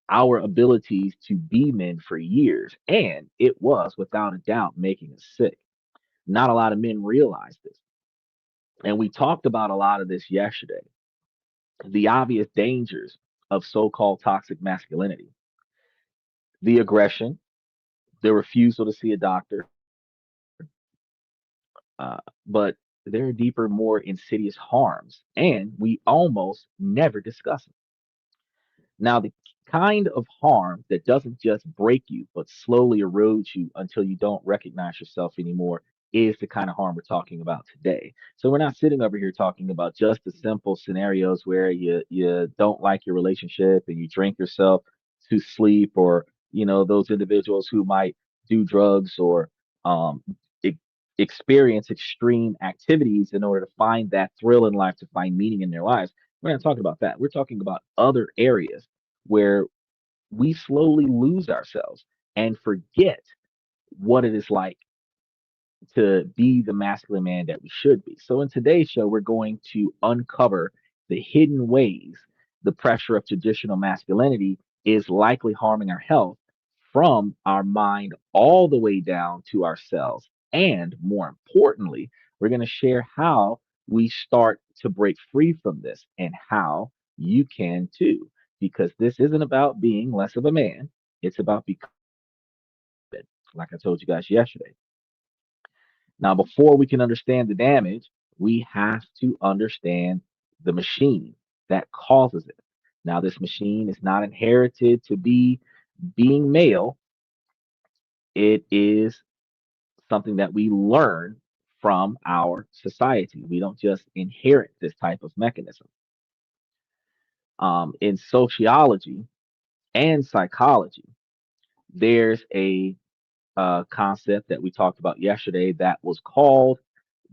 our abilities to be men for years, and it was without a doubt making us sick. Not a lot of men realize this. And we talked about a lot of this yesterday. The obvious dangers of so called toxic masculinity, the aggression, the refusal to see a doctor, but there are deeper, more insidious harms, and we almost never discuss it. Now, the kind of harm that doesn't just break you, but slowly erodes you until you don't recognize yourself anymore is the kind of harm we're talking about today. So we're not sitting over here talking about just the simple scenarios where you don't like your relationship and you drink yourself to sleep, or those individuals who might do drugs or um, e- experience extreme activities in order to find that thrill in life, to find meaning in their lives. We're not talking about that. We're talking about other areas where we slowly lose ourselves and forget what it is like to be the masculine man that we should be. So, in today's show, we're going to uncover the hidden ways the pressure of traditional masculinity is likely harming our health, from our mind all the way down to ourselves. And more importantly, we're going to share how we start to break free from this and how you can too. Because this isn't about being less of a man, it's about becoming it, like I told you guys yesterday. Now, before we can understand the damage, we have to understand the machine that causes it. Now, this machine is not inherited to be being male, it is something that we learn from our society. We don't just inherit this type of mechanism. In sociology and psychology, there's a concept that we talked about yesterday that was called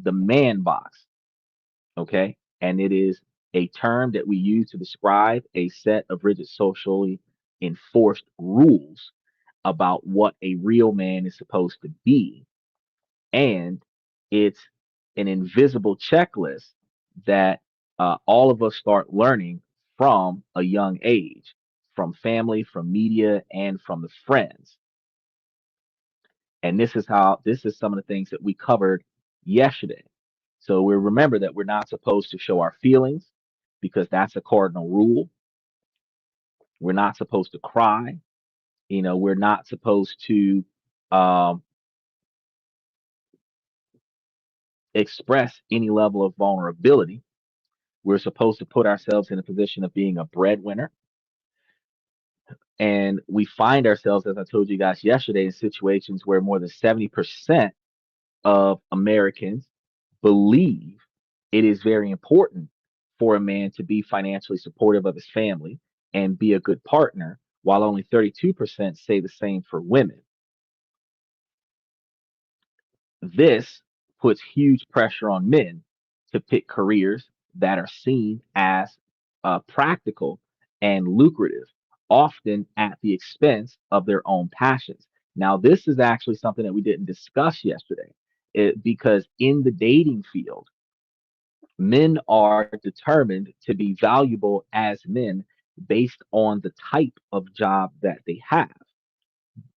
the man box. Okay. And it is a term that we use to describe a set of rigid socially enforced rules about what a real man is supposed to be. And it's an invisible checklist that all of us start learning from a young age, from family, from media, and from the friends. And this is some of the things that we covered yesterday. So we remember that we're not supposed to show our feelings because that's a cardinal rule. We're not supposed to cry. We're not supposed to um, express any level of vulnerability. We're supposed to put ourselves in a position of being a breadwinner. And we find ourselves, as I told you guys yesterday, in situations where more than 70% of Americans believe it is very important for a man to be financially supportive of his family and be a good partner, while only 32% say the same for women. This puts huge pressure on men to pick careers that are seen as practical and lucrative, often at the expense of their own passions. Now, this is actually something that we didn't discuss yesterday, because in the dating field, men are determined to be valuable as men based on the type of job that they have,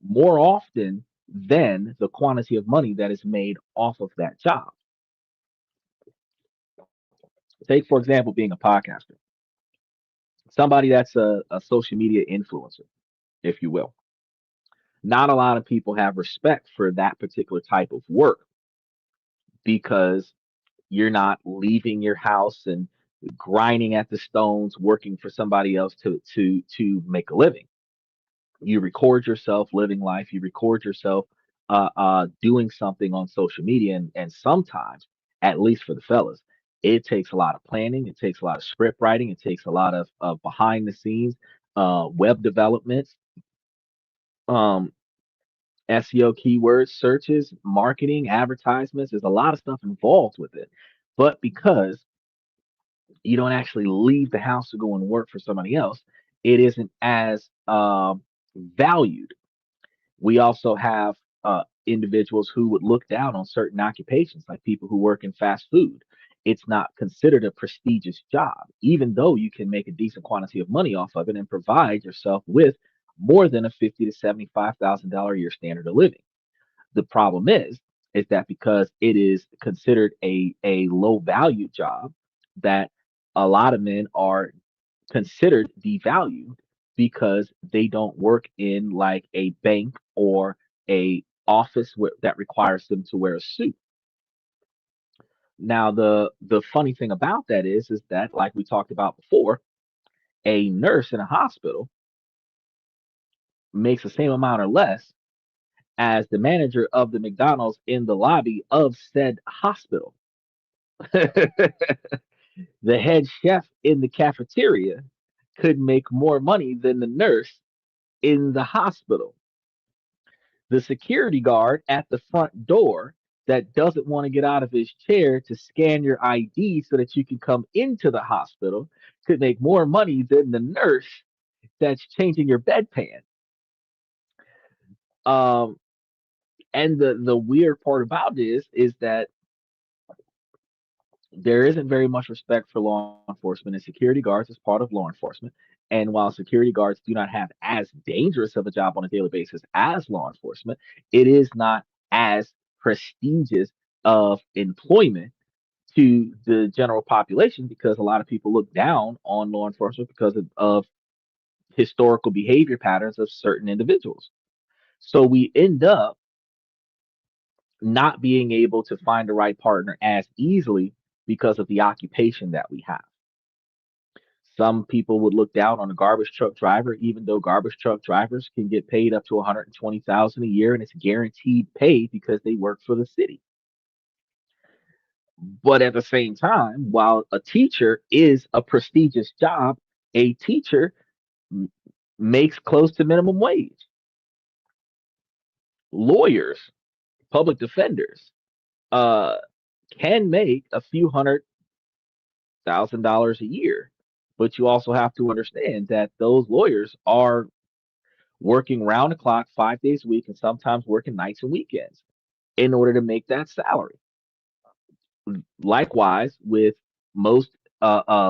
more often than the quantity of money that is made off of that job. Take, for example, being a podcaster, somebody that's a social media influencer, if you will. Not a lot of people have respect for that particular type of work because you're not leaving your house and grinding at the stones working for somebody else to make a living. You record yourself living life, you record yourself doing something on social media, and sometimes, at least for the fellas, it takes a lot of planning, it takes a lot of script writing, it takes a lot of behind the scenes web developments, um, SEO keywords searches, marketing, advertisements. There's a lot of stuff involved with it. But because you don't actually leave the house to go and work for somebody else, it isn't as valued. We also have individuals who would look down on certain occupations, like people who work in fast food. It's not considered a prestigious job, even though you can make a decent quantity of money off of it and provide yourself with more than a 50 to $75,000 a year standard of living. The problem is that because it is considered a low value job, that a lot of men are considered devalued because they don't work in like a bank or a office that requires them to wear a suit. Now the funny thing about that is that like we talked about before, a nurse in a hospital makes the same amount or less as the manager of the McDonald's in the lobby of said hospital. The head chef in the cafeteria could make more money than the nurse in the hospital. The security guard at the front door that doesn't want to get out of his chair to scan your ID so that you can come into the hospital could make more money than the nurse that's changing your bedpan. Um, and the weird part about this is that there isn't very much respect for law enforcement, and security guards is part of law enforcement. And while security guards do not have as dangerous of a job on a daily basis as law enforcement, it is not as prestigious of employment to the general population because a lot of people look down on law enforcement because of historical behavior patterns of certain individuals. So we end up not being able to find the right partner as easily because of the occupation that we have. Some people would look down on a garbage truck driver, even though garbage truck drivers can get paid up to 120,000 a year, and it's guaranteed pay because they work for the city. But at the same time, while a teacher is a prestigious job, a teacher m- makes close to minimum wage. Lawyers, public defenders, uh, can make a few $100,000 a year. But you also have to understand that those lawyers are working round the clock 5 days a week and sometimes working nights and weekends in order to make that salary. Likewise, with most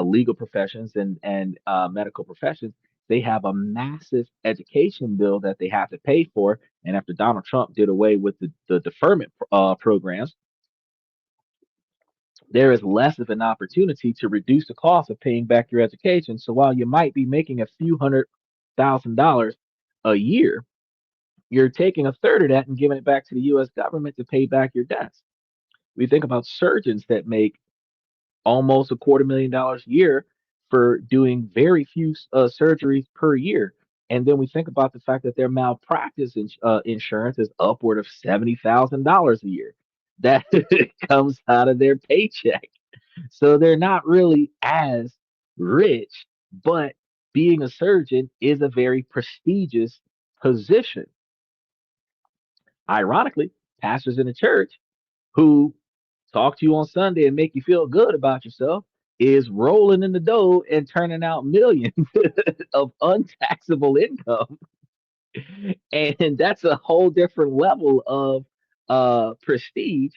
legal professions and medical professions, they have a massive education bill that they have to pay for. And after Donald Trump did away with the deferment programs, there is less of an opportunity to reduce the cost of paying back your education. So while you might be making a few $100,000 a year, you're taking a third of that and giving it back to the US government to pay back your debts. We think about surgeons that make almost $250,000 a year for doing very few surgeries per year. And then we think about the fact that their malpractice insurance is upward of $70,000 a year. That comes out of their paycheck. So they're not really as rich, but being a surgeon is a very prestigious position. Ironically, pastors in the church who talk to you on Sunday and make you feel good about yourself is rolling in the dough and turning out millions of untaxable income. And that's a whole different level of prestige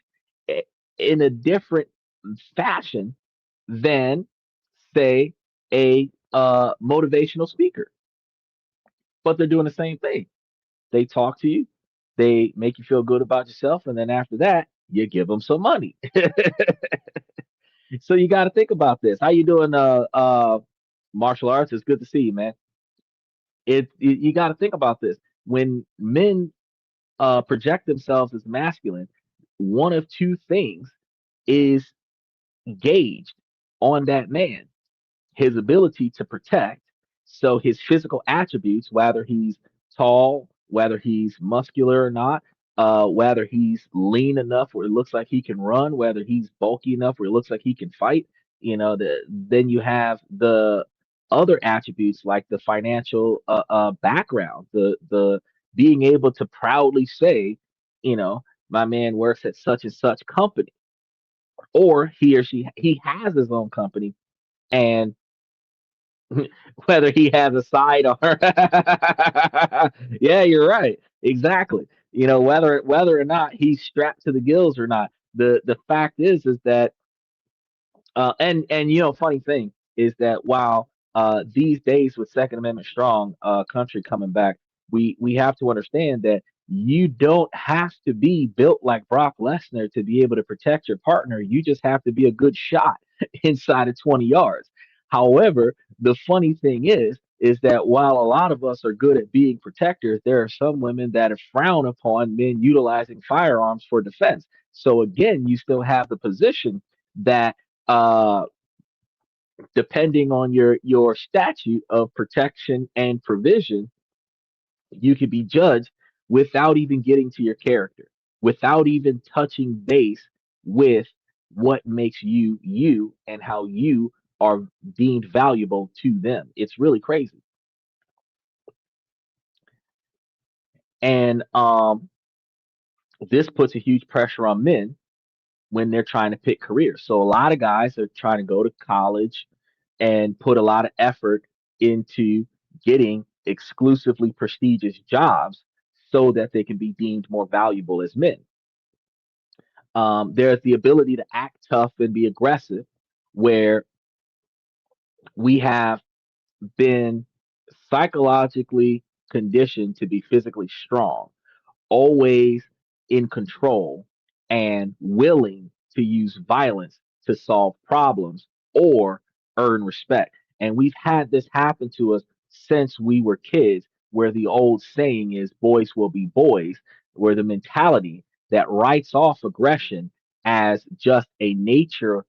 i- in a different fashion than, say, a motivational speaker. But they're doing the same thing. They talk to you, they make you feel good about yourself, and then after that, you give them some money. So you got to think about this. How you doing, martial arts? It's good to see you, man. You got to think about this. When men project themselves as masculine, one of two things is gauged on that man: his ability to protect. So his physical attributes, whether he's tall, whether he's muscular or not, whether he's lean enough where it looks like he can run, whether he's bulky enough where it looks like he can fight. Then you have the other attributes like the financial background, the being able to proudly say, my man works at such and such company, or he or she he has his own company, and whether he has a side or yeah, you're right, exactly. Whether or not he's strapped to the gills or not. The fact is that funny thing is that while these days with Second Amendment strong, country coming back, we have to understand that you don't have to be built like Brock Lesnar to be able to protect your partner. You just have to be a good shot inside of 20 yards. However, the funny thing is that while a lot of us are good at being protectors, there are some women that frown upon men utilizing firearms for defense. So again, you still have the position that depending on your statute of protection and provision, you could be judged without even getting to your character, without even touching base with what makes you you and how you are deemed valuable to them. It's really crazy. And this puts a huge pressure on men when they're trying to pick careers. So a lot of guys are trying to go to college and put a lot of effort into getting exclusively prestigious jobs so that they can be deemed more valuable as men. There's the ability to act tough and be aggressive, where we have been psychologically conditioned to be physically strong, always in control, and willing to use violence to solve problems or earn respect. And we've had this happen to us since we were kids, where the old saying is boys will be boys, where the mentality that writes off aggression as just a nature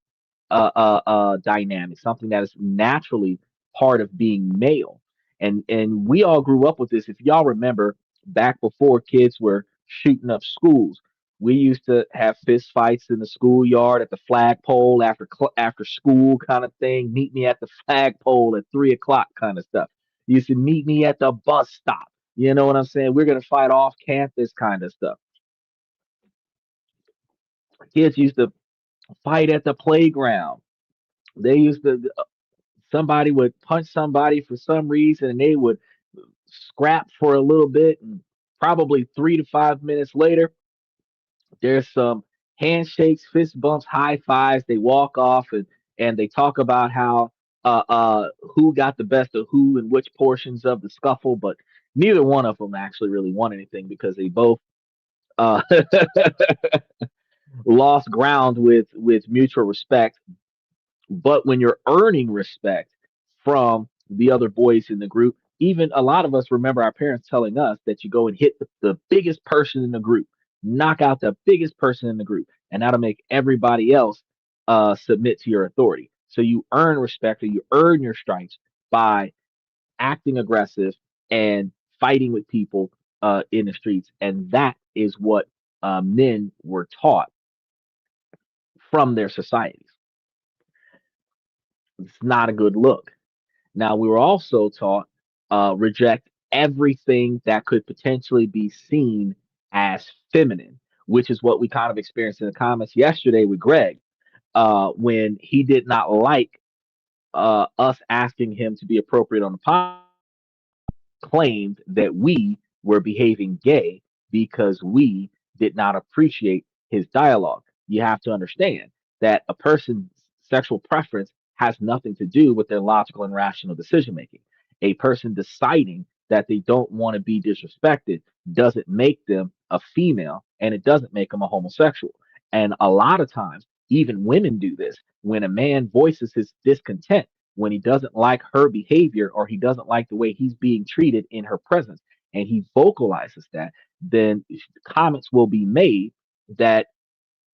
dynamic, something that is naturally part of being male. And we all grew up with this. If y'all remember, back before kids were shooting up schools, we used to have fist fights in the schoolyard at the flagpole after school kind of thing. Meet me at the flagpole at 3 o'clock kind of stuff. You used to meet me at the bus stop. You know what I'm saying? We're gonna fight off campus kind of stuff. Kids used to fight at the playground. They used to somebody would punch somebody for some reason and they would scrap for a little bit, and probably 3 to 5 minutes later there's some handshakes, fist bumps, high fives. They walk off and they talk about how who got the best of who and which portions of the scuffle, but neither one of them actually really won anything because they both uh, lost ground with mutual respect. But when you're earning respect from the other boys in the group, even a lot of us remember our parents telling us that you go and hit the biggest person in the group, knock out the biggest person in the group, and that'll make everybody else submit to your authority. So you earn respect or you earn your stripes by acting aggressive and fighting with people in the streets. And that is what men were taught from their societies. It's not a good look. Now, we were also taught reject everything that could potentially be seen as feminine, which is what we kind of experienced in the comments yesterday with Greg when he did not like us asking him to be appropriate on the podcast, claimed that we were behaving gay because we did not appreciate his dialogue. You have to understand that a person's sexual preference has nothing to do with their logical and rational decision making. A person deciding that they don't want to be disrespected doesn't make them a female and it doesn't make them a homosexual. And a lot of times, even women do this. When a man voices his discontent, when he doesn't like her behavior or he doesn't like the way he's being treated in her presence and he vocalizes that, then comments will be made that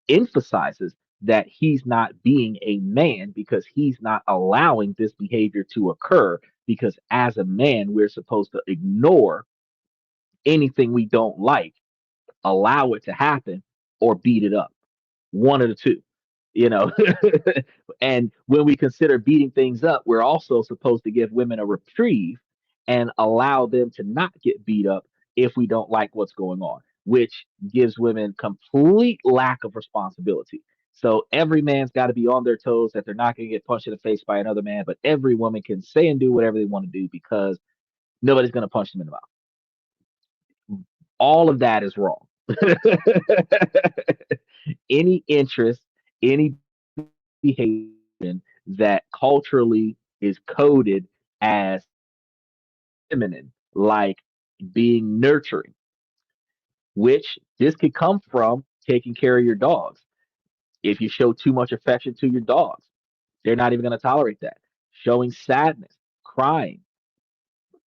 emphasizes that he's not being a man because he's not allowing this behavior to occur, because as a man we're supposed to ignore anything we don't like, allow it to happen, or beat it up, one of the two, you know. And when we consider beating things up, we're also supposed to give women a reprieve and allow them to not get beat up if we don't like what's going on, which gives women complete lack of responsibility. So every man's got to be on their toes that they're not going to get punched in the face by another man, but every woman can say and do whatever they want to do because nobody's going to punch them in the mouth. All of that is wrong. Any interest, any behavior that culturally is coded as feminine, like being nurturing, which this could come from taking care of your dogs. If you show too much affection to your dogs, they're not even going to tolerate that. Showing sadness, crying,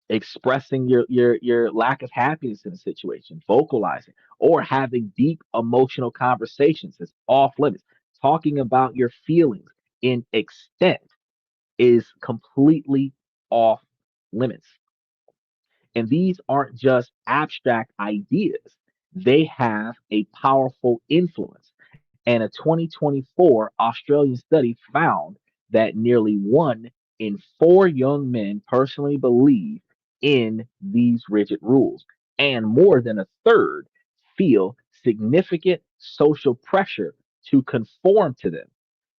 expressing your lack of happiness in a situation, vocalizing, or having deep emotional conversations is off limits. Talking about your feelings in extent is completely off limits. And these aren't just abstract ideas, they have a powerful influence. And a 2024 Australian study found that nearly 1 in 4 young men personally believe in these rigid rules, and more than a third feel significant social pressure to conform to them.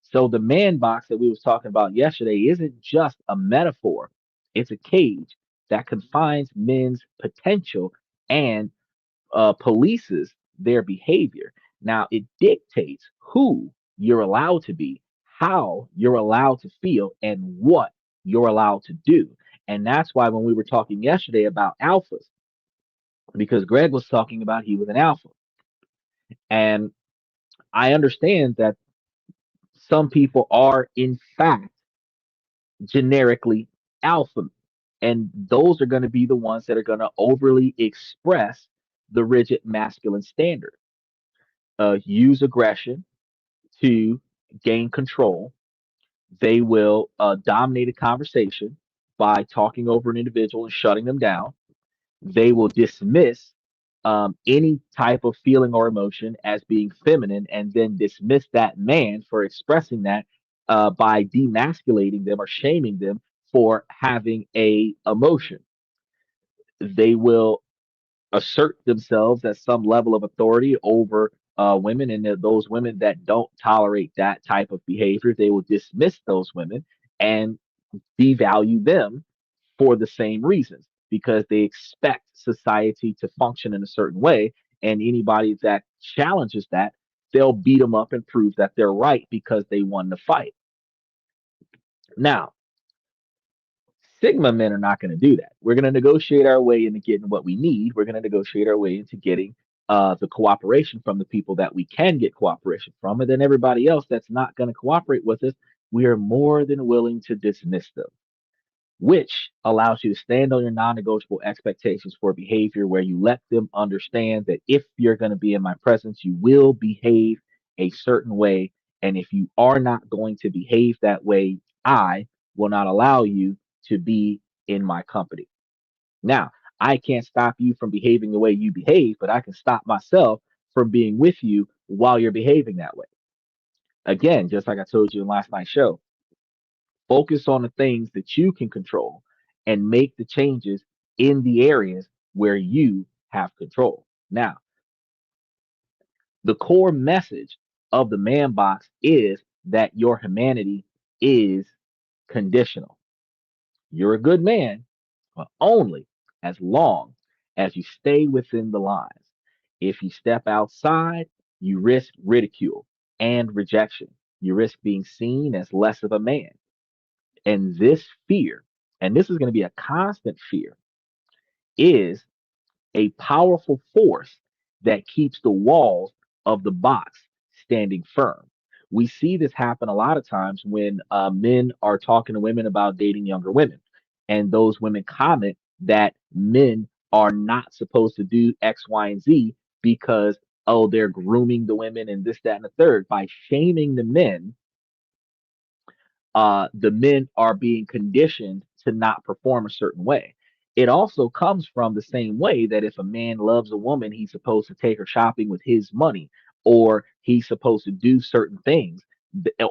So the man box that we was talking about yesterday isn't just a metaphor, it's a cage that confines men's potential and polices their behavior. Now, it dictates who you're allowed to be, how you're allowed to feel, and what you're allowed to do. And that's why when we were talking yesterday about alphas, because Greg was talking about he was an alpha. And I understand that some people are, in fact, generically alpha. And those are going to be the ones that are going to overly express the rigid masculine standard, use aggression to gain control. They will dominate a conversation by talking over an individual and shutting them down. They will dismiss any type of feeling or emotion as being feminine and then dismiss that man for expressing that by demasculating them or shaming them for having a emotion. They will assert themselves as some level of authority over women, and those women that don't tolerate that type of behavior, they will dismiss those women and devalue them for the same reasons because they expect society to function in a certain way, and anybody that challenges that, they'll beat them up and prove that they're right because they won the fight. Now, Sigma men are not going to do that. We're going to negotiate our way into getting what we need. We're going to negotiate our way into getting the cooperation from the people that we can get cooperation from. And then everybody else that's not going to cooperate with us, we are more than willing to dismiss them, which allows you to stand on your non negotiable expectations for behavior where you let them understand that if you're going to be in my presence, you will behave a certain way. And if you are not going to behave that way, I will not allow you to be in my company. Now, I can't stop you from behaving the way you behave, but I can stop myself from being with you while you're behaving that way. Again, just like I told you in last night's show, focus on the things that you can control and make the changes in the areas where you have control. Now, the core message of the man box is that your humanity is conditional. You're a good man, but only as long as you stay within the lines. If you step outside, you risk ridicule and rejection. You risk being seen as less of a man. And this fear, and this is going to be a constant fear, is a powerful force that keeps the walls of the box standing firm. We see this happen a lot of times when men are talking to women about dating younger women, and those women comment that men are not supposed to do X, Y, and Z because, oh, they're grooming the women and this, that, and the third. By shaming the men are being conditioned to not perform a certain way. It also comes from the same way that if a man loves a woman, he's supposed to take her shopping with his money, or he's supposed to do certain things,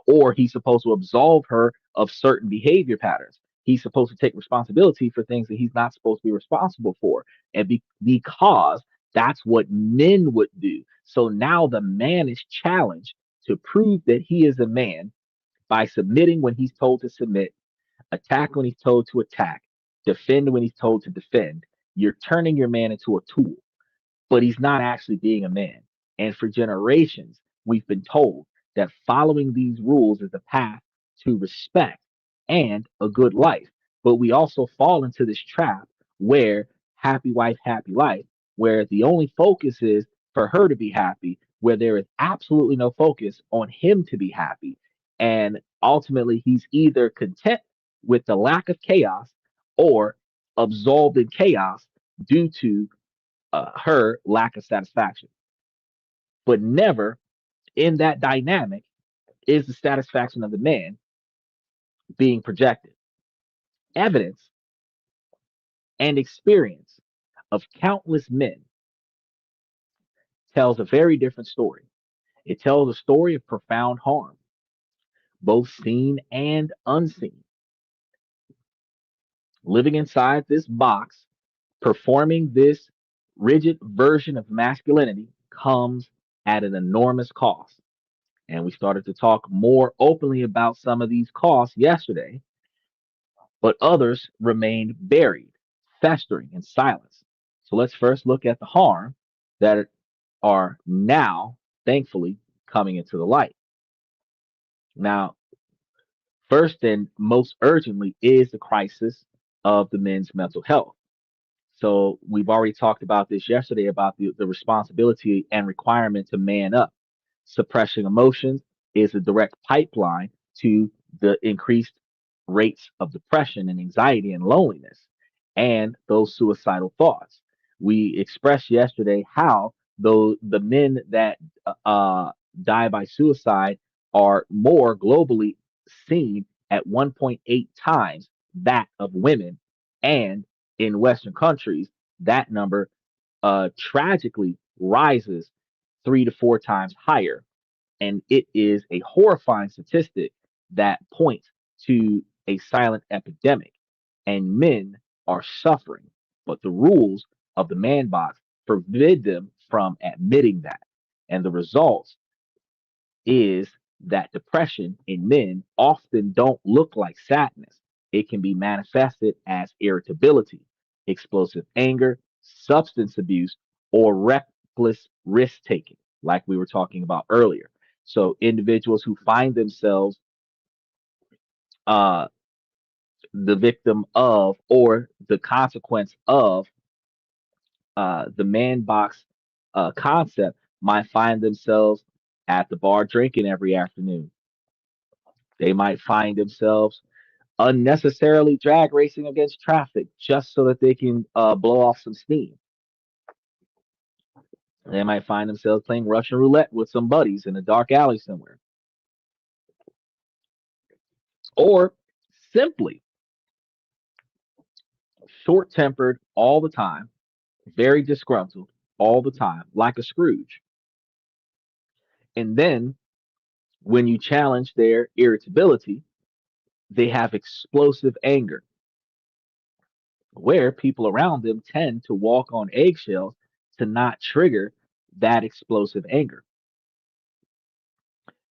or he's supposed to absolve her of certain behavior patterns. He's supposed to take responsibility for things that he's not supposed to be responsible for. And because that's what men would do. So now the man is challenged to prove that he is a man by submitting when he's told to submit, attack when he's told to attack, defend when he's told to defend. You're turning your man into a tool, but he's not actually being a man. And for generations, we've been told that following these rules is the path to respect and a good life. But we also fall into this trap where happy wife, happy life, where the only focus is for her to be happy, where there is absolutely no focus on him to be happy. And ultimately, he's either content with the lack of chaos or absolved in chaos due to her lack of satisfaction. But never in that dynamic is the satisfaction of the man being projected. Evidence and experience of countless men tells a very different story. It tells a story of profound harm, both seen and unseen. Living inside this box, performing this rigid version of masculinity comes at an enormous cost. And we started to talk more openly about some of these costs yesterday, but others remained buried, festering in silence. So let's first look at the harm that are now, thankfully, coming into the light. Now, first and most urgently is the crisis of the men's mental health. So we've already talked about this yesterday about the responsibility and requirement to man up. Suppressing emotions is a direct pipeline to the increased rates of depression and anxiety and loneliness and those suicidal thoughts. We expressed yesterday how though the men that uh, die by suicide are more globally seen at 1.8 times that of women, and in Western countries, that number tragically rises 3 to 4 times higher. And it is a horrifying statistic that points to a silent epidemic, and men are suffering. But the rules of the man box forbid them from admitting that. And the result is that depression in men often don't look like sadness. It can be manifested as irritability, explosive anger, substance abuse, or reckless risk taking, like we were talking about earlier. So, individuals who find themselves uh, the victim of or the consequence of the man box concept might find themselves at the bar drinking every afternoon. They might find themselves unnecessarily drag racing against traffic just so that they can blow off some steam. They might find themselves playing Russian roulette with some buddies in a dark alley somewhere. Or simply short tempered all the time, very disgruntled all the time, like a Scrooge. And then when you challenge their irritability, they have explosive anger, where people around them tend to walk on eggshells to not trigger that explosive anger.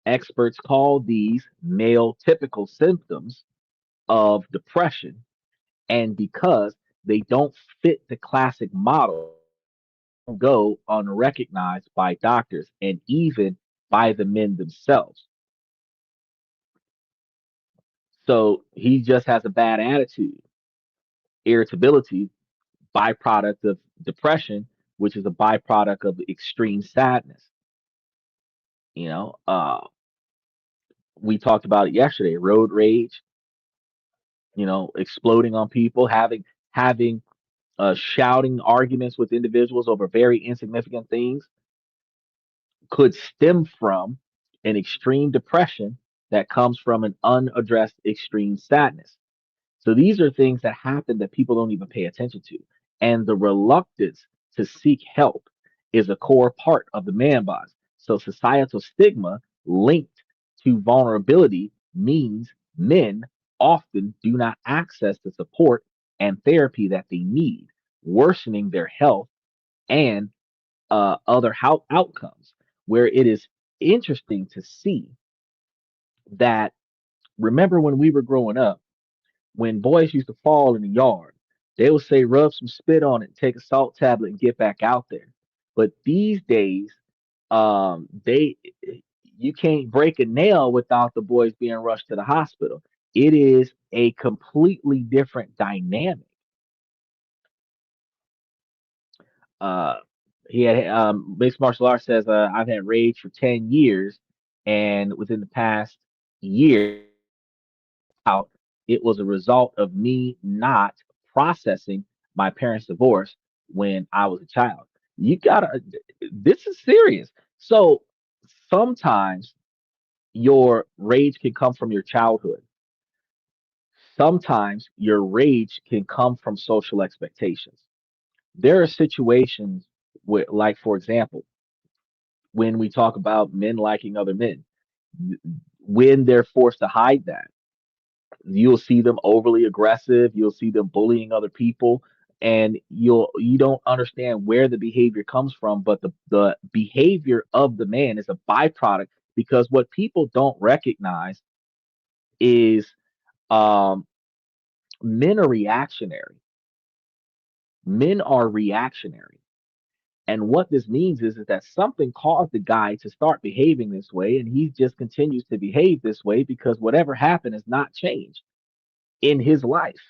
Experts call these male typical symptoms of depression, and because they don't fit the classic model, go unrecognized by doctors and even by the men themselves. So he just has a bad attitude, irritability, byproduct of depression, which is a byproduct of extreme sadness. You know, we talked about it yesterday, road rage, exploding on people, having shouting arguments with individuals over very insignificant things could stem from an extreme depression that comes from an unaddressed extreme sadness. So these are things that happen that people don't even pay attention to. And the reluctance to seek help is a core part of the man box. So societal stigma linked to vulnerability means men often do not access the support and therapy that they need, worsening their health and other outcomes. Where it is interesting to see that, remember when we were growing up, when boys used to fall in the yard, they would say rub some spit on it, take a salt tablet, and get back out there. But these days, they you can't break a nail without the boys being rushed to the hospital. It is a completely different dynamic. Uh, he had mixed martial arts says I've had rage for 10 years, and within the past year, out it was a result of me not processing my parents' divorce when I was a child. You gotta. This is serious. So sometimes your rage can come from your childhood. Sometimes your rage can come from social expectations. There are situations where, like, for example, when we talk about men liking other men, when they're forced to hide that, you'll see them overly aggressive, you'll see them bullying other people, and you don't understand where the behavior comes from, but the behavior of the man is a byproduct because what people don't recognize is um, men are reactionary. Men are reactionary. And what this means is that something caused the guy to start behaving this way, and he just continues to behave this way because whatever happened has not changed in his life.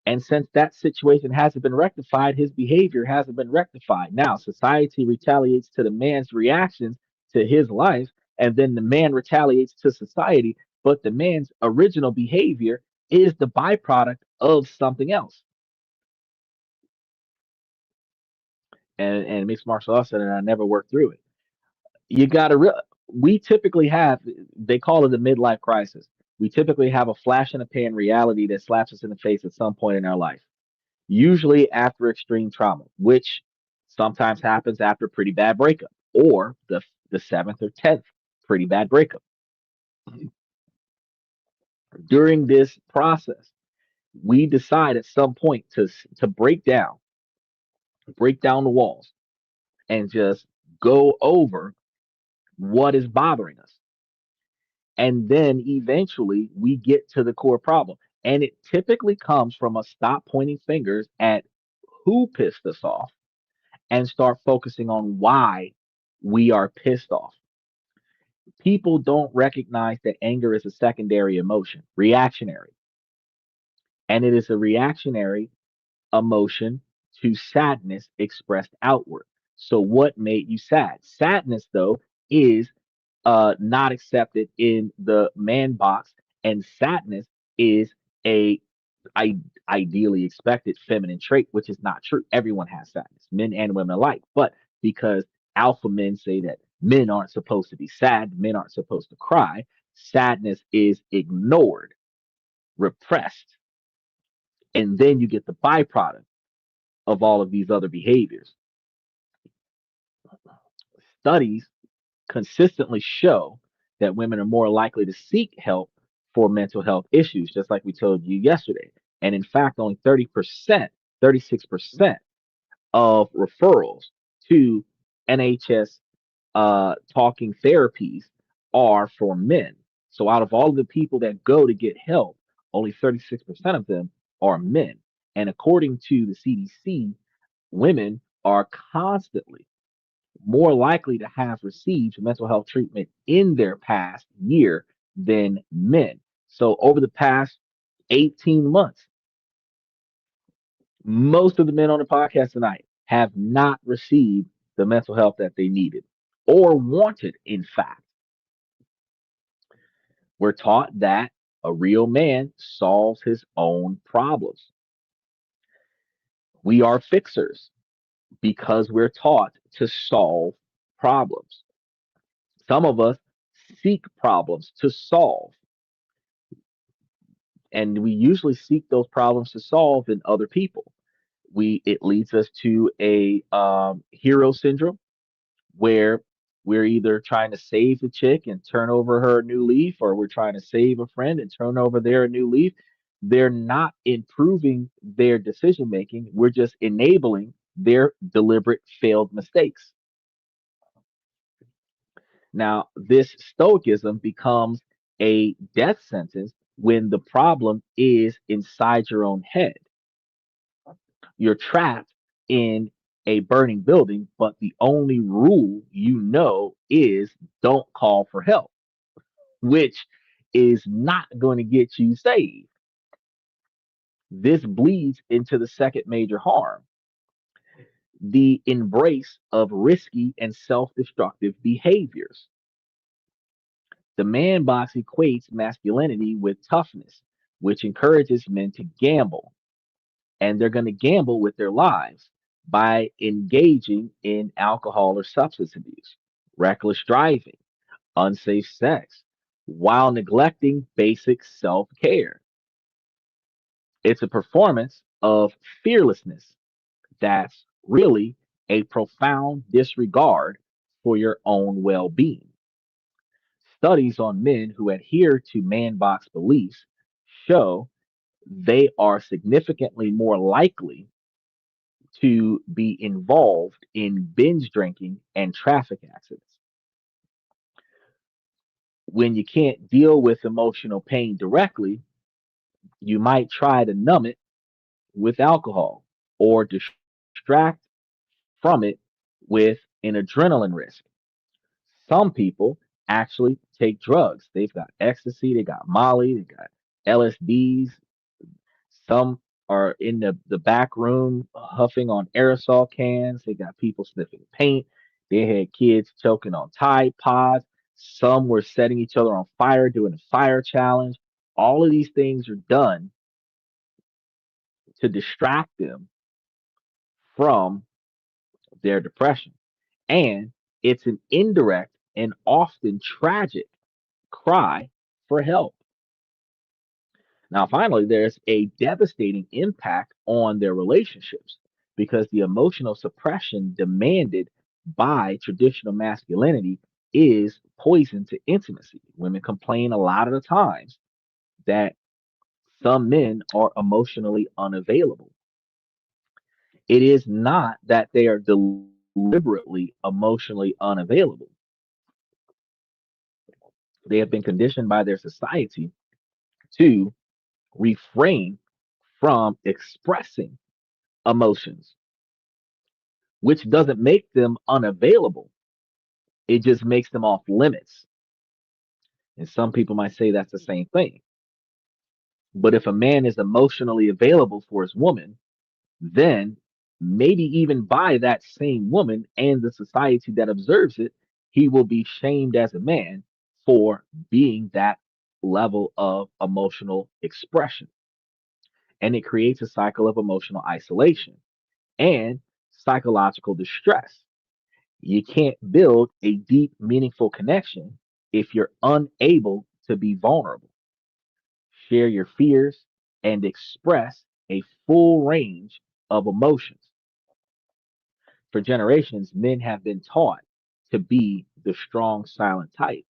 And since that situation hasn't been rectified, his behavior hasn't been rectified. Now, society retaliates to the man's reactions to his life, and then the man retaliates to society, but the man's original behavior is the byproduct of something else. And mixed martial arts, and I never worked through it. You got to we typically have, they call it the midlife crisis. We typically have a flash in the pan reality that slaps us in the face at some point in our life, usually after extreme trauma, which sometimes happens after a pretty bad breakup or the seventh or 10th pretty bad breakup. During this process, we decide at some point to break down the walls and just go over what is bothering us. And then eventually we get to the core problem. And it typically comes from us stop pointing fingers at who pissed us off and start focusing on why we are pissed off. People don't recognize that anger is a secondary emotion, reactionary, and it is a reactionary emotion to sadness expressed outward. So, what made you sad? Sadness, though, is not accepted in the man box, and sadness is a I, ideally expected feminine trait, which is not true. Everyone has sadness, men and women alike. But because alpha men say that men aren't supposed to be sad, men aren't supposed to cry, sadness is ignored, repressed, and then you get the byproduct of all of these other behaviors. Studies consistently show that women are more likely to seek help for mental health issues, just like we told you yesterday. And in fact, only 30%, 36% of referrals to NHS talking therapies are for men. So out of all of the people that go to get help, only 36% of them are men. And according to the CDC, women are constantly more likely to have received mental health treatment in their past year than men. So over the past 18 months, most of the men on the podcast tonight have not received the mental health that they needed or wanted, in fact. We're taught that a real man solves his own problems. We are fixers because we're taught to solve problems. Some of us seek problems to solve, and we usually seek those problems to solve in other people. It leads us to a hero syndrome where we're either trying to save the chick and turn over her a new leaf, or we're trying to save a friend and turn over their a new leaf. They're not improving their decision making. We're just enabling their deliberate failed mistakes. Now, this stoicism becomes a death sentence when the problem is inside your own head. You're trapped in a burning building, but the only rule you know is don't call for help, which is not going to get you saved. This bleeds into the second major harm, the embrace of risky and self destructive behaviors. The man box equates masculinity with toughness, which encourages men to gamble. And they're going to gamble with their lives by engaging in alcohol or substance abuse, reckless driving, unsafe sex, while neglecting basic self care. It's a performance of fearlessness that's really a profound disregard for your own well being. Studies on men who adhere to man box beliefs show they are significantly more likely to be involved in binge drinking and traffic accidents. When you can't deal with emotional pain directly, you might try to numb it with alcohol or distract from it with an adrenaline risk. Some people actually take drugs. They've got ecstasy, they got Molly, they got LSDs. Some are in the back room huffing on aerosol cans. They got people sniffing paint. They had kids choking on Tide Pods. Some were setting each other on fire doing a fire challenge. All of these things are done to distract them from their depression. And it's an indirect and often tragic cry for help. Now, finally, there's a devastating impact on their relationships because the emotional suppression demanded by traditional masculinity is poison to intimacy. Women complain a lot of the times that some men are emotionally unavailable. It is not that they are deliberately emotionally unavailable. They have been conditioned by their society to refrain from expressing emotions, which doesn't make them unavailable. It just makes them off limits. And some people might say that's the same thing. But if a man is emotionally available for his woman, then maybe even by that same woman and the society that observes it, he will be shamed as a man for being that level of emotional expression. And it creates a cycle of emotional isolation and psychological distress. You can't build a deep, meaningful connection if you're unable to be vulnerable, share your fears, and express a full range of emotions. For generations, men have been taught to be the strong, silent type,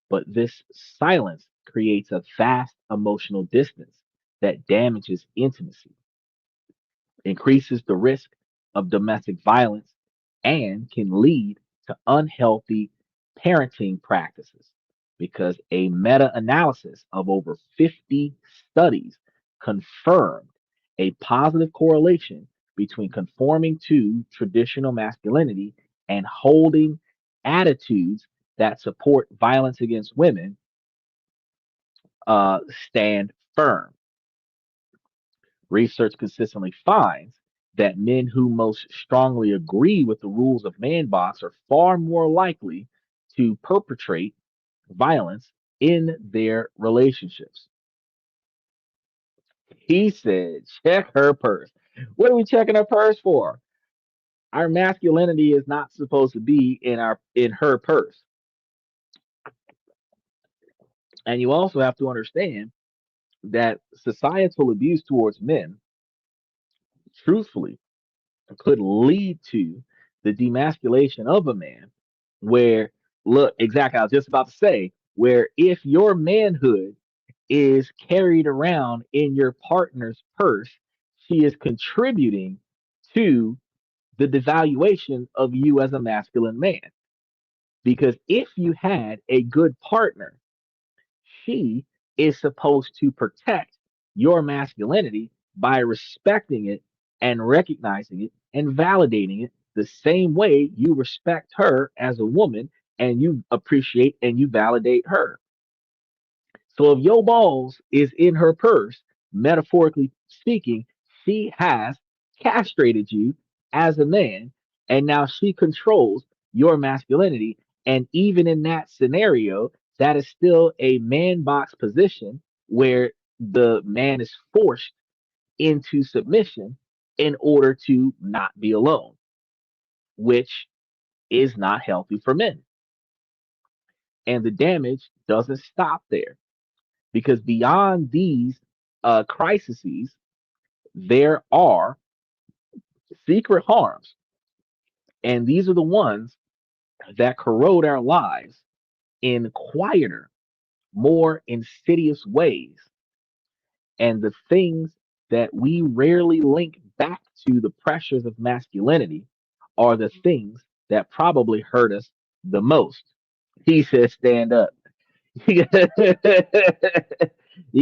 but this silence creates a vast emotional distance that damages intimacy, increases the risk of domestic violence, and can lead to unhealthy parenting practices because a meta analysis of over 50 studies confirmed a positive correlation between conforming to traditional masculinity and holding attitudes that support violence against women stand firm. Research consistently finds that men who most strongly agree with the rules of man box are far more likely to perpetrate violence in their relationships. He said, check her purse. What are we checking her purse for? Our masculinity is not supposed to be in her purse. And you also have to understand that societal abuse towards men, truthfully, could lead to the demasculation of a man where look exactly I was just about to say where if your manhood is carried around in your partner's purse, she is contributing to the devaluation of you as a masculine man, because if you had a good partner, she is supposed to protect your masculinity by respecting it and recognizing it and validating it the same way you respect her as a woman and you appreciate and you validate her. So if your balls is in her purse, metaphorically speaking, she has castrated you as a man, and now she controls your masculinity. And even in that scenario, that is still a man box position where the man is forced into submission in order to not be alone, which is not healthy for men. And the damage doesn't stop there because beyond these crises, there are secret harms. And these are the ones that corrode our lives in quieter, more insidious ways. And the things that we rarely link back to the pressures of masculinity are the things that probably hurt us the most. He says, stand up. You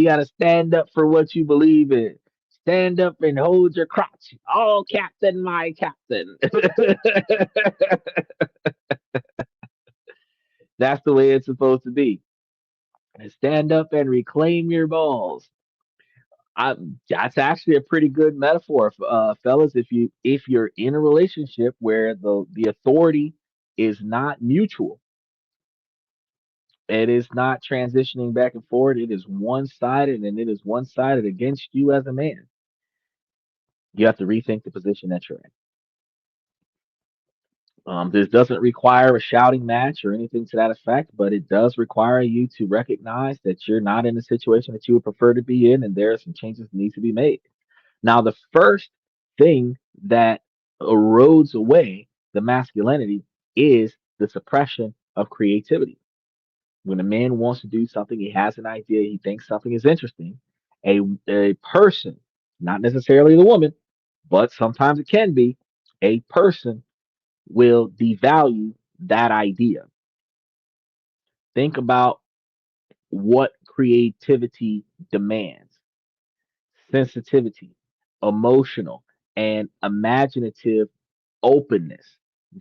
gotta stand up for what you believe in. Stand up and hold your crotch. Oh, Captain, my Captain. That's the way it's supposed to be. And stand up and reclaim your balls. That's actually a pretty good metaphor, fellas. If you're in a relationship where the authority is not mutual, it is not transitioning back and forth. It is one sided, and it is one sided against you as a man. You have to rethink the position that you're in. This doesn't require a shouting match or anything to that effect, but it does require you to recognize that you're not in the situation that you would prefer to be in, and there are some changes that need to be made. Now, the first thing that erodes away the masculinity is the suppression of creativity. When a man wants to do something, he has an idea, he thinks something is interesting. A person, not necessarily the woman, but sometimes it can be, a person will devalue that idea. Think about what creativity demands: sensitivity, emotional, and imaginative openness,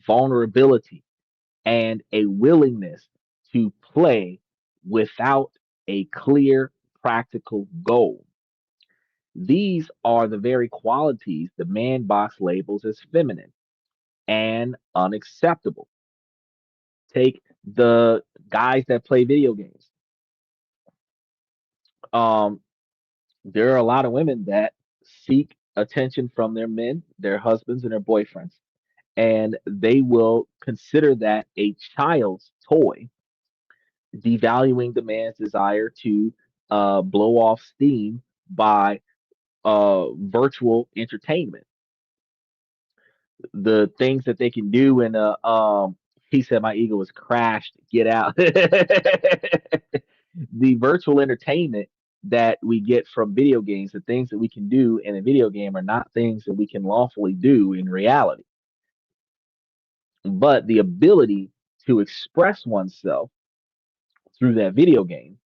vulnerability, and a willingness to play without a clear practical goal. These are the very qualities the man box labels as feminine and unacceptable. Take the guys that play video games. Um, there are a lot of women that seek attention from their men, their husbands, and their boyfriends, and they will consider that a child's toy, devaluing the man's desire to blow off steam by virtual entertainment. The things that they can do in a he said my ego was crashed. Get out. The virtual entertainment that we get from video games, the things that we can do in a video game are not things that we can lawfully do in reality. But the ability to express oneself through that video game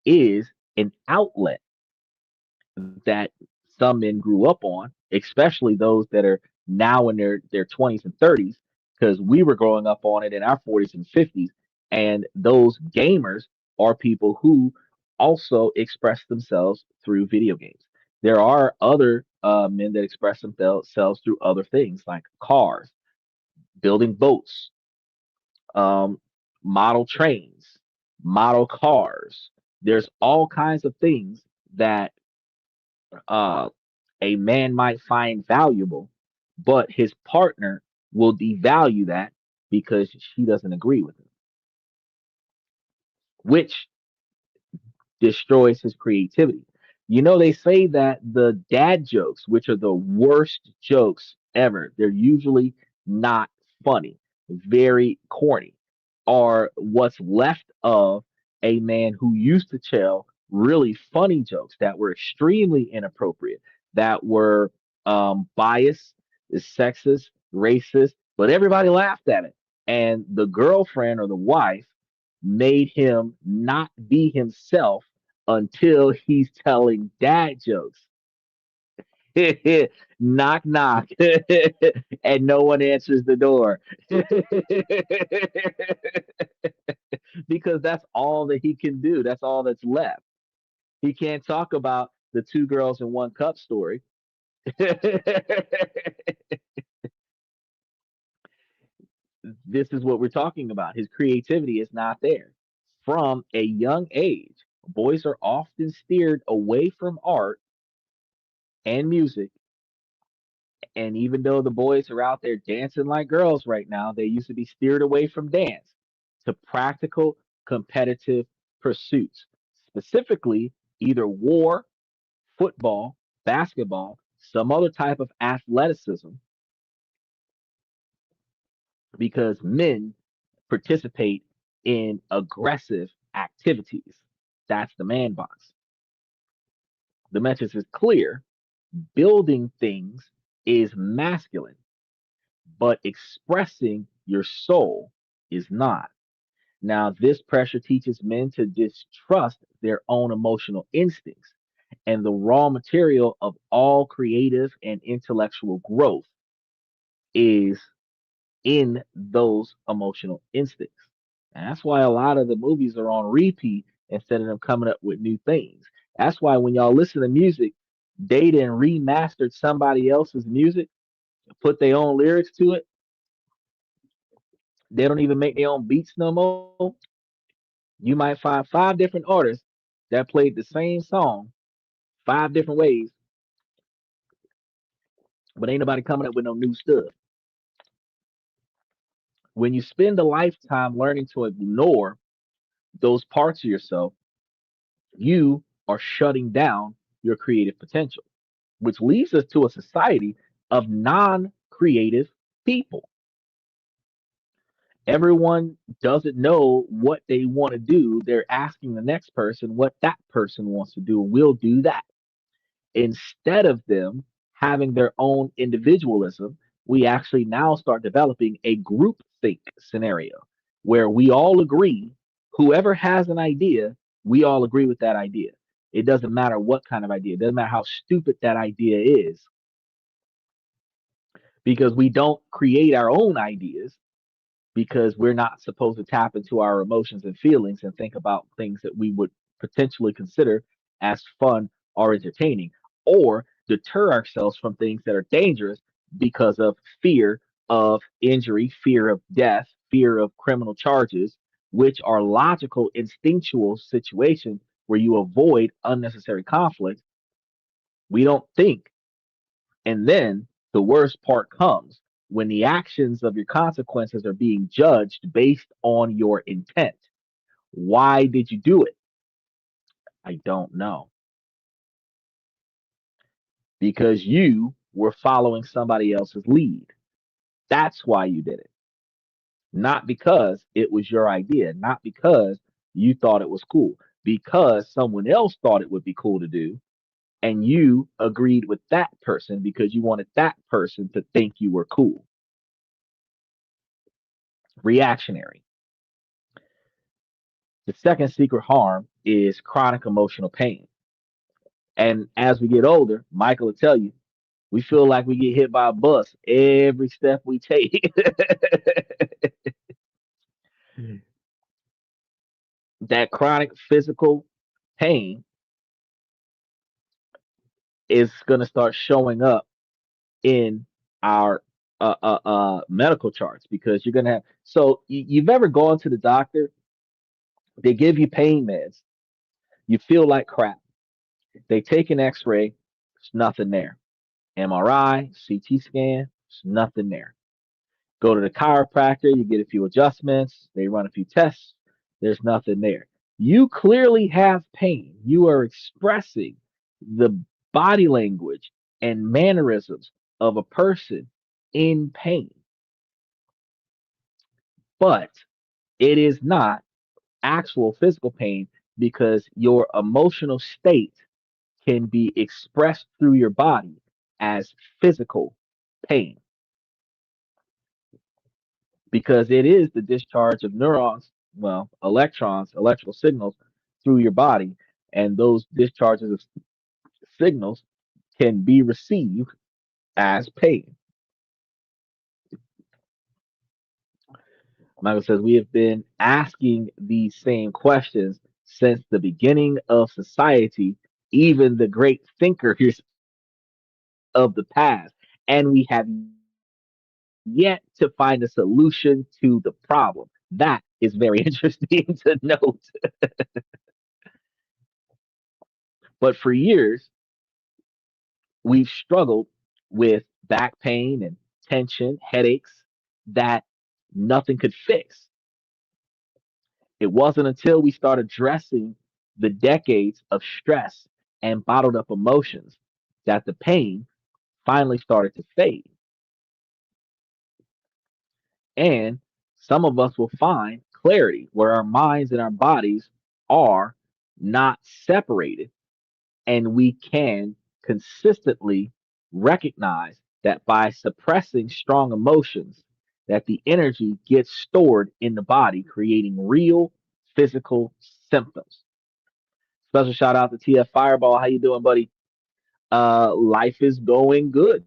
is an outlet that some men grew up on, especially those that are now in their 20s and 30s, because we were growing up on it in our 40s and 50s. And those gamers are people who also express themselves through video games. There are other men that express themselves through other things like cars, building boats, um, model trains, model cars. There's all kinds of things that uh, a man might find valuable, but his partner will devalue that because she doesn't agree with him, which destroys his creativity. You know, they say that the dad jokes, which are the worst jokes ever, they're usually not funny, very corny, are what's left of a man who used to tell really funny jokes that were extremely inappropriate, that were biased, sexist, racist, but everybody laughed at it. And the girlfriend or the wife made him not be himself until he's telling dad jokes. Knock, knock, and no one answers the door because that's all that he can do. That's all that's left. He can't talk about the two girls in one cup story. This is what we're talking about. His creativity is not there. From a young age, boys are often steered away from art and music. And even though the boys are out there dancing like girls right now, they used to be steered away from dance to practical, competitive pursuits, specifically either war, football, basketball, some other type of athleticism, because men participate in aggressive activities. That's the man box. The message is clear. Building things is masculine, but expressing your soul is not. Now, this pressure teaches men to distrust their own emotional instincts, and the raw material of all creative and intellectual growth is in those emotional instincts. And that's why a lot of the movies are on repeat instead of them coming up with new things. That's why when y'all listen to music, they then remastered somebody else's music, put their own lyrics to it. They don't even make their own beats no more. You might find five different artists that played the same song five different ways, but ain't nobody coming up with no new stuff. When you spend a lifetime learning to ignore those parts of yourself, you are shutting down your creative potential, which leads us to a society of non creative people. Everyone doesn't know what they want to do. They're asking the next person what that person wants to do. We'll do that. Instead of them having their own individualism, we actually now start developing a group think scenario where we all agree, whoever has an idea, we all agree with that idea. It doesn't matter what kind of idea, it doesn't matter how stupid that idea is, because we don't create our own ideas, because we're not supposed to tap into our emotions and feelings and think about things that we would potentially consider as fun or entertaining, or deter ourselves from things that are dangerous because of fear of injury, fear of death, fear of criminal charges, which are logical, instinctual situations where you avoid unnecessary conflict. We don't think, and then the worst part comes when the actions of your consequences are being judged based on your intent. Why did you do it? I don't know. Because you were following somebody else's lead. That's why you did it. Not because it was your idea, not because you thought it was cool, because someone else thought it would be cool to do. And you agreed with that person because you wanted that person to think you were cool. Reactionary. The second secret harm is chronic emotional pain. And as we get older, Michael will tell you, we feel like we get hit by a bus every step we take. That chronic physical pain is going to start showing up in our medical charts, because you're going to have. So you've ever gone to the doctor, they give you pain meds, you feel like crap, they take an x-ray, there's nothing there. MRI, CT scan, there's nothing there. Go to the chiropractor, you get a few adjustments, they run a few tests, there's nothing there. You clearly have pain. You are expressing the body language and mannerisms of a person in pain, but it is not actual physical pain, because your emotional state can be expressed through your body as physical pain, because it is the discharge of neurons, well, electrons, electrical signals through your body, and those discharges of signals can be received as pain. Michael says we have been asking these same questions since the beginning of society, even the great thinkers of the past. And we have yet to find a solution to the problem. That is very interesting to note. But for years, we've struggled with back pain and tension, headaches that nothing could fix. It wasn't until we started addressing the decades of stress and bottled up emotions that the pain finally started to fade. And some of us will find clarity where our minds and our bodies are not separated, and we can consistently recognize that by suppressing strong emotions, that the energy gets stored in the body, creating real physical symptoms. Special shout out to TF Fireball. How you doing, buddy? Life is going good.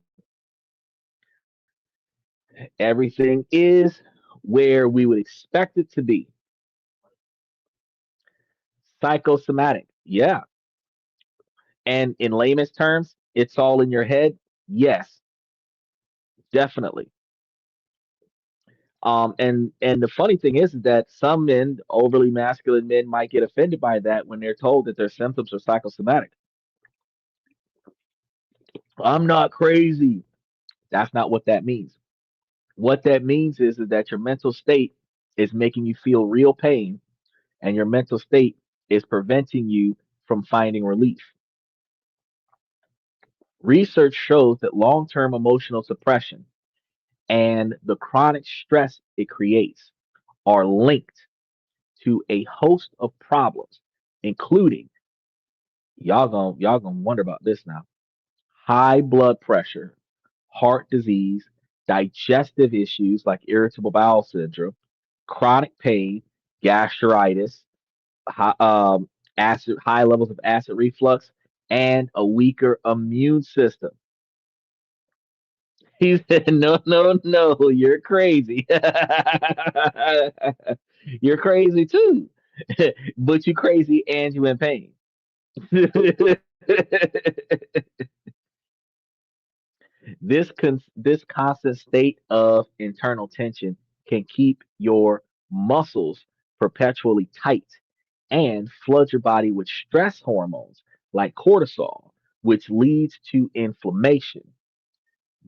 Everything is where we would expect it to be. Psychosomatic. Yeah. And in layman's terms, it's all in your head. Yes, definitely. And the funny thing is that some men, overly masculine men, might get offended by that when they're told that their symptoms are psychosomatic. I'm not crazy. That's not what that means. What that means is that your mental state is making you feel real pain, and your mental state is preventing you from finding relief. Research shows that long term emotional suppression and the chronic stress it creates are linked to a host of problems, including y'all gonna wonder about this now. High blood pressure, heart disease, digestive issues like irritable bowel syndrome, chronic pain, gastritis, high levels of acid reflux, and a weaker immune system. He said, "No, no, no, you're crazy. You're crazy too, but you crazy and you in pain." This constant state of internal tension can keep your muscles perpetually tight and flood your body with stress hormones like cortisol, which leads to inflammation.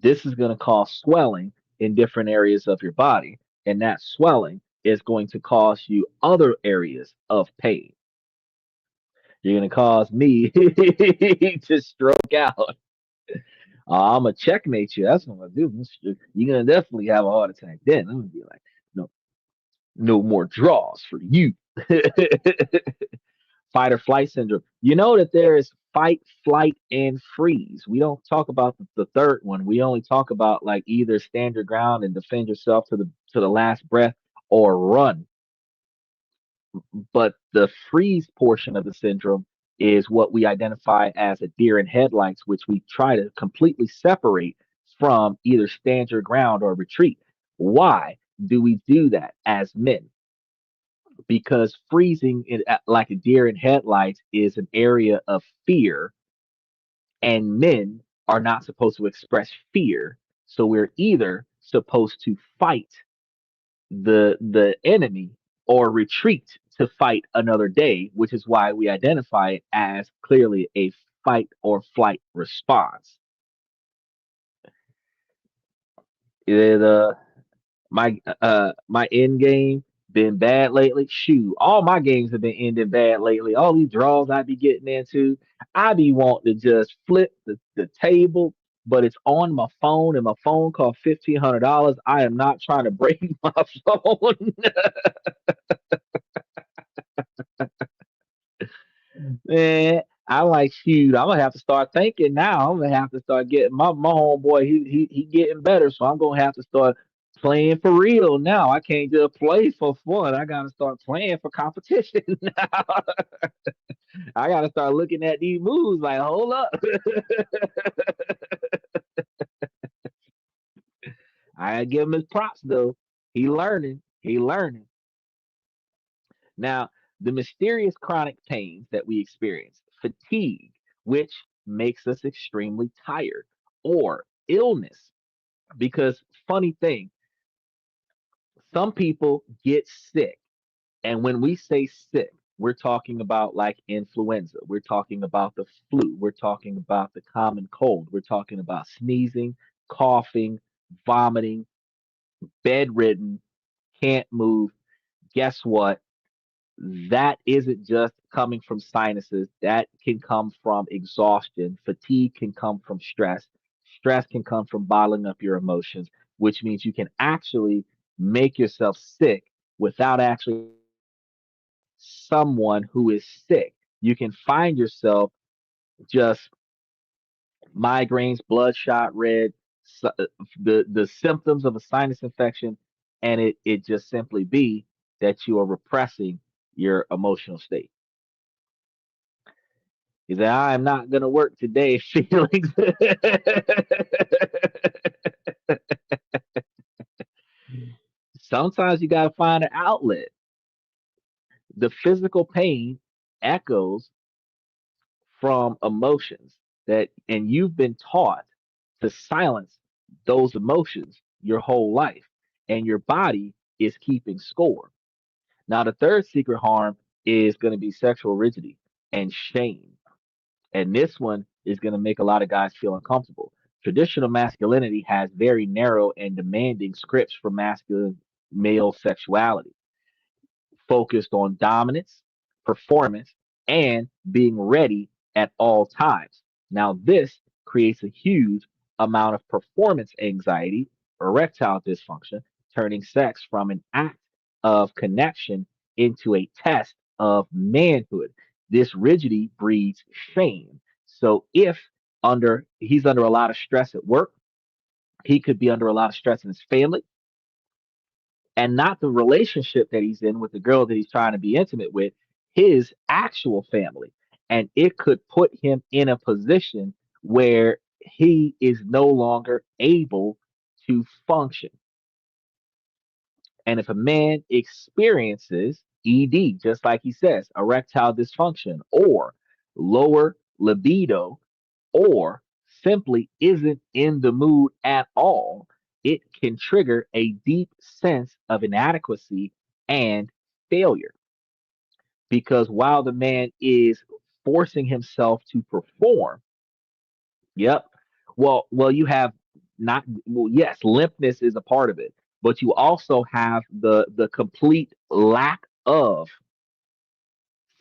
This is going to cause swelling in different areas of your body, and that swelling is going to cause you other areas of pain. You're going to cause me to stroke out. I'm gonna checkmate you. That's what I'm gonna do. You're gonna definitely have a heart attack. Then I'm gonna be like, no, no more draws for you. Fight or flight syndrome. You know that there is fight, flight, and freeze. We don't talk about the third one. We only talk about like either stand your ground and defend yourself to the last breath or run. But the freeze portion of the syndrome is what we identify as a deer in headlights, which we try to completely separate from either stand your ground or retreat. Why do we do that as men? Because freezing like a deer in headlights is an area of fear, and men are not supposed to express fear. So we're either supposed to fight the enemy or retreat to fight another day, which is why we identify it as clearly a fight or flight response. It, my end game been bad lately. Shoot, all my games have been ending bad lately. All these draws I be getting into, I be wanting to just flip the table, but it's on my phone, and my phone cost $1,500. I am not trying to break my phone. Man, I like shoot. I'm gonna have to start thinking now. I'm gonna have to start getting my homeboy. He getting better, so I'm gonna have to start playing for real now. I can't just play for fun. I gotta start playing for competition now. I gotta start looking at these moves like, hold up. I gotta give him his props though. He learning. He learning. Now, The mysterious chronic pains that we experience, fatigue, which makes us extremely tired, or illness. Because, funny thing, some people get sick. And when we say sick, we're talking about like influenza, we're talking about the flu, we're talking about the common cold, we're talking about sneezing, coughing, vomiting, bedridden, can't move. Guess what? That isn't just coming from sinuses. That can come from exhaustion. Fatigue can come from stress. Stress can come from bottling up your emotions, which means you can actually make yourself sick without actually someone who is sick. You can find yourself just migraines, bloodshot red, the symptoms of a sinus infection, and it just simply be that you are repressing your emotional state. He said, I am not going to work today. Feelings. Sometimes you got to find an outlet. The physical pain echoes from emotions and you've been taught to silence those emotions your whole life, and your body is keeping score. Now, the third secret harm is going to be sexual rigidity and shame. And this one is going to make a lot of guys feel uncomfortable. Traditional masculinity has very narrow and demanding scripts for masculine male sexuality, focused on dominance, performance, and being ready at all times. Now, this creates a huge amount of performance anxiety, erectile dysfunction, turning sex from an act of connection into a test of manhood. This rigidity breeds shame. So if under he's under a lot of stress at work, he could be under a lot of stress in his family, and not the relationship that he's in with the girl that he's trying to be intimate with, his actual family. And it could put him in a position where he is no longer able to function. And if a man experiences ED, just like he says, erectile dysfunction, or lower libido, or simply isn't in the mood at all, it can trigger a deep sense of inadequacy and failure. Because while the man is forcing himself to perform, yep, you have not, well, yes, limpness is a part of it, but you also have the complete lack of.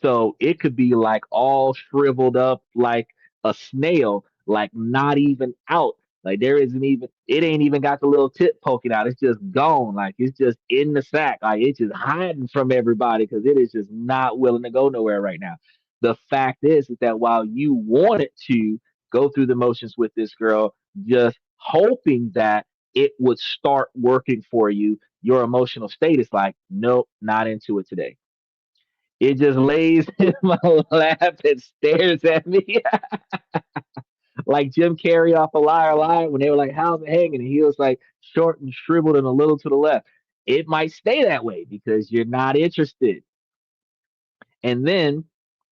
So it could be like all shriveled up like a snail, like not even out. Like there isn't even, it ain't even got the little tip poking out. It's just gone. Like it's just in the sack. Like it's just hiding from everybody because it is just not willing to go nowhere right now. The fact is that while you wanted to go through the motions with this girl, just hoping that it would start working for you, your emotional state is like, nope, not into it today. It just lays in my lap and stares at me like Jim Carrey off a Liar Liar when they were like, "How's it hanging?" And he was like short and shriveled and a little to the left. It might stay that way because you're not interested. And then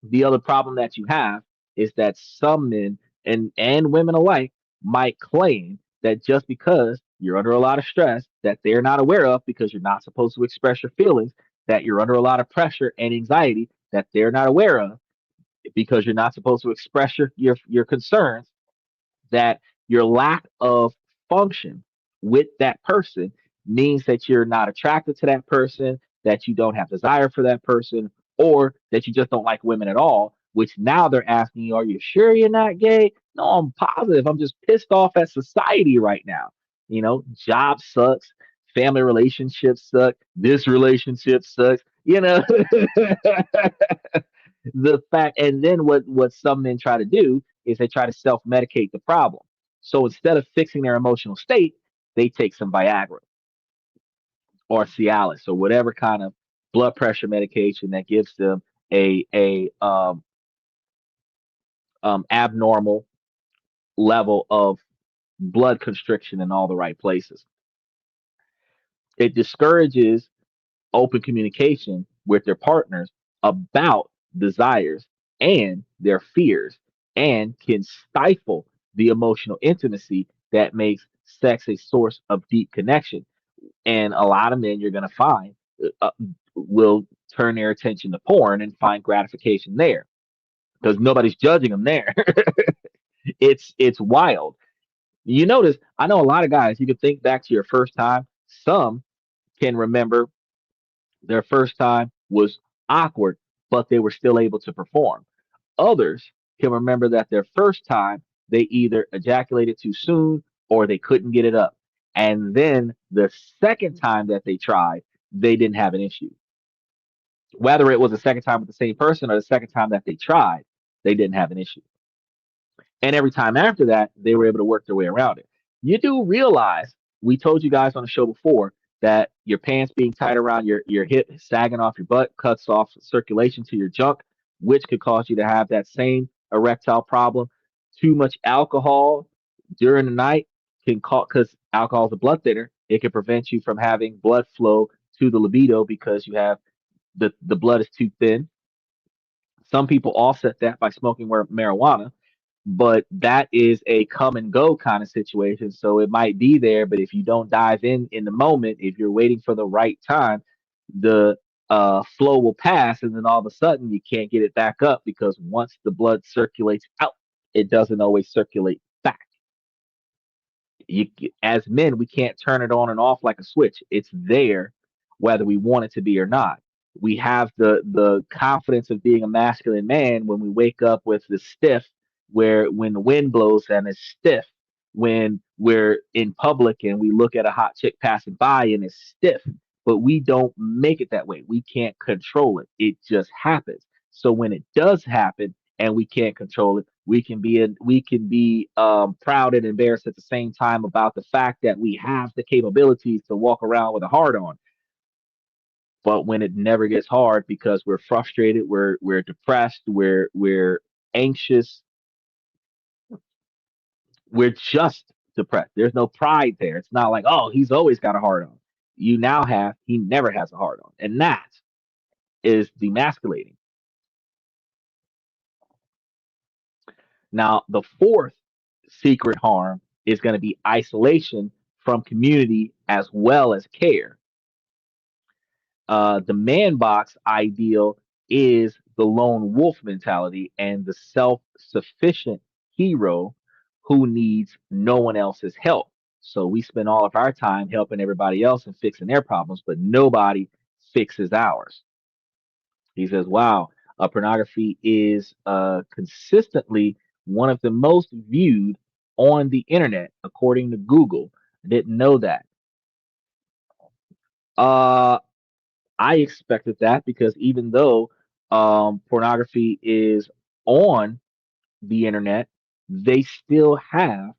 the other problem that you have is that some men and women alike might claim that just because you're under a lot of stress that they're not aware of because you're not supposed to express your feelings, that you're under a lot of pressure and anxiety that they're not aware of because you're not supposed to express your concerns, that your lack of function with that person means that you're not attracted to that person, that you don't have desire for that person, or that you just don't like women at all, which now they're asking you, are you sure you're not gay? No, I'm positive. I'm just pissed off at society right now. Job sucks, family relationships suck, this relationship sucks, the fact, and then what some men try to do is they try to self-medicate the problem. So instead of fixing their emotional state, they take some Viagra or Cialis or whatever kind of blood pressure medication that gives them a abnormal level of blood constriction in all the right places. It discourages open communication with their partners about desires and their fears and can stifle the emotional intimacy that makes sex a source of deep connection. And a lot of men you're going to find uh, will turn their attention to porn and find gratification there because nobody's judging them there. It's wild. You notice, I know a lot of guys, you can think back to your first time. Some can remember their first time was awkward, but they were still able to perform. Others can remember that their first time, they either ejaculated too soon or they couldn't get it up. And then the second time that they tried, they didn't have an issue. Whether it was the second time with the same person or the second time that they tried, they didn't have an issue. And every time after that, they were able to work their way around it. You do realize, we told you guys on the show before, that your pants being tight around your hip, sagging off your butt, cuts off circulation to your junk, which could cause you to have that same erectile problem. Too much alcohol during the night can cause, because alcohol is a blood thinner, it can prevent you from having blood flow to the libido because you have the blood is too thin. Some people offset that by smoking marijuana, but that is a come and go kind of situation. So it might be there, but if you don't dive in the moment, if you're waiting for the right time, the flow will pass, and then all of a sudden you can't get it back up because once the blood circulates out, it doesn't always circulate back. You, as men, we can't turn it on and off like a switch. It's there, whether we want it to be or not. We have the confidence of being a masculine man when we wake up with the stiff, where when the wind blows and it's stiff, when we're in public and we look at a hot chick passing by and it's stiff, but we don't make it that way. We can't control it. It just happens. So when it does happen and we can't control it, we can be proud and embarrassed at the same time about the fact that we have the capabilities to walk around with a hard on. But when it never gets hard because we're frustrated, we're depressed, we're anxious, we're just depressed. There's no pride there. It's not like, oh, he's always got a hard on. You now have, he never has a hard on. And that is demasculating. Now, the fourth secret harm is going to be isolation from community as well as care. The man box ideal is the lone wolf mentality and the self sufficient hero who needs no one else's help. So we spend all of our time helping everybody else and fixing their problems, but nobody fixes ours. He says, wow, pornography is consistently one of the most viewed on the internet, according to Google. I didn't know that. Uh, I expected that because even though pornography is on the internet, they still have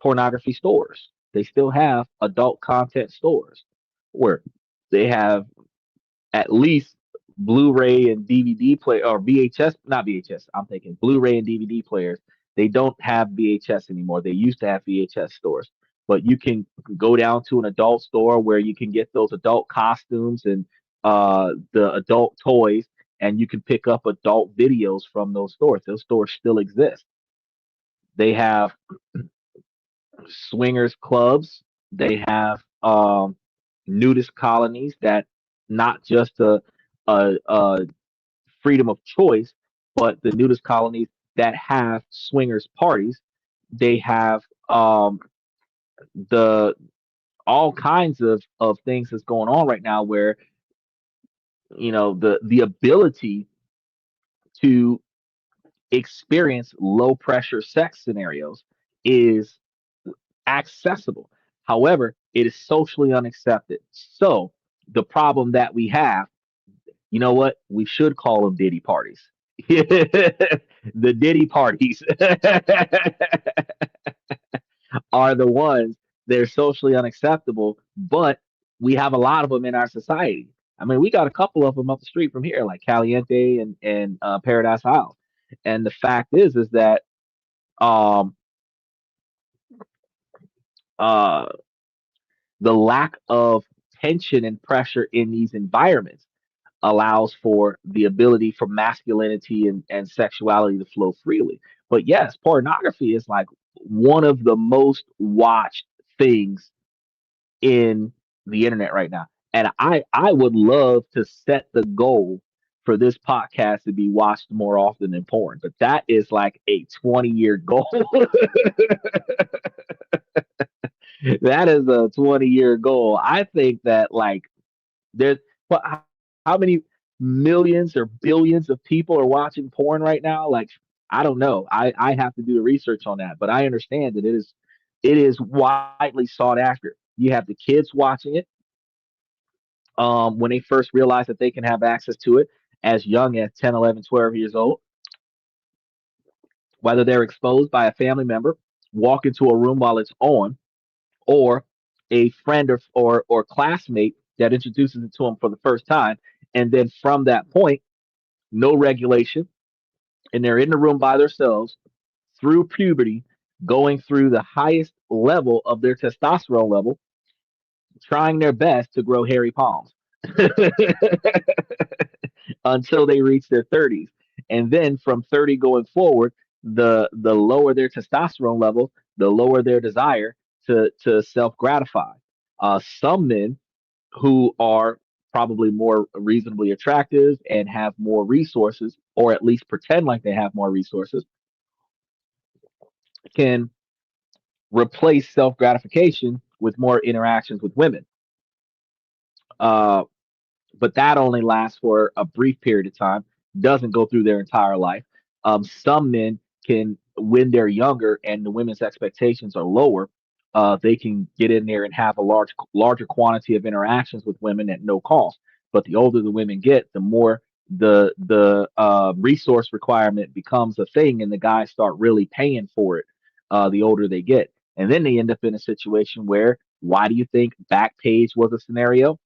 pornography stores. They still have adult content stores where they have at least Blu-ray and DVD play or VHS, not VHS. I'm thinking Blu-ray and DVD players. They don't have VHS anymore. They used to have VHS stores, but you can go down to an adult store where you can get those adult costumes and the adult toys, and you can pick up adult videos from those stores. Those stores still exist. They have swingers clubs. They have nudist colonies that not just a freedom of choice, but the nudist colonies that have swingers parties. They have the all kinds of things that's going on right now where the ability to experience low pressure sex scenarios is accessible. However, it is socially unaccepted. So the problem that we have, you know what? We should call them Diddy parties. The Diddy parties are the ones that are socially unacceptable, but we have a lot of them in our society. I mean, we got a couple of them up the street from here, like Caliente and Paradise Isle. And the fact is that um, uh, the lack of tension and pressure in these environments. allows for the ability for masculinity and sexuality to flow freely. But yes, pornography is like one of the most watched things in the internet right now. And I would love to set the goal for this podcast to be watched more often than porn, but that is like a 20-year goal. That is a 20-year goal. I think that like there's what how many millions or billions of people are watching porn right now? Like I don't know. I have to do the research on that, but I understand that it is widely sought after. You have the kids watching it when they first realize that they can have access to it as young as 10, 11, 12 years old, whether they're exposed by a family member, walk into a room while it's on, or a friend or classmate that introduces it to them for the first time. And then from that point, no regulation, and they're in the room by themselves through puberty, going through the highest level of their testosterone level, trying their best to grow hairy palms until they reach their 30s. And then from 30 going forward, the lower their testosterone level, the lower their desire to self gratify. Some men who are probably more reasonably attractive and have more resources, or at least pretend like they have more resources, can replace self gratification with more interactions with women. Uh, but that only lasts for a brief period of time, doesn't go through their entire life. Some men can, when they're younger and the women's expectations are lower, they can get in there and have a larger quantity of interactions with women at no cost. But the older the women get, the more the resource requirement becomes a thing, and the guys start really paying for it. The older they get, and then they end up in a situation where, why do you think Backpage was a scenario?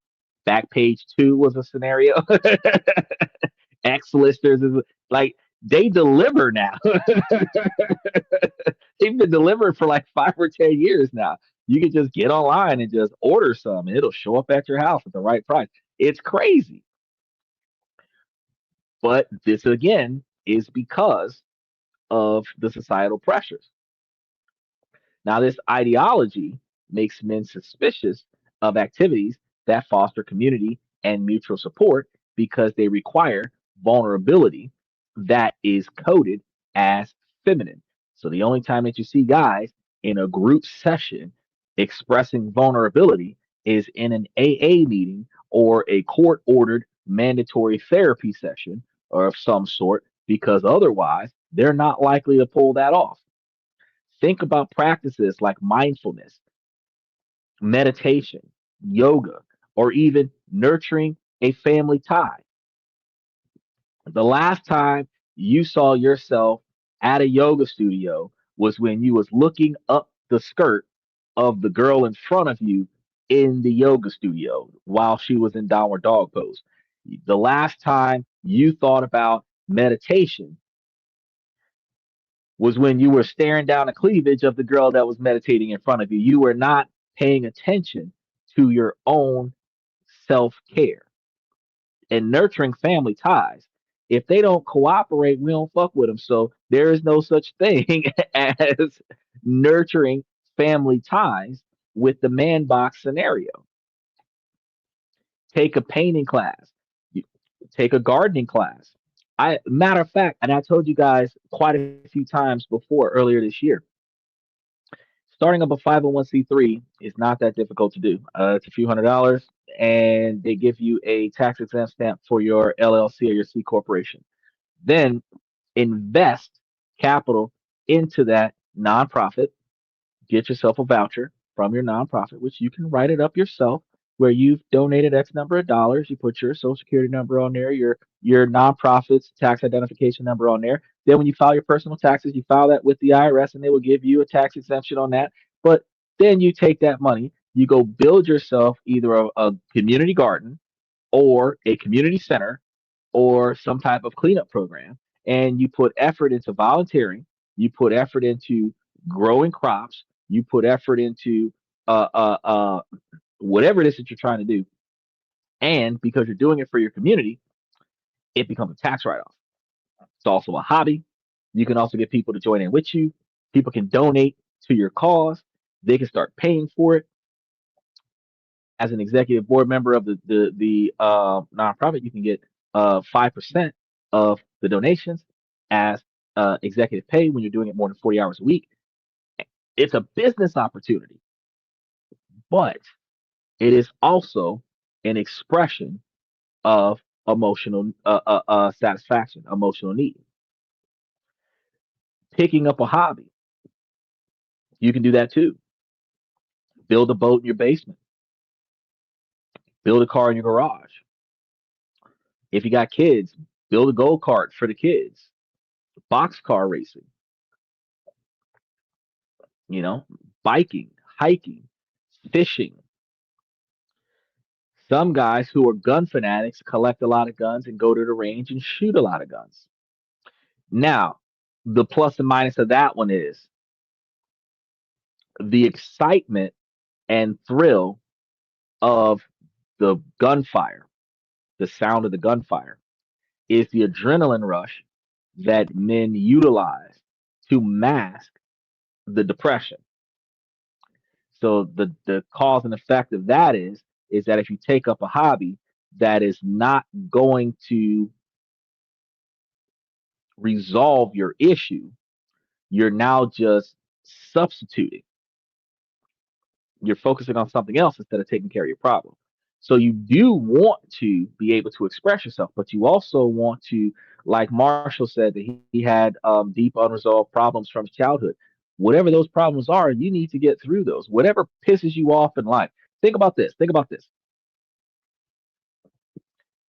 Backpage 2 was a scenario. X listers is like they deliver now. They've been delivered for like 5 or 10 years now. You can just get online and just order some, and it'll show up at your house at the right price. It's crazy, but this again is because of the societal pressures. Now, this ideology makes men suspicious of activities that foster community and mutual support because they require vulnerability that is coded as feminine. So, the only time that you see guys in a group session expressing vulnerability is in an AA meeting or a court ordered mandatory therapy session or of some sort, because otherwise they're not likely to pull that off. Think about practices like mindfulness, meditation, yoga, or even nurturing a family tie. The last time you saw yourself at a yoga studio was when you was looking up the skirt of the girl in front of you in the yoga studio while she was in downward dog pose. The last time you thought about meditation was when you were staring down the cleavage of the girl that was meditating in front of you. You were not paying attention to your own self care and nurturing family ties. If they don't cooperate, we don't fuck with them. So there is no such thing as nurturing family ties with the man box scenario. Take a painting class, take a gardening class. Matter of fact, and I told you guys quite a few times before earlier this year, starting up a 501c3 is not that difficult to do. It's a few $100s, and they give you a tax exempt stamp for your LLC or your C corporation. Then invest capital into that nonprofit. Get yourself a voucher from your nonprofit, which you can write it up yourself, where you've donated X number of dollars. You put your social security number on there, your nonprofit's tax identification number on there. Then when you file your personal taxes, you file that with the IRS, and they will give you a tax exemption on that. But then you take that money, you go build yourself either a community garden or a community center or some type of cleanup program, and you put effort into volunteering, you put effort into growing crops, you put effort into uh, uh, uh, whatever it is that you're trying to do, and because you're doing it for your community, it becomes a tax write-off. It's also a hobby. You can also get people to join in with you. People can donate to your cause. They can start paying for it. As an executive board member of the nonprofit, you can get 5% of the donations as executive pay when you're doing it more than 40 hours a week. It's a business opportunity, but it is also an expression of emotional satisfaction, emotional need. Picking up a hobby, you can do that too. Build a boat in your basement, build a car in your garage. If you got kids, build a go kart for the kids, boxcar racing, you know, biking, hiking, fishing. Some guys who are gun fanatics collect a lot of guns and go to the range and shoot a lot of guns. Now, the plus and minus of that one is the excitement and thrill of the gunfire, the sound of the gunfire, is the adrenaline rush that men utilize to mask the depression. So the cause and effect of that is that if you take up a hobby that is not going to resolve your issue, you're now just substituting. You're focusing on something else instead of taking care of your problem. So you do want to be able to express yourself, but you also want to, like Marshall said, that he had deep unresolved problems from his childhood. Whatever those problems are, you need to get through those. Whatever pisses you off in life. Think about this. Think about this.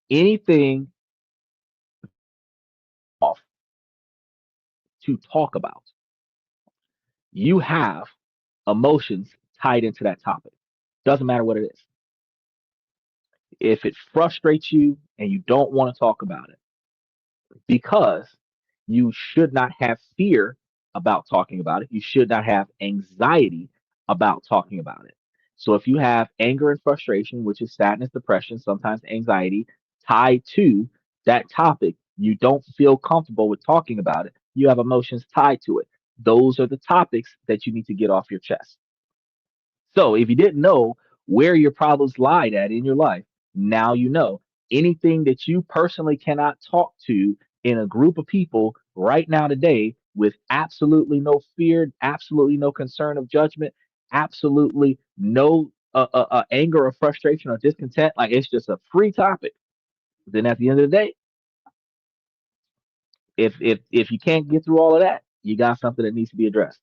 Anything off to talk about, you have emotions tied into that topic. Doesn't matter what it is. If it frustrates you and you don't want to talk about it, because you should not have fear about talking about it. You should not have anxiety about talking about it. So if you have anger and frustration, which is sadness, depression, sometimes anxiety, tied to that topic, you don't feel comfortable with talking about it. You have emotions tied to it. Those are the topics that you need to get off your chest. So if you didn't know where your problems lied at in your life, now you know. Anything that you personally cannot talk to in a group of people right now today with absolutely no fear, absolutely no concern of judgment, absolutely no anger or frustration or discontent, like it's just a free topic. Then at the end of the day, if you can't get through all of that, you got something that needs to be addressed.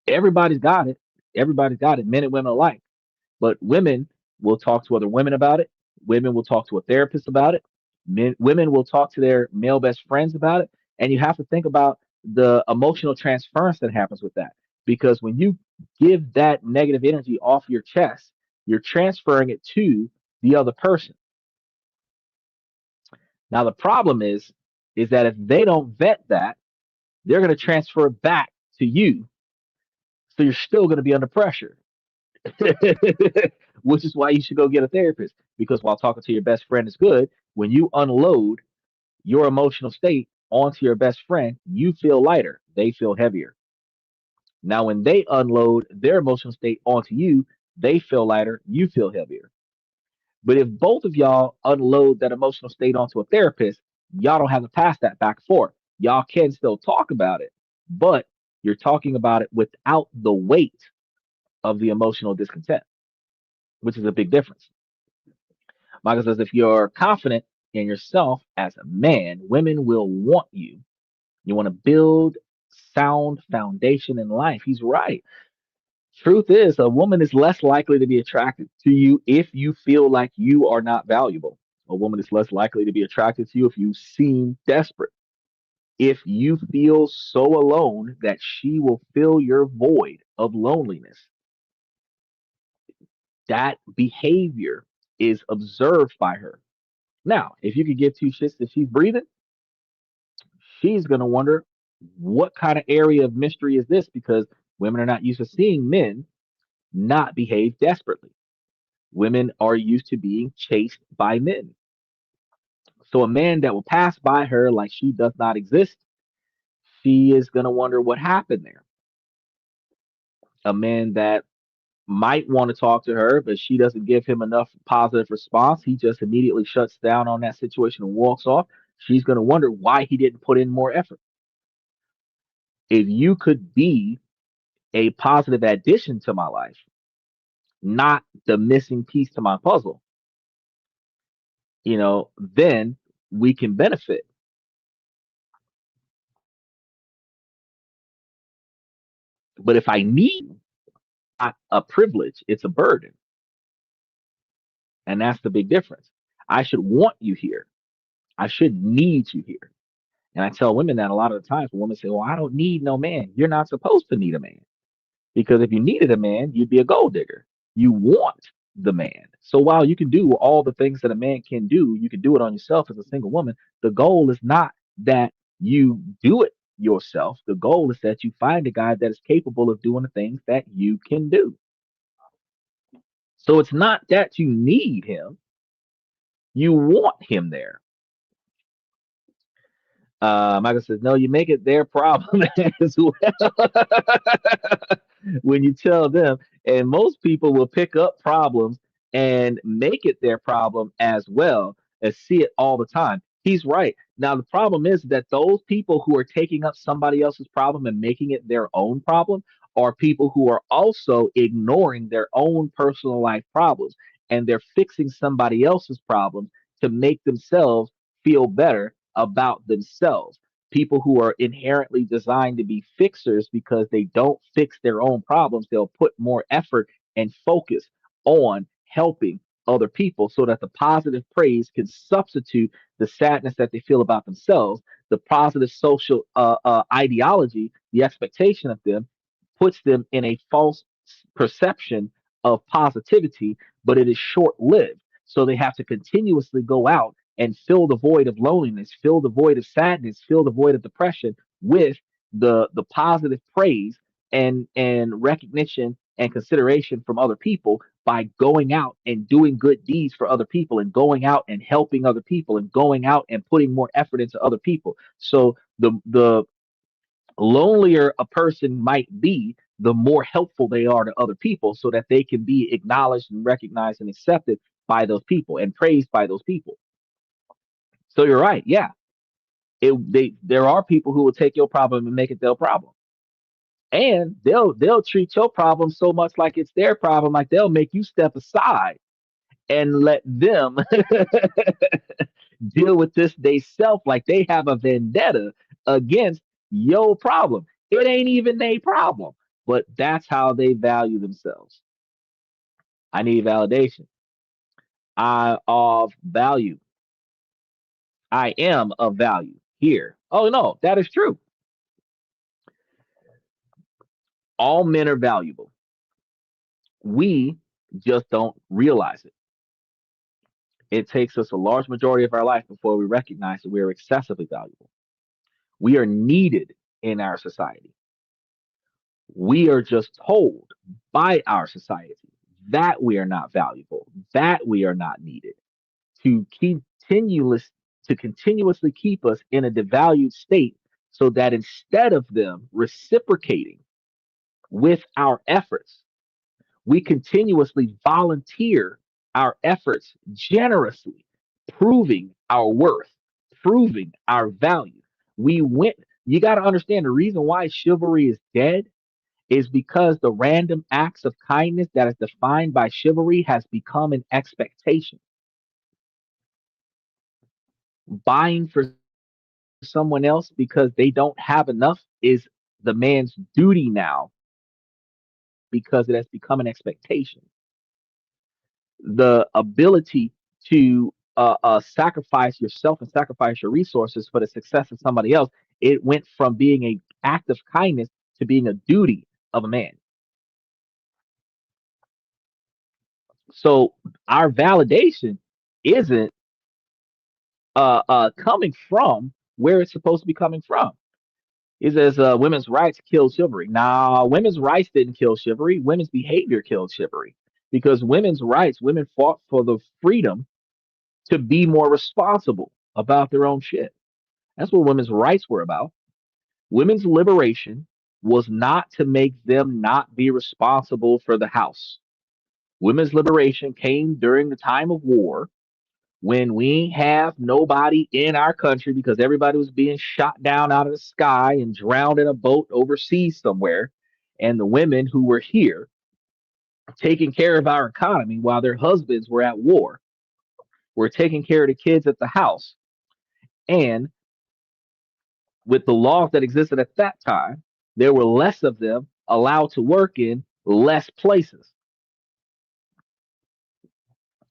Everybody's got it. Everybody's got it, men and women alike. But women will talk to other women about it. Women will talk to a therapist about it. Women will talk to their male best friends about it. And you have to think about the emotional transference that happens with that. Because when you give that negative energy off your chest, you're transferring it to the other person. Now the problem is that if they don't vet that, they're going to transfer it back to you. So you're still going to be under pressure. Which is why you should go get a therapist. Because while talking to your best friend is good, when you unload your emotional state onto your best friend, you feel lighter, they feel heavier. Now, when they unload their emotional state onto you, they feel lighter, you feel heavier. But if both of y'all unload that emotional state onto a therapist, y'all don't have to pass that back and forth. Y'all can still talk about it, but you're talking about it without the weight of the emotional discontent, which is a big difference. Michael says, if you're confident in yourself as a man, women will want you. You want to build sound foundation in life. He's right. Truth is, a woman is less likely to be attracted to you if you feel like you are not valuable. A woman is less likely to be attracted to you if you seem desperate. If you feel so alone that she will fill your void of loneliness. That behavior is observed by her. Now, if you could give two shits that she's breathing, she's going to wonder what kind of area of mystery is this, because women are not used to seeing men not behave desperately. Women are used to being chased by men. So a man that will pass by her like she does not exist, she is going to wonder what happened there. A man that might want to talk to her, but she doesn't give him enough positive response. He just immediately shuts down on that situation and walks off. She's going to wonder why he didn't put in more effort. If you could be a positive addition to my life, not the missing piece to my puzzle, then we can benefit. But if I need not a privilege, it's a burden. And that's the big difference. I should want you here. I should need you here. And I tell women that a lot of the times when women say, well, I don't need no man. You're not supposed to need a man. Because if you needed a man, you'd be a gold digger. You want the man. So while you can do all the things that a man can do, you can do it on yourself as a single woman. The goal is not that you do it yourself. The goal is that you find a guy that is capable of doing the things that you can do. So it's not that you need him, you want him there. Michael says, no, you make it their problem as well when you tell them. And most people will pick up problems and make it their problem as well as see it all the time. He's right. Now, the problem is that those people who are taking up somebody else's problem and making it their own problem are people who are also ignoring their own personal life problems and they're fixing somebody else's problems to make themselves feel better about themselves. People who are inherently designed to be fixers because they don't fix their own problems, they'll put more effort and focus on helping other people so that the positive praise can substitute the sadness that they feel about themselves. The positive social ideology, the expectation of them, puts them in a false perception of positivity, but it is short lived. So they have to continuously go out and fill the void of loneliness, fill the void of sadness, fill the void of depression with the positive praise and recognition and consideration from other people by going out and doing good deeds for other people and going out and helping other people and going out and putting more effort into other people. So the lonelier a person might be, the more helpful they are to other people so that they can be acknowledged and recognized and accepted by those people and praised by those people. So you're right. Yeah. There are people who will take your problem and make it their problem. And they'll treat your problem so much like it's their problem, like they'll make you step aside and let them deal with this they self like they have a vendetta against your problem. It ain't even their problem, but that's how they value themselves. I need validation. I of value. I am of value here. Oh no, that is true. All men are valuable. We just don't realize it. It takes us a large majority of our life before we recognize that we are excessively valuable. We are needed in our society. We are just told by our society that we are not valuable, that we are not needed, to continuous to continuously keep us in a devalued state so that instead of them reciprocating with our efforts, we continuously volunteer our efforts generously, proving our worth, proving our value. We went, you got to understand the reason why chivalry is dead is because the random acts of kindness that is defined by chivalry has become an expectation. Buying for someone else because they don't have enough is the man's duty now because it has become an expectation. The ability to sacrifice yourself and sacrifice your resources for the success of somebody else, it went from being an act of kindness to being a duty of a man. So our validation isn't coming from where it's supposed to be coming from. He says women's rights killed chivalry. Now, women's rights didn't kill chivalry. Women's behavior killed chivalry because women's rights, women fought for the freedom to be more responsible. about their own shit. That's what women's rights were about. Women's liberation was not to make them not be responsible for the house. Women's liberation came during the time of war when we have nobody in our country because everybody was being shot down out of the sky and drowned in a boat overseas somewhere. And the women who were here taking care of our economy while their husbands were at war were taking care of the kids at the house. And with the laws that existed at that time, there were less of them allowed to work in less places.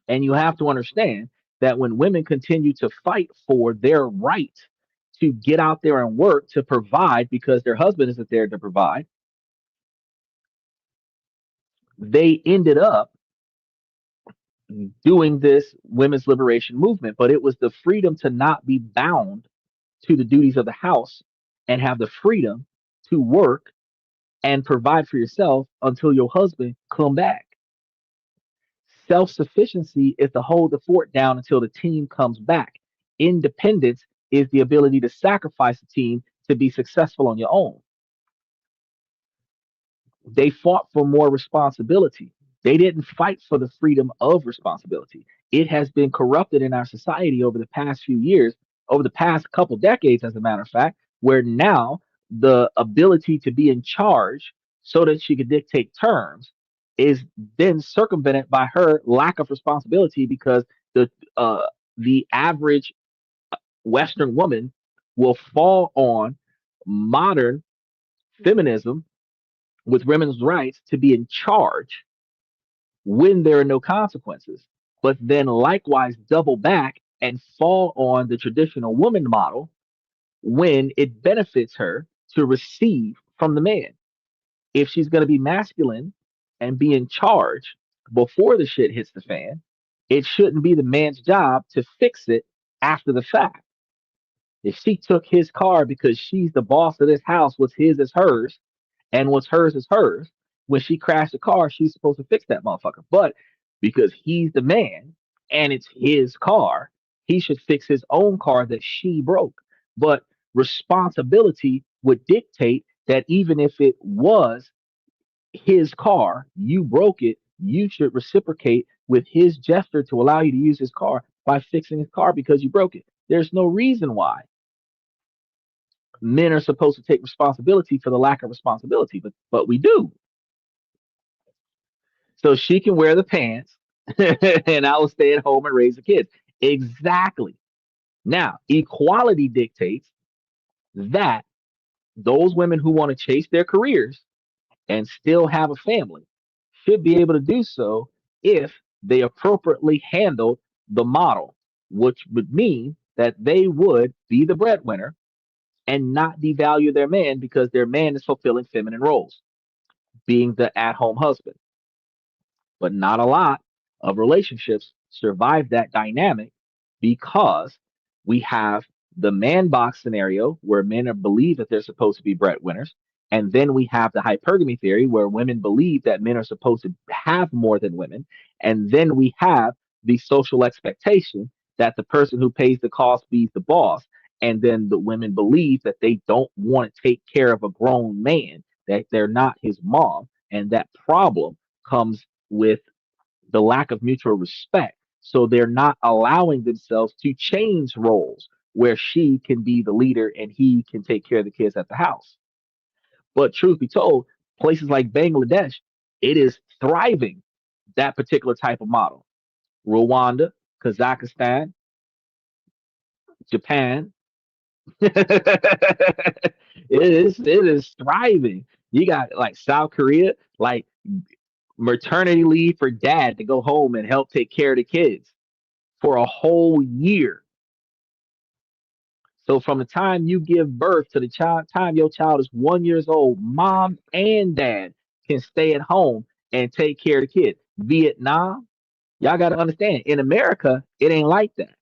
And you have to understand that when women continue to fight for their right to get out there and work to provide because their husband isn't there to provide, they ended up doing this women's liberation movement. But it was the freedom to not be bound to the duties of the house and have the freedom to work and provide for yourself until your husband come back. Self-sufficiency is to hold the fort down until the team comes back. Independence is the ability to sacrifice the team to be successful on your own. They fought for more responsibility. They didn't fight for the freedom of responsibility. It has been corrupted in our society over the past few years, over the past couple decades, as a matter of fact, where now the ability to be in charge so that she could dictate terms is then circumvented by her lack of responsibility because the average Western woman will fall on modern feminism with women's rights to be in charge when there are no consequences, but then likewise double back and fall on the traditional woman model when it benefits her to receive from the man. If she's going to be masculine and be in charge before the shit hits the fan, it shouldn't be the man's job to fix it after the fact. If she took his car because she's the boss of this house, what's his is hers, and what's hers is hers. When she crashed the car, she's supposed to fix that motherfucker. But because he's the man and it's his car, he should fix his own car that she broke. But responsibility would dictate that even if it was his car, you broke it, you should reciprocate with his gesture to allow you to use his car by fixing his car because you broke it. There's no reason why men are supposed to take responsibility for the lack of responsibility, but we do. So she can wear the pants and I will stay at home and raise the kids. Exactly. Now, equality dictates that those women who want to chase their careers and still have a family should be able to do so if they appropriately handle the model, which would mean that they would be the breadwinner and not devalue their man because their man is fulfilling feminine roles, being the at home husband. But not a lot of relationships survive that dynamic because we have the man box scenario where men are believe that they're supposed to be breadwinners. And then we have the hypergamy theory where women believe that men are supposed to have more than women. And then we have the social expectation that the person who pays the cost be the boss. And then the women believe that they don't want to take care of a grown man, that they're not his mom. And that problem comes with the lack of mutual respect. So they're not allowing themselves to change roles where she can be the leader and he can take care of the kids at the house. But truth be told, places like Bangladesh, it is thriving that particular type of model. Rwanda, Kazakhstan, Japan, it is thriving. You got like South Korea, like maternity leave for dad to go home and help take care of the kids for a whole year. So from the time you give birth to the time your child is 1 years old, mom and dad can stay at home and take care of the kid. Vietnam, y'all got to understand, in America, it ain't like that.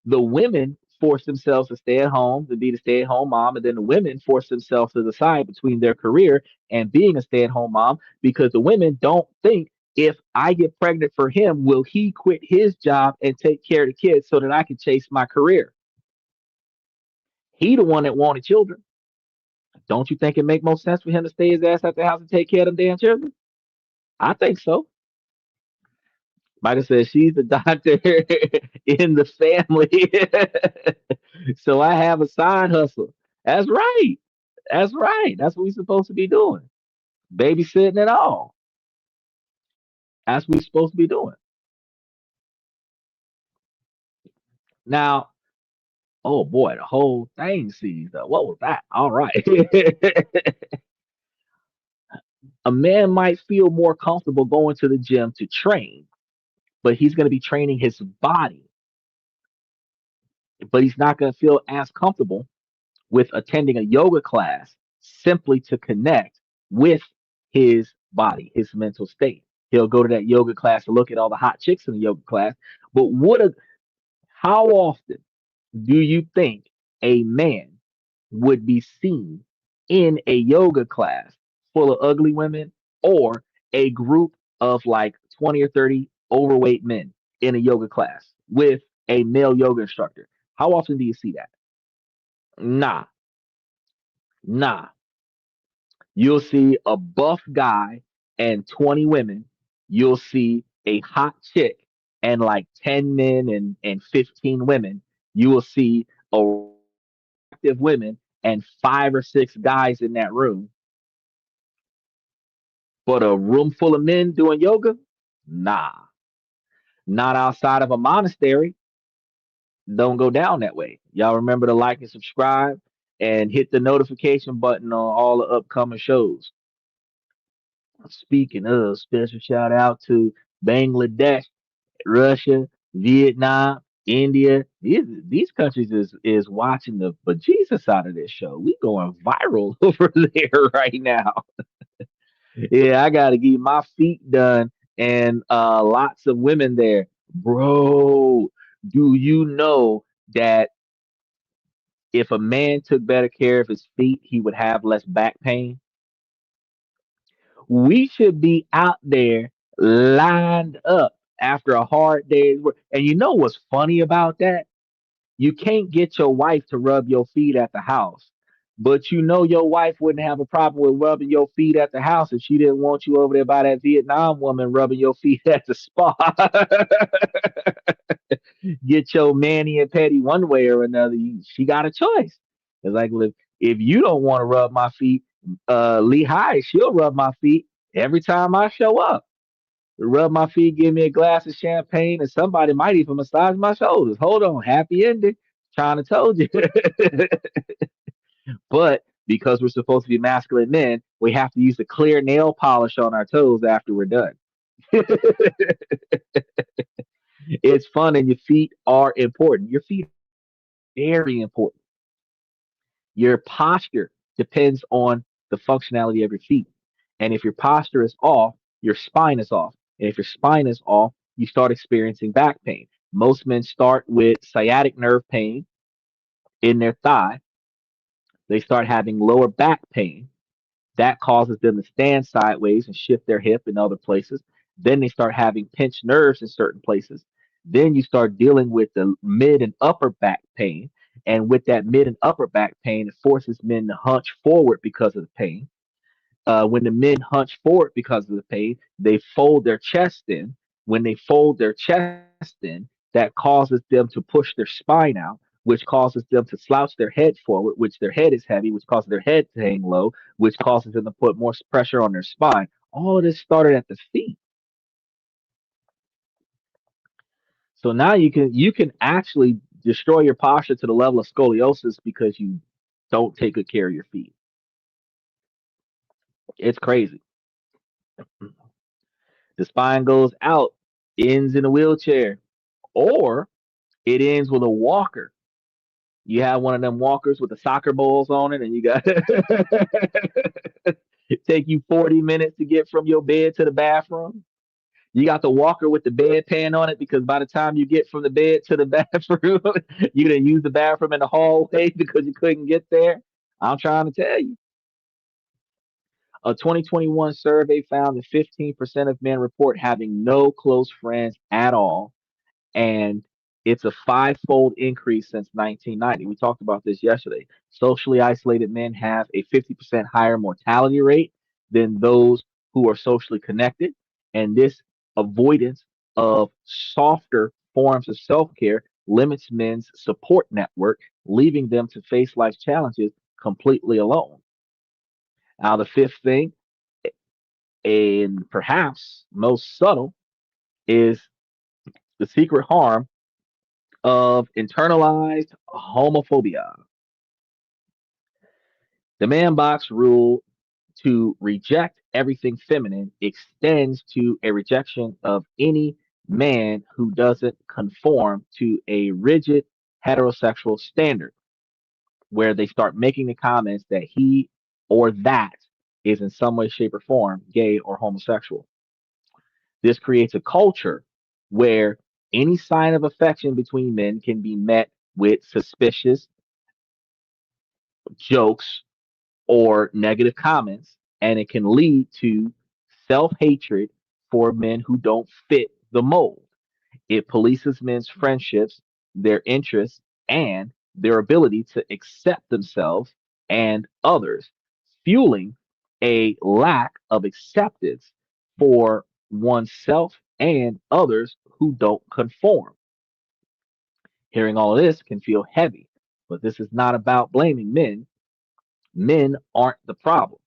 The women force themselves to stay at home to be the stay-at-home mom, and then the women force themselves to decide between their career and being a stay-at-home mom because the women don't think if I get pregnant for him, will he quit his job and take care of the kids so that I can chase my career? He the one that wanted children. Don't you think it make more sense for him to stay his ass at the house and take care of them damn children? I think so. Michael says she's the doctor in the family. So I have a side hustle. That's right. That's right. That's what we're supposed to be doing. Babysitting and all. That's what we're supposed to be doing. Now, oh boy, the whole thing seized up. What was that? All right. A man might feel more comfortable going to the gym to train, but he's going to be training his body, but he's not going to feel as comfortable with attending a yoga class simply to connect with his body, his mental state. He'll go to that yoga class to look at all the hot chicks in the yoga class. But how often do you think a man would be seen in a yoga class full of ugly women or a group of like 20 or 30 overweight men in a yoga class with a male yoga instructor? How often do you see that? Nah, nah. You'll see a buff guy and 20 women. You'll see a hot chick and like 10 men and 15 women. You will see attractive women and 5 or 6 guys in that room. But a room full of men doing yoga? Nah, not outside of a monastery. Don't go down that way. Y'all remember to like and subscribe and hit the notification button on all the upcoming shows. Speaking of, special shout out to Bangladesh, Russia, Vietnam, India. These countries is watching the bejesus out of this show. We going viral over there right now. Yeah, I gotta get my feet done and lots of women there. Bro, do you know that if a man took better care of his feet, he would have less back pain? We should be out there lined up after a hard day's work. And you know what's funny about that? You can't get your wife to rub your feet at the house. But you know your wife wouldn't have a problem with rubbing your feet at the house if she didn't want you over there by that Vietnam woman rubbing your feet at the spa. Get your manny and petty one way or another. She got a choice. It's like, look, if you don't want to rub my feet, Lehigh, she'll rub my feet every time I show up. Rub my feet, give me a glass of champagne, and somebody might even massage my shoulders. Hold on, happy ending. Trying to told you. But because we're supposed to be masculine men, we have to use the clear nail polish on our toes after we're done. It's fun, and your feet are important. Your feet are very important. Your posture depends on the functionality of your feet. And if your posture is off, your spine is off. And if your spine is off, you start experiencing back pain. Most men start with sciatic nerve pain in their thigh. They start having lower back pain. That causes them to stand sideways and shift their hip in other places. Then they start having pinched nerves in certain places. Then you start dealing with the mid and upper back pain. And with that mid and upper back pain, it forces men to hunch forward because of the pain. When the men hunch forward because of the pain, they fold their chest in. When they fold their chest in, that causes them to push their spine out, which causes them to slouch their head forward, which their head is heavy, which causes their head to hang low, which causes them to put more pressure on their spine. All of this started at the feet. So now you can actually destroy your posture to the level of scoliosis because you don't take good care of your feet. It's crazy. The spine goes out, ends in a wheelchair, or it ends with a walker. You have one of them walkers with the soccer balls on it, and you got it take you 40 minutes to get from your bed to the bathroom. You got the walker with the bedpan on it because by the time you get from the bed to the bathroom, you didn't use the bathroom in the hallway because you couldn't get there. I'm trying to tell you. A 2021 survey found that 15% of men report having no close friends at all, and It's a five-fold increase since 1990. We talked about this yesterday. Socially isolated men have a 50% higher mortality rate than those who are socially connected. And this avoidance of softer forms of self care limits men's support network, leaving them to face life challenges completely alone. Now, the fifth thing, and perhaps most subtle, is the secret harm of internalized homophobia. The man box rule to reject everything feminine extends to a rejection of any man who doesn't conform to a rigid heterosexual standard, where they start making the comments that he or that is in some way, shape, or form gay or homosexual. This creates a culture where any sign of affection between men can be met with suspicious jokes or negative comments, and it can lead to self hatred for men who don't fit the mold. It polices men's friendships, their interests, and their ability to accept themselves and others, fueling a lack of acceptance for oneself and others who don't conform. Hearing all of this can feel heavy, but this is not about blaming men. Men aren't the problem.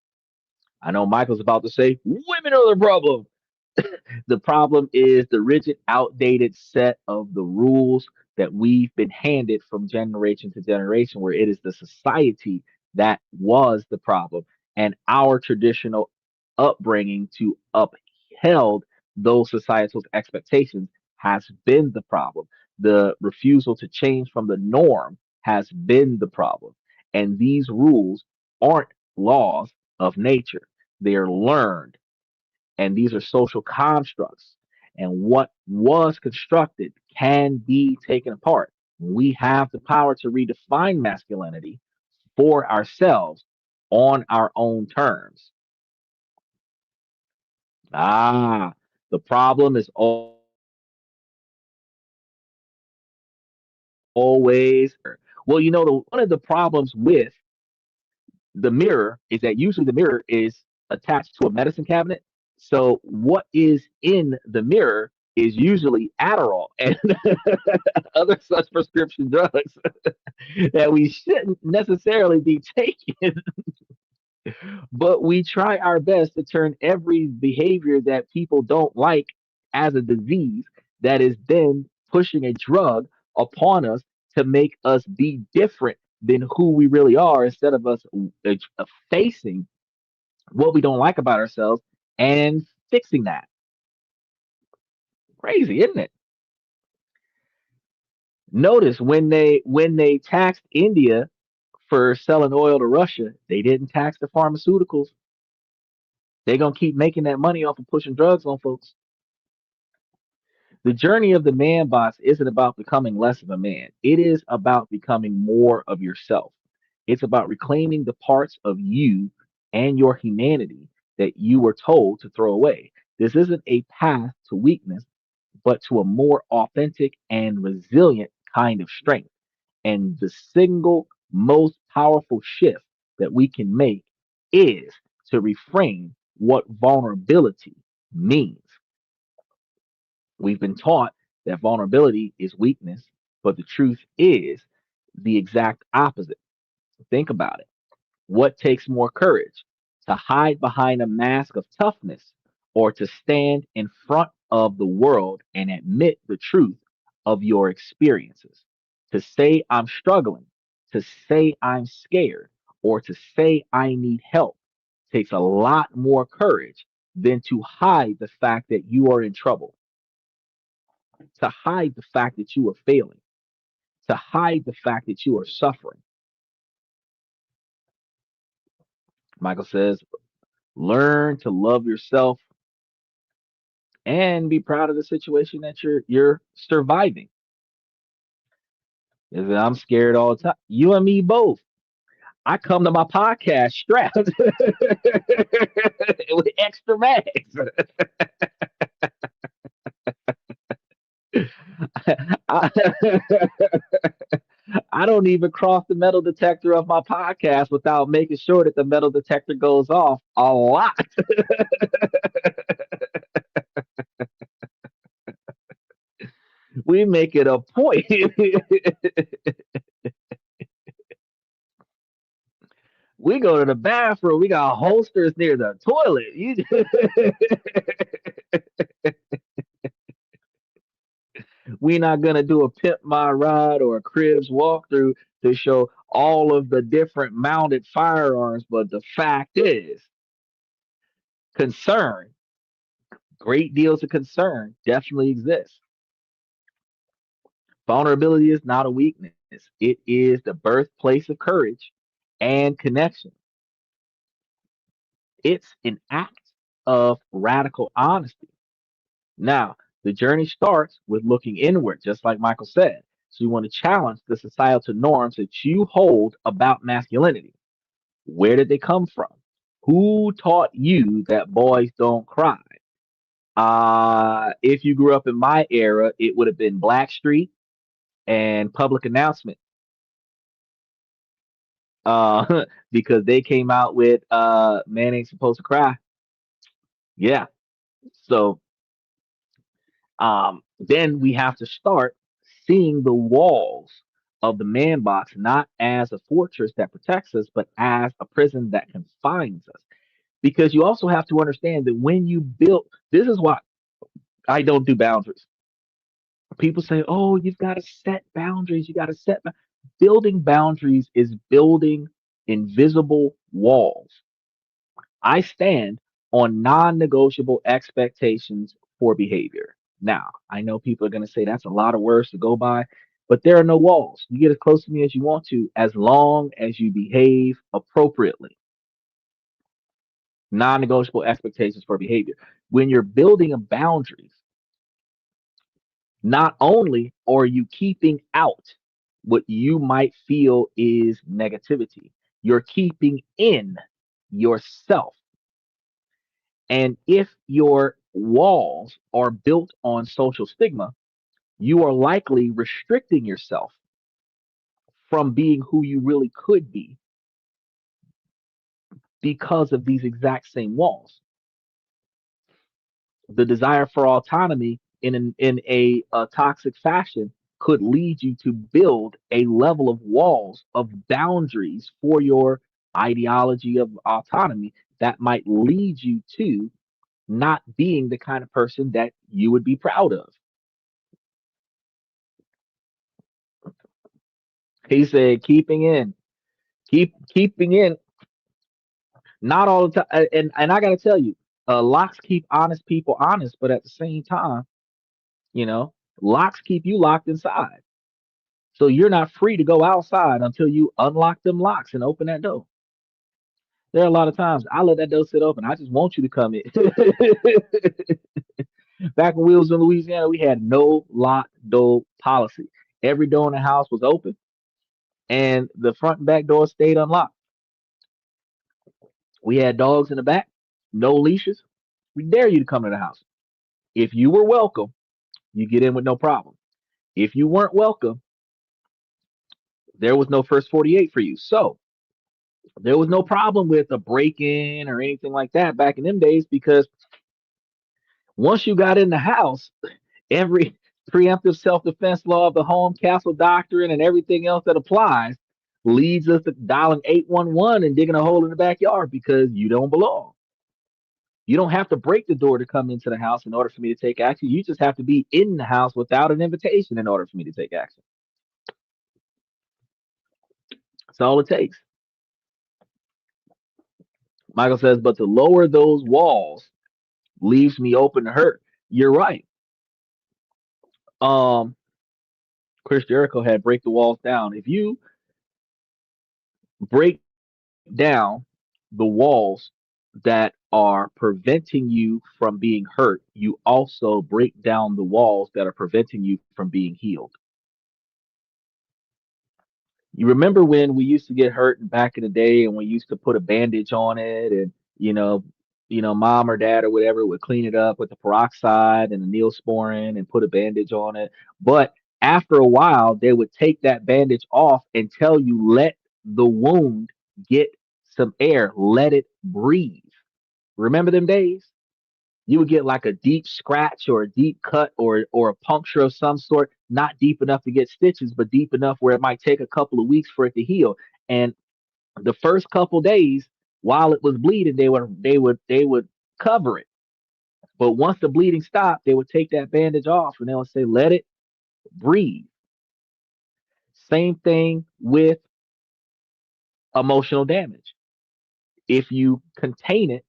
I know Michael's about to say women are the problem. The problem is the rigid, outdated set of the rules that we've been handed from generation to generation, where it is the society that was the problem, and our traditional upbringing to upheld those societal expectations has been the problem. The refusal to change from the norm has been the problem. And these rules aren't laws of nature, they are learned, and these are social constructs. And what was constructed can be taken apart. We have the power to redefine masculinity for ourselves on our own terms. Ah, the problem is always well, one of the problems with the mirror is that usually the mirror is attached to a medicine cabinet. So what is in the mirror is usually Adderall and other such prescription drugs that we shouldn't necessarily be taking. But we try our best to turn every behavior that people don't like as a disease that is then pushing a drug upon us to make us be different than who we really are, instead of us facing what we don't like about ourselves and fixing that. Crazy, isn't it? Notice when they taxed India for selling oil to Russia, they didn't tax the pharmaceuticals. They're gonna keep making that money off of pushing drugs on folks. The journey of the man box isn't about becoming less of a man. It is about becoming more of yourself. It's about reclaiming the parts of you and your humanity that you were told to throw away. This isn't a path to weakness, but to a more authentic and resilient kind of strength. And the single most powerful shift that we can make is to reframe what vulnerability means. We've been taught that vulnerability is weakness, but the truth is the exact opposite. Think about it. What takes more courage? To hide behind a mask of toughness, or to stand in front of the world and admit the truth of your experiences? To say I'm struggling, to say I'm scared, or to say I need help takes a lot more courage than to hide the fact that you are in trouble, to hide the fact that you are failing, to hide the fact that you are suffering. Michael says, learn to love yourself and be proud of the situation that you're surviving. Is that I'm scared all the time. You and me both. I come to my podcast strapped with extra bags. I, I don't even cross the metal detector of my podcast without making sure that the metal detector goes off a lot. We make it a point. We go to the bathroom. We got holsters near the toilet. We not gonna do a pimp my ride or a cribs walkthrough to show all of the different mounted firearms. But the fact is, concern, great deals of concern, definitely exists. Vulnerability is not a weakness. It is the birthplace of courage and connection. It's an act of radical honesty. Now, the journey starts with looking inward, just like Michael said. So you want to challenge the societal norms that you hold about masculinity. Where did they come from? Who taught you that boys don't cry? If you grew up in my era, it would have been Blackstreet and Public Announcement, because they came out with "Man Ain't Supposed to Cry." Yeah. So then we have to start seeing the walls of the man box not as a fortress that protects us, but as a prison that confines us. Because you also have to understand that when you build, this is why I don't do boundaries. People say, "Oh, you've got to set boundaries. You got to set." Building boundaries is building invisible walls. I stand on non negotiable expectations for behavior. Now, I know people are going to say that's a lot of words to go by, but there are no walls. You get as close to me as you want to, as long as you behave appropriately. Non negotiable expectations for behavior. When you're building a boundaries, not only are you keeping out what you might feel is negativity, you're keeping in yourself. And if your walls are built on social stigma, you are likely restricting yourself from being who you really could be because of these exact same walls. The desire for autonomy in a toxic fashion could lead you to build a level of walls of boundaries for your ideology of autonomy that might lead you to not being the kind of person that you would be proud of. He said, keeping in, not all the time. And I got to tell you, locks keep honest people honest, but at the same time, you know, locks keep you locked inside. So you're not free to go outside until you unlock them locks and open that door. There are a lot of times I let that door sit open. I just want you to come in. Back when we was in Louisiana, we had no lock door policy. Every door in the house was open, and the front and back door stayed unlocked. We had dogs in the back, no leashes. We dare you to come to the house. If you were welcome, you get in with no problem. If you weren't welcome, there was no first 48 for you. So there was no problem with a break in or anything like that back in them days, because once you got in the house, every preemptive self defense law of the home castle doctrine and everything else that applies leads us to dialing 811 and digging a hole in the backyard because you don't belong. You don't have to break the door to come into the house in order for me to take action. You just have to be in the house without an invitation in order for me to take action. That's all it takes. Michael says, but to lower those walls leaves me open to hurt. You're right. Um, Chris Jericho had break the walls down. If you break down the walls that are preventing you from being hurt, you also break down the walls that are preventing you from being healed. You remember when we used to get hurt back in the day and we used to put a bandage on it, and you know mom or dad or whatever would clean it up with the peroxide and the neosporin and put a bandage on it. But after a while, they would take that bandage off and tell you, let the wound get some air, let it breathe. Remember them days? You would get like a deep scratch or a deep cut or a puncture of some sort, not deep enough to get stitches, but deep enough where it might take a couple of weeks for it to heal. And the first couple days, while it was bleeding, they would cover it. But once the bleeding stopped, they would take that bandage off and they would say, let it breathe. Same thing with emotional damage. If you contain it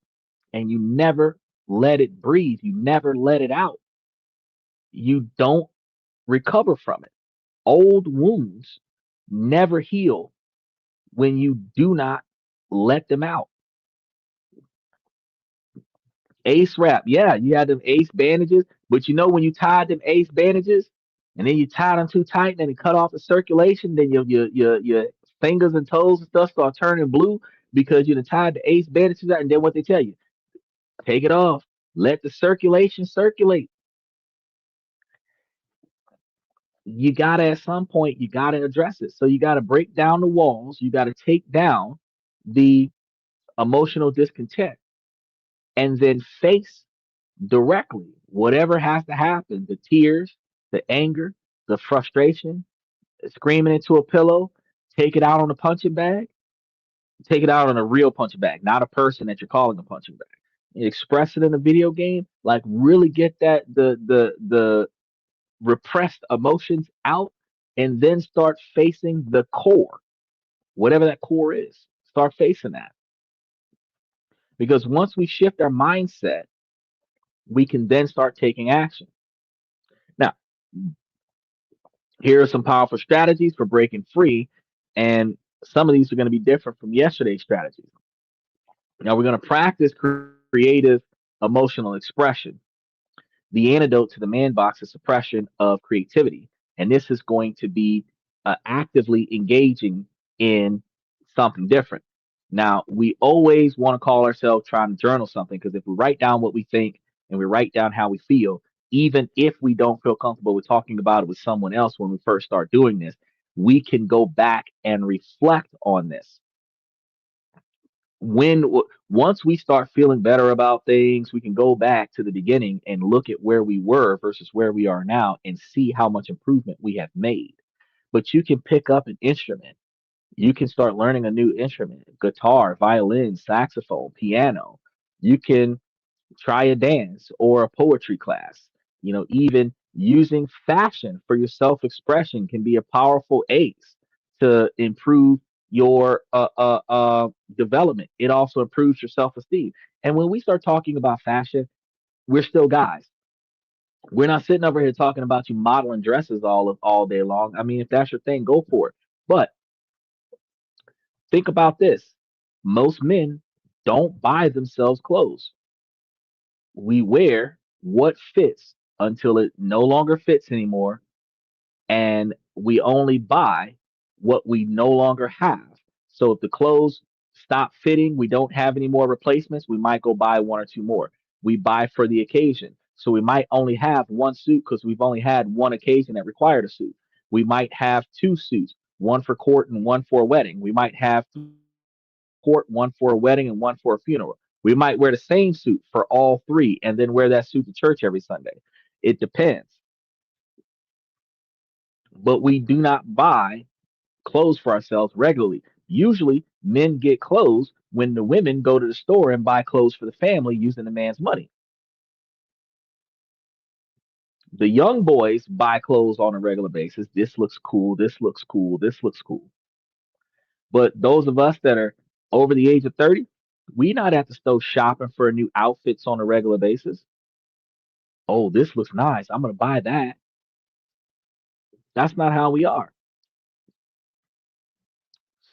and you never let it breathe, you never let it out, you don't recover from it. Old wounds never heal when you do not let them out. Ace wrap, yeah, you had them ace bandages, but when you tied them ace bandages and then you tied them too tight and then it cut off the circulation, then your fingers and toes and stuff start turning blue because you done tied the ace bandages out, and then what they tell you, take it off, let the circulation circulate. You gotta at some point you gotta address it. So you gotta break down the walls, you gotta take down the emotional discontent, and then face directly whatever has to happen, the tears, the anger, the frustration, screaming into a pillow, take it out on a punching bag, take it out on a real punching bag, not a person that you're calling a punching bag. Express it in a video game, like really get that the repressed emotions out, and then start facing the core, whatever that core is. Start facing that. Because once we shift our mindset, we can then start taking action. Now, here are some powerful strategies for breaking free, and some of these are going to be different from yesterday's strategies. Now, we're going to practice creative emotional expression. The antidote to the man box is suppression of creativity. And this is going to be actively engaging in something different. Now, we always want to call ourselves trying to journal something, because if we write down what we think and we write down how we feel, even if we don't feel comfortable with talking about it with someone else when we first start doing this, we can go back and reflect on this. Once we start feeling better about things, we can go back to the beginning and look at where we were versus where we are now and see how much improvement we have made. But you can pick up an instrument. You can start learning a new instrument: guitar, violin, saxophone, piano. You can try a dance or a poetry class. Even using fashion for your self expression can be a powerful ace to improve your development. It also improves your self esteem. And when we start talking about fashion, we're still guys. We're not sitting over here talking about you modeling dresses all day long. I mean, if that's your thing, go for it. But think about this: most men don't buy themselves clothes. We wear what fits until it no longer fits anymore, and we only buy what we no longer have. So if the clothes stop fitting, we don't have any more replacements, we might go buy one or two more. We buy for the occasion. So we might only have one suit because we've only had one occasion that required a suit. We might have two suits, one for court and one for a wedding. We might have court, one for a wedding, and one for a funeral. We might wear the same suit for all three and then wear that suit to church every Sunday. It depends. But we do not buy clothes for ourselves regularly. Usually, men get clothes when the women go to the store and buy clothes for the family using the man's money. The young boys buy clothes on a regular basis. This looks cool. This looks cool. This looks cool. But those of us that are over the age of 30, we not at the store shopping for new outfits on a regular basis. Oh, this looks nice, I'm going to buy that. That's not how we are.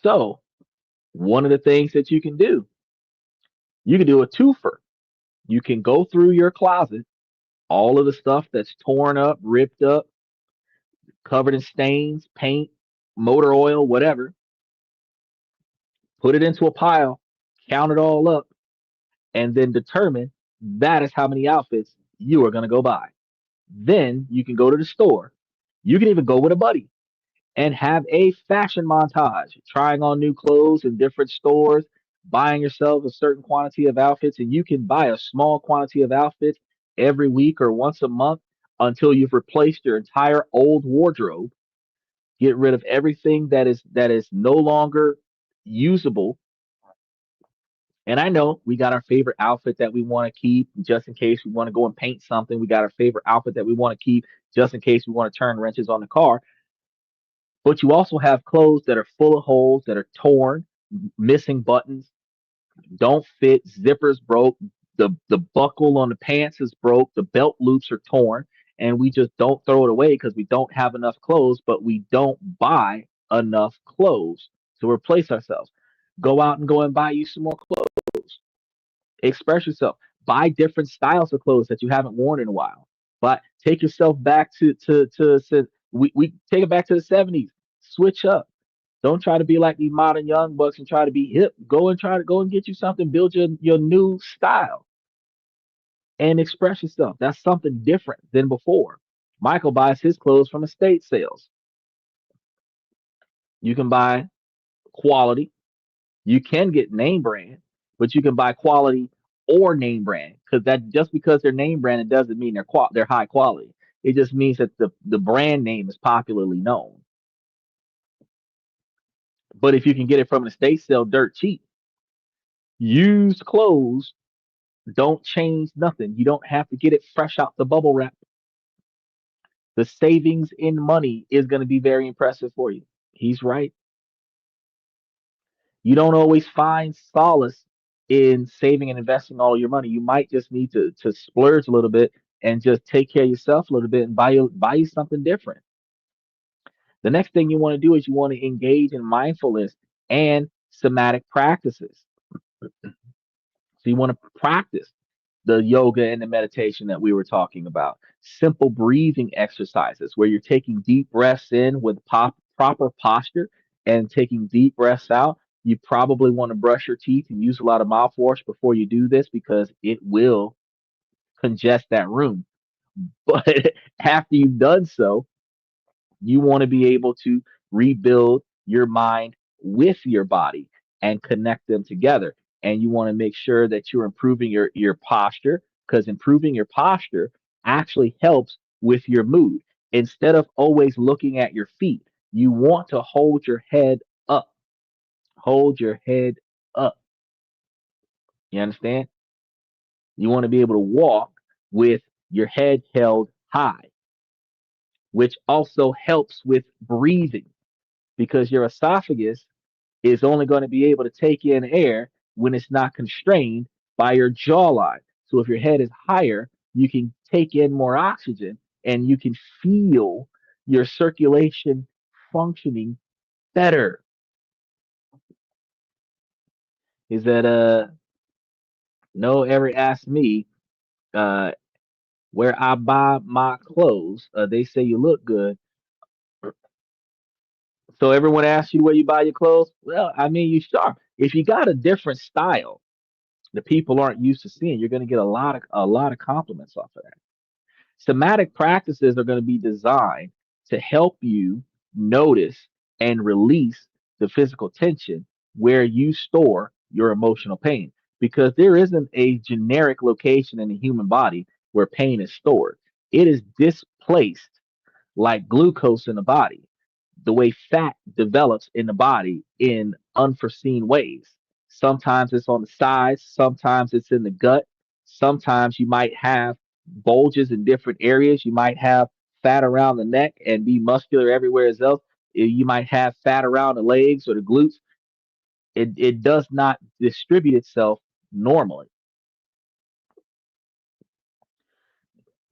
So, one of the things that you can do a twofer. You can go through your closet, all of the stuff that's torn up, ripped up, covered in stains, paint, motor oil, whatever, put it into a pile, count it all up, and then determine that is how many outfits you are going to go buy. Then you can go to the store. You can even go with a buddy and have a fashion montage, trying on new clothes in different stores, buying yourself a certain quantity of outfits, and you can buy a small quantity of outfits every week or once a month until you've replaced your entire old wardrobe. Get rid of everything that is no longer usable. And I know we got our favorite outfit that we want to keep just in case we want to go and paint something. We got our favorite outfit that we want to keep just in case we want to turn wrenches on the car. But you also have clothes that are full of holes, that are torn, missing buttons, don't fit, zippers broke, the buckle on the pants is broke, the belt loops are torn, and we just don't throw it away because we don't have enough clothes, but we don't buy enough clothes to replace ourselves. Go out and go and buy you some more clothes. Express yourself. Buy different styles of clothes that you haven't worn in a while. But take yourself back to we take it back to the 70s. Switch up. Don't try to be like these modern young bucks and try to be hip. Go and try to go and get you something, build your new style and express yourself. That's something different than before. Michael buys his clothes from estate sales. You can buy quality. You can get name brand, but you can buy quality or name brand because that just because they're name brand, it doesn't mean they're high quality. It just means that the brand name is popularly known. But if you can get it from an estate sale dirt cheap, used clothes don't change nothing. You don't have to get it fresh out the bubble wrap. The savings in money is going to be very impressive for you. He's right. You don't always find solace in saving and investing all your money. You might just need to splurge a little bit and just take care of yourself a little bit and buy you something different. The next thing you want to do is you want to engage in mindfulness and somatic practices. So you want to practice the yoga and the meditation that we were talking about. Simple breathing exercises where you're taking deep breaths in with proper posture and taking deep breaths out. You probably want to brush your teeth and use a lot of mouthwash before you do this because it will congest that room. But after you've done so, you want to be able to rebuild your mind with your body and connect them together. And you want to make sure that you're improving your posture because improving your posture actually helps with your mood. Instead of always looking at your feet, you want to hold your head up. Hold your head up. You understand? You want to be able to walk with your head held high, which also helps with breathing because your esophagus is only going to be able to take in air when it's not constrained by your jawline. So if your head is higher, you can take in more oxygen and you can feel your circulation functioning better. Is that no ever asked me uh where I buy my clothes. They say you look good. So everyone asks you where you buy your clothes. Well, I mean, you sure. If you got a different style, the people aren't used to seeing, you're going to get a lot of compliments off of that. Somatic practices are going to be designed to help you notice and release the physical tension where you store your emotional pain because there isn't a generic location in the human body where pain is stored. It is displaced like glucose in the body, the way fat develops in the body in unforeseen ways. Sometimes it's on the sides, sometimes it's in the gut, sometimes you might have bulges in different areas. You might have fat around the neck and be muscular everywhere else. You might have fat around the legs or the glutes. It does not distribute itself normally.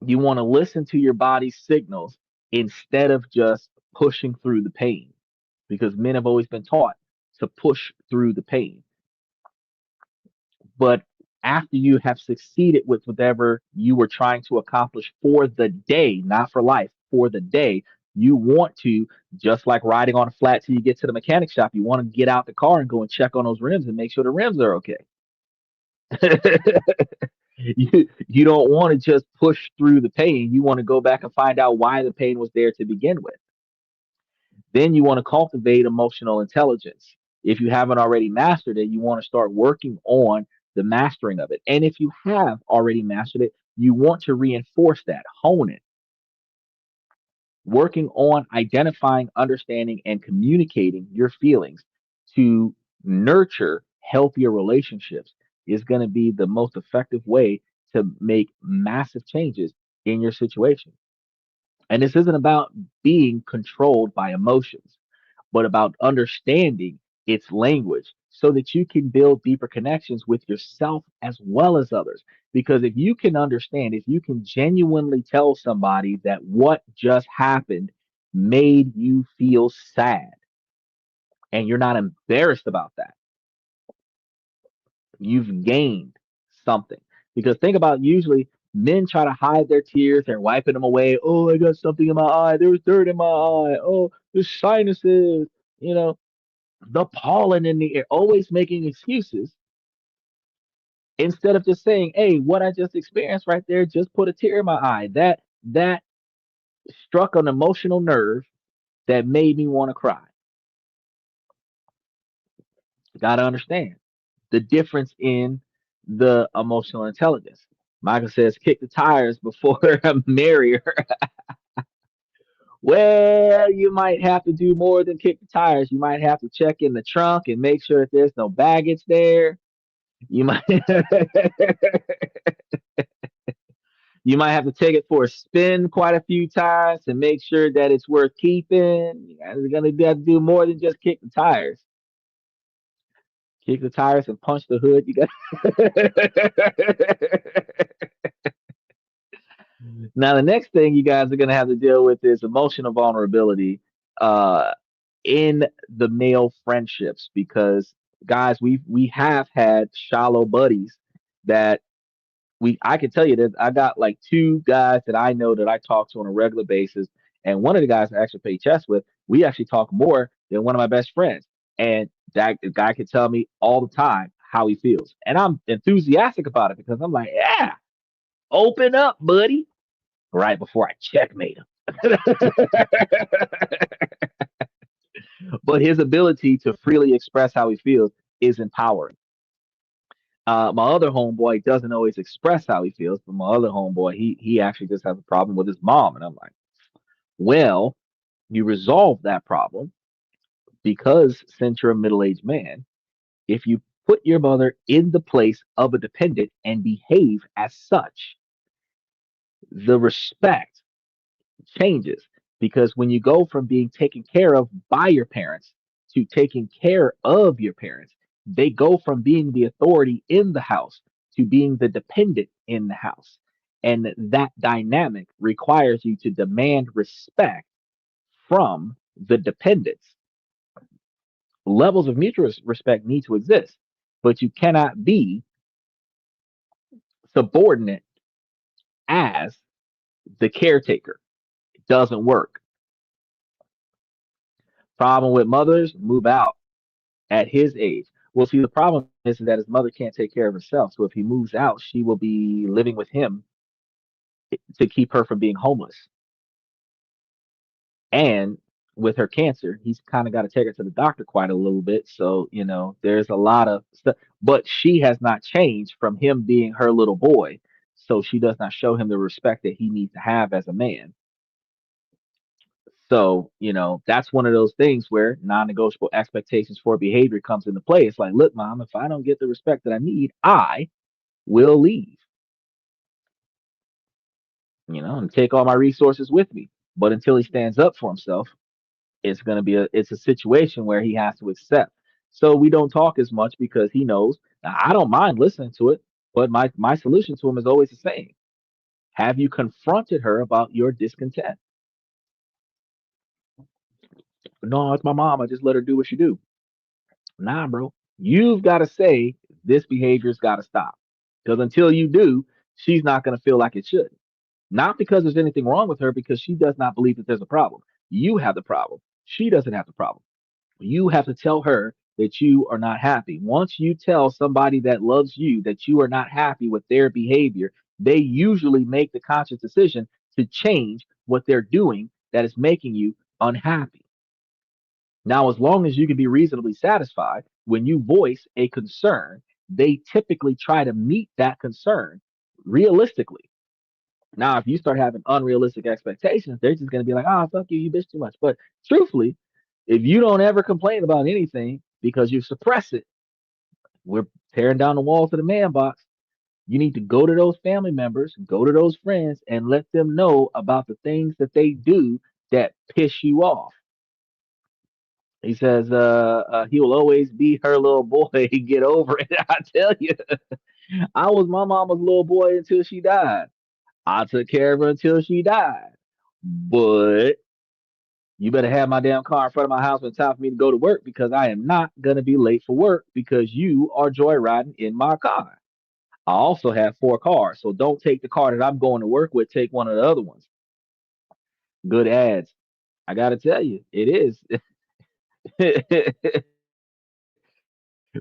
You want to listen to your body's signals instead of just pushing through the pain because men have always been taught to push through the pain. But after you have succeeded with whatever you were trying to accomplish for the day, not for life, for the day, you want to, just like riding on a flat till you get to the mechanic shop, you want to get out the car and go and check on those rims and make sure the rims are okay. You don't want to just push through the pain. You want to go back and find out why the pain was there to begin with. Then you want to cultivate emotional intelligence. If you haven't already mastered it, you want to start working on the mastering of it. And if you have already mastered it, you want to reinforce that, hone it, working on identifying, understanding, and communicating your feelings to nurture healthier relationships is going to be the most effective way to make massive changes in your situation. And this isn't about being controlled by emotions, but about understanding its language so that you can build deeper connections with yourself as well as others. Because if you can understand, if you can genuinely tell somebody that what just happened made you feel sad and you're not embarrassed about that, you've gained something. Because think about, usually men try to hide their tears, they're wiping them away. Oh, I got something in my eye. There's dirt in my eye. Oh, there's sinuses. You know, the pollen in the air, always making excuses instead of just saying, "Hey, what I just experienced right there just put a tear in my eye. That struck an emotional nerve that made me want to cry." You got to understand the difference in the emotional intelligence. Michael says, "Kick the tires before I marry her." Well, you might have to do more than kick the tires. You might have to check in the trunk and make sure that there's no baggage there. You might You might have to take it for a spin quite a few times to make sure that it's worth keeping. You're gonna have to do more than just kick the tires. Kick the tires and punch the hood. You got now. The next thing you guys are gonna have to deal with is emotional vulnerability uh, in the male friendships because guys, we have had shallow buddies that we I can tell you that I got like two guys that I know that I talk to on a regular basis, and one of the guys I actually play chess with, we actually talk more than one of my best friends, and that guy can tell me all the time how he feels, and I'm enthusiastic about it because I'm like, yeah, open up, buddy, right before I checkmate him. But his ability to freely express how he feels is empowering. My other homeboy doesn't always express how he feels, but my other homeboy, he actually just has a problem with his mom. And I'm like, well, you resolve that problem because since you're a middle-aged man, if you put your mother in the place of a dependent and behave as such, the respect changes because when you go from being taken care of by your parents to taking care of your parents, they go from being the authority in the house to being the dependent in the house. And that dynamic requires you to demand respect from the dependents. Levels of mutual respect need to exist, but you cannot be subordinate as the caretaker. It doesn't work. Problem with mothers, move out at his age. Well, see, the problem is that his mother can't take care of herself. So if he moves out, she will be living with him to keep her from being homeless. And with her cancer, he's kind of got to take her to the doctor quite a little bit. So, there's a lot of stuff. But she has not changed from him being her little boy. So she does not show him the respect that he needs to have as a man. So, that's one of those things where non-negotiable expectations for behavior comes into play. It's like, look, mom, if I don't get the respect that I need, I will leave, and take all my resources with me. But until he stands up for himself, it's a situation where he has to accept. So we don't talk as much because he knows now, I don't mind listening to it, but my solution to him is always the same. Have you confronted her about your discontent? No, it's my mom. I just let her do what she do. Nah, bro. You've got to say this behavior's got to stop. Because until you do, she's not going to feel like it should. Not because there's anything wrong with her, because she does not believe that there's a problem. You have the problem. She doesn't have the problem. You have to tell her that you are not happy. Once you tell somebody that loves you that you are not happy with their behavior, they usually make the conscious decision to change what they're doing that is making you unhappy. Now, as long as you can be reasonably satisfied, when you voice a concern, they typically try to meet that concern realistically. Now, if you start having unrealistic expectations, they're just going to be like, "Ah, fuck you, you bitch too much." But truthfully, if you don't ever complain about anything because you suppress it, we're tearing down the walls of the man box. You need to go to those family members, go to those friends, and let them know about the things that they do that piss you off. He says, he will always be her little boy. Get over it. I tell you, I was my mama's little boy until she died. I took care of her until she died. But you better have my damn car in front of my house when it's time for me to go to work because I am not going to be late for work because you are joyriding in my car. I also have 4 cars, so don't take the car that I'm going to work with. Take one of the other ones. Good ads. I got to tell you, it is.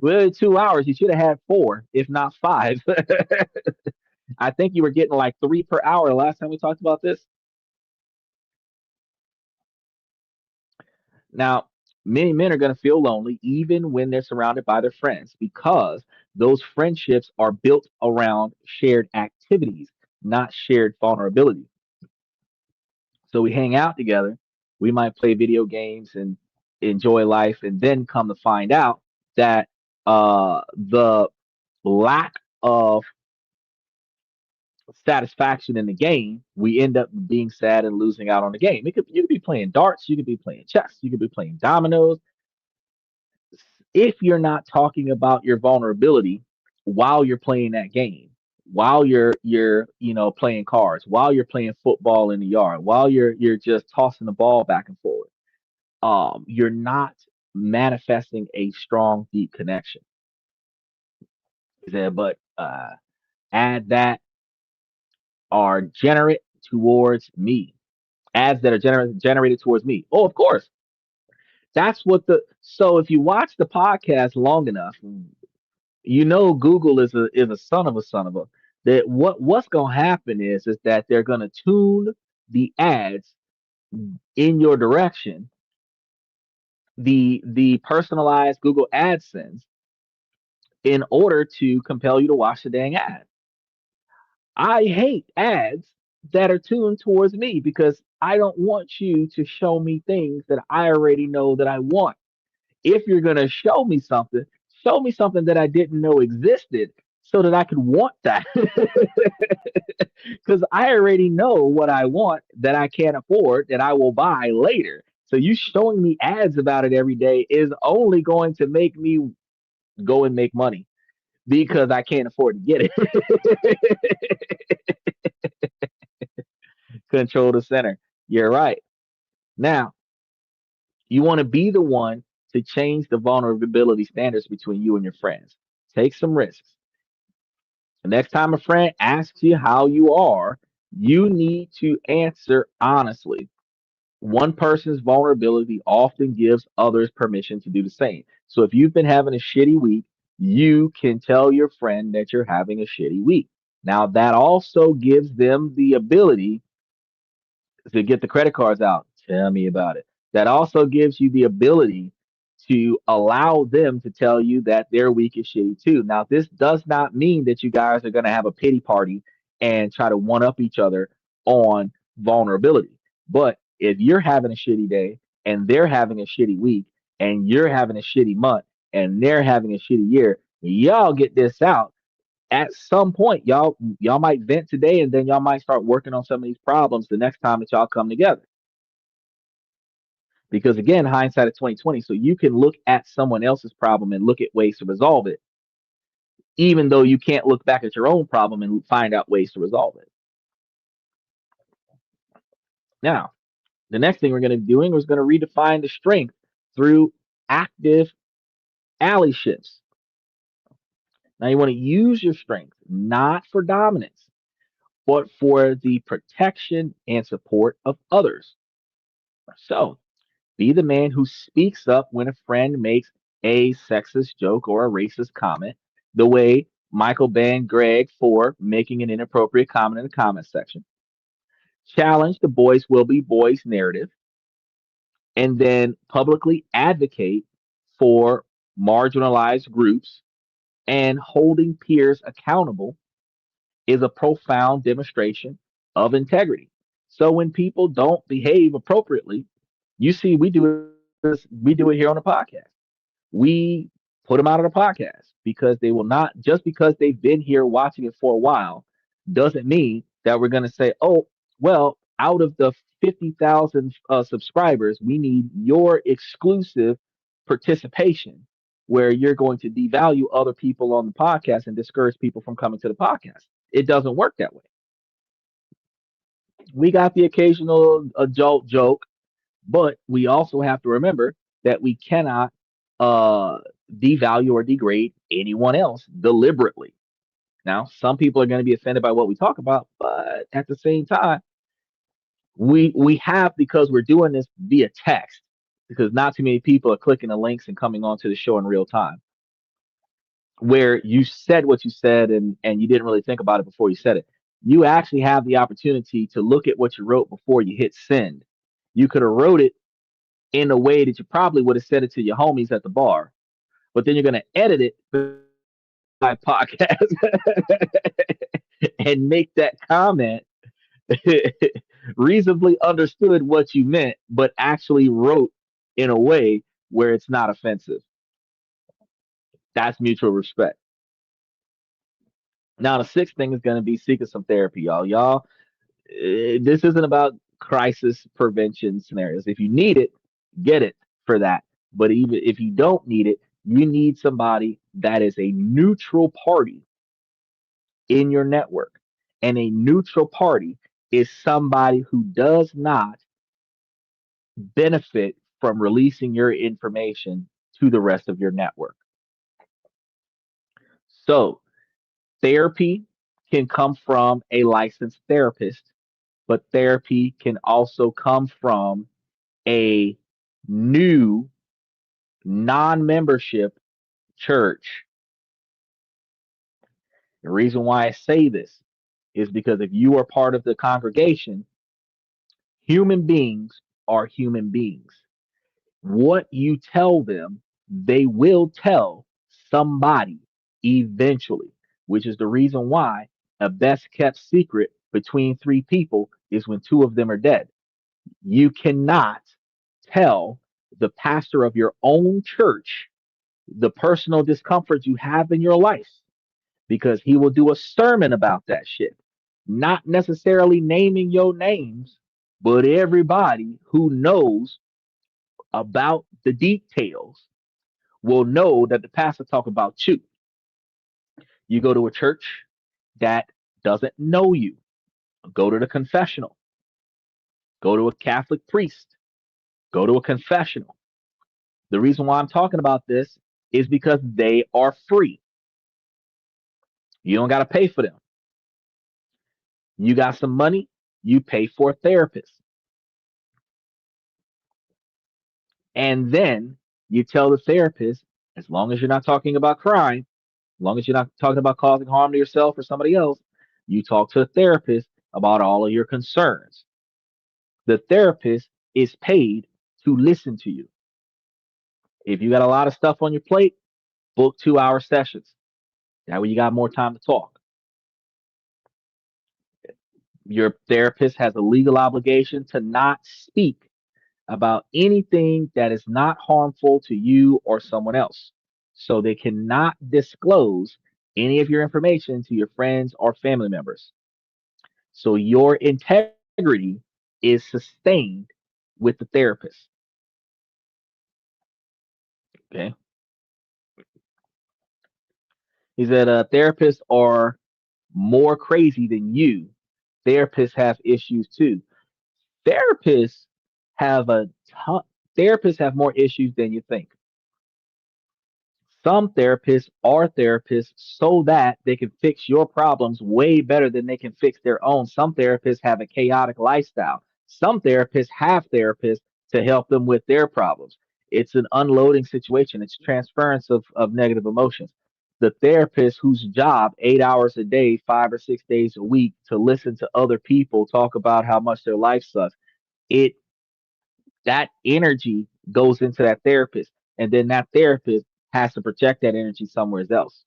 Within 2 hours, you should have had 4, if not 5. I think you were getting like 3 per hour the last time we talked about this. Now, many men are going to feel lonely even when they're surrounded by their friends because those friendships are built around shared activities, not shared vulnerability. So we hang out together, we might play video games and enjoy life, and then come to find out that the lack of satisfaction in the game, we end up being sad and losing out on the game. You could be playing darts, you could be playing chess, you could be playing dominoes. If you're not talking about your vulnerability while you're playing that game, while you're playing cards, while you're playing football in the yard, while you're just tossing the ball back and forth, you're not manifesting a strong, deep connection. But add that are generate towards me. Ads that are generated towards me. Oh, of course. That's what the so if you watch the podcast long enough, Google is a son of a that what's gonna happen is that they're gonna tune the ads in your direction, the personalized Google AdSense in order to compel you to watch the dang ad. I hate ads that are tuned towards me because I don't want you to show me things that I already know that I want. If you're going to show me something that I didn't know existed so that I could want that. Because I already know what I want that I can't afford that I will buy later. So you showing me ads about it every day is only going to make me go and make money because I can't afford to get it. Control the center. You're right. Now, you want to be the one to change the vulnerability standards between you and your friends. Take some risks. The next time a friend asks you how you are, you need to answer honestly. One person's vulnerability often gives others permission to do the same. So if you've been having a shitty week, you can tell your friend that you're having a shitty week. Now, that also gives them the ability to get the credit cards out. Tell me about it. That also gives you the ability to allow them to tell you that their week is shitty too. Now, this does not mean that you guys are going to have a pity party and try to one up each other on vulnerability. But if you're having a shitty day and they're having a shitty week and you're having a shitty month and they're having a shitty year, y'all get this out at some point. Y'all might vent today and then y'all might start working on some of these problems the next time that y'all come together. Because again, hindsight of 2020, so you can look at someone else's problem and look at ways to resolve it, even though you can't look back at your own problem and find out ways to resolve it. Now, the next thing we're going to be doing is going to redefine the strength through active ally shifts. Now, you want to use your strength not for dominance, but for the protection and support of others. So, be the man who speaks up when a friend makes a sexist joke or a racist comment, the way Michael banned Greg for making an inappropriate comment in the comment section. Challenge the boys will be boys narrative, and then publicly advocate for marginalized groups and holding peers accountable is a profound demonstration of integrity. So when people don't behave appropriately, you see, we do it here on the podcast. We put them out of the podcast because they will not, just because they've been here watching it for a while doesn't mean that we're going to say, oh, well, out of the 50,000 subscribers, we need your exclusive participation where you're going to devalue other people on the podcast and discourage people from coming to the podcast. It doesn't work that way. We got the occasional adult joke, but we also have to remember that we cannot uh, devalue or degrade anyone else deliberately. Now, some people are going to be offended by what we talk about, but at the same time, we have, because we're doing this via text, because not too many people are clicking the links and coming onto the show in real time, where you said what you said and you didn't really think about it before you said it. You actually have the opportunity to look at what you wrote before you hit send. You could have wrote it in a way that you probably would have said it to your homies at the bar, but then you're going to edit it my podcast and make that comment reasonably understood what you meant, but actually wrote in a way where it's not offensive. That's mutual respect. Now, the sixth thing is going to be seeking some therapy, y'all. This isn't about crisis prevention scenarios. If you need it, get it for that. But even if you don't need it, you need somebody that is a neutral party in your network. And a neutral party is somebody who does not benefit from releasing your information to the rest of your network. So, therapy can come from a licensed therapist, but therapy can also come from a new non membership church. The reason why I say this is because if you are part of the congregation, human beings are human beings. What you tell them, they will tell somebody eventually, which is the reason why a best kept secret between three people is when two of them are dead. You cannot tell the pastor of your own church the personal discomfort you have in your life because he will do a sermon about that shit. Not necessarily naming your names, but everybody who knows about the details will know that the pastor talk about you. You go to a church that doesn't know you, go to the confessional, go to a Catholic priest, go to a confessional. The reason why I'm talking about this is because they are free. You don't got to pay for them. You got some money, you pay for a therapist. And then you tell the therapist, as long as you're not talking about crime, as long as you're not talking about causing harm to yourself or somebody else, you talk to the therapist about all of your concerns. The therapist is paid to listen to you. If you got a lot of stuff on your plate, book 2 hour sessions. That way you got more time to talk. Your therapist has a legal obligation to not speak about anything that is not harmful to you or someone else. So they cannot disclose any of your information to your friends or family members. So your integrity is sustained with the therapist. Okay. He said therapists are more crazy than you. Therapists have issues too. Therapists have a ton, therapists have more issues than you think. Some therapists are therapists so that they can fix your problems way better than they can fix their own. Some therapists have a chaotic lifestyle. Some therapists have therapists to help them with their problems. It's an unloading situation. It's transference of negative emotions. The therapist whose job 8 hours a day, 5 or 6 days a week to listen to other people talk about how much their life sucks. It that energy goes into that therapist, and then that therapist has to project that energy somewhere else.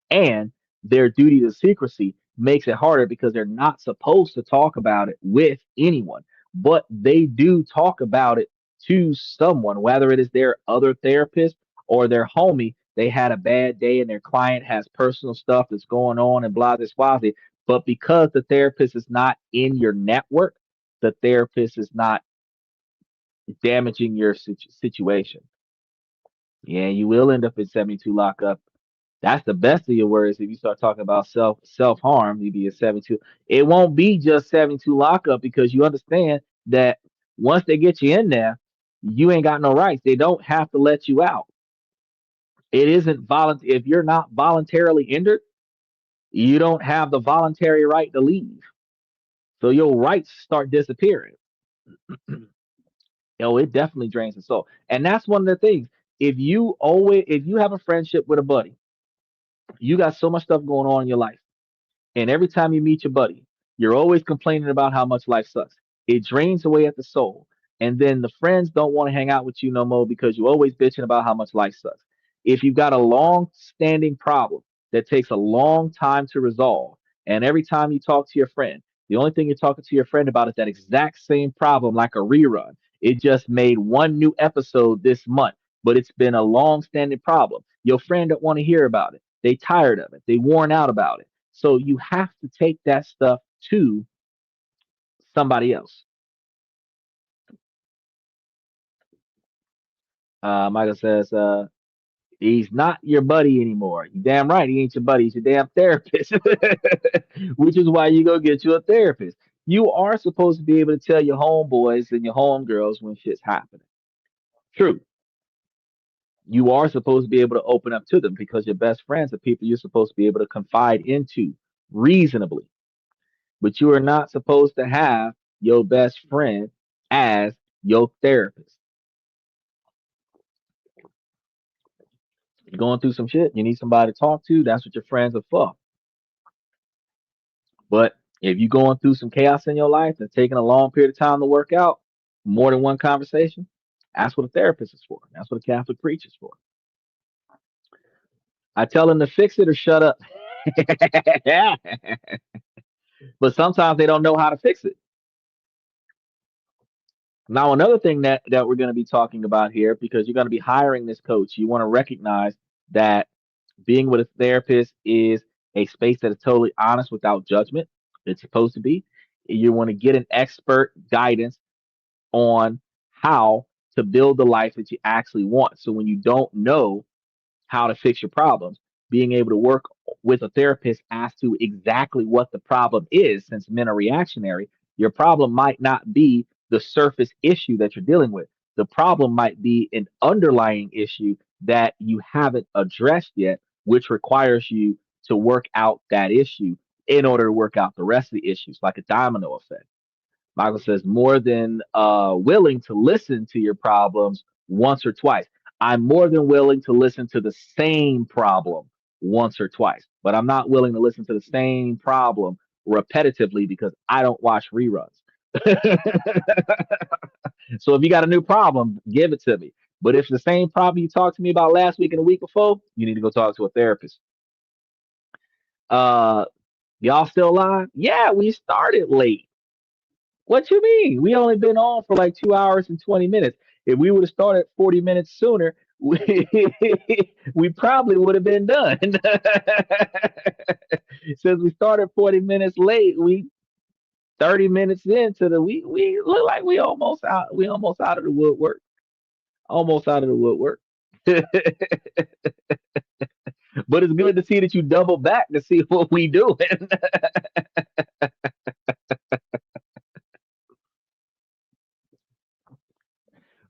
And their duty to secrecy makes it harder because they're not supposed to talk about it with anyone, but they do talk about it to someone, whether it is their other therapist or their homie. They had a bad day and their client has personal stuff that's going on and blah, this, blah, blah. But because the therapist is not in your network, the therapist is not damaging your situation. Yeah, you will end up in 72 lockup. That's the best of your words. If you start talking about self harm, you'd be a 72. It won't be just 72 lockup because you understand that once they get you in there, you ain't got no rights. They don't have to let you out. It isn't voluntary. If you're not voluntarily injured, you don't have the voluntary right to leave. So your rights start disappearing. It definitely drains the soul. And that's one of the things. If you have a friendship with a buddy, you got so much stuff going on in your life. And every time you meet your buddy, you're always complaining about how much life sucks. It drains away at the soul. And then the friends don't want to hang out with you no more because you're always bitching about how much life sucks. If you've got a long standing problem that takes a long time to resolve, and every time you talk to your friend, the only thing you're talking to your friend about is that exact same problem, like a rerun. It just made one new episode this month, but it's been a long standing problem. Your friend don't want to hear about it. They tired of it. They worn out about it. So you have to take that stuff to somebody else. Michael says, he's not your buddy anymore. You damn right, he ain't your buddy. He's your damn therapist, which is why you go get you a therapist. You are supposed to be able to tell your homeboys and your homegirls when shit's happening. True. You are supposed to be able to open up to them because your best friends are people you're supposed to be able to confide into reasonably. But you are not supposed to have your best friend as your therapist. You're going through some shit, you need somebody to talk to, that's what your friends are for. But if you're going through some chaos in your life and taking a long period of time to work out, more than one conversation, that's what a therapist is for. That's what a Catholic priest is for. I tell them to fix it or shut up. But sometimes they don't know how to fix it. Now, another thing that we're going to be talking about here, because you're going to be hiring this coach, you want to recognize that being with a therapist is a space that is totally honest without judgment. It's supposed to be. You want to get an expert guidance on how to build the life that you actually want. So when you don't know how to fix your problems, being able to work with a therapist as to exactly what the problem is, since men are reactionary, your problem might not be the surface issue that you're dealing with. The problem might be an underlying issue that you haven't addressed yet, which requires you to work out that issue in order to work out the rest of the issues, like a domino effect. Michael says, more than willing to listen to your problems once or twice. I'm more than willing to listen to the same problem once or twice, but I'm not willing to listen to the same problem repetitively because I don't watch reruns. So if you got a new problem, give it to me. But if the same problem you talked to me about last week and the week before, you need to go talk to a therapist. Uh, y'all still alive? Yeah, we started late. What you mean? We only been on for like 2 hours and 20 minutes. If we would have started 40 minutes sooner, we probably would have been done. Since we started 40 minutes late, we 30 minutes into we look like we almost out of the woodwork. Almost out of the woodwork. But it's good to see that you double back to see what we doing.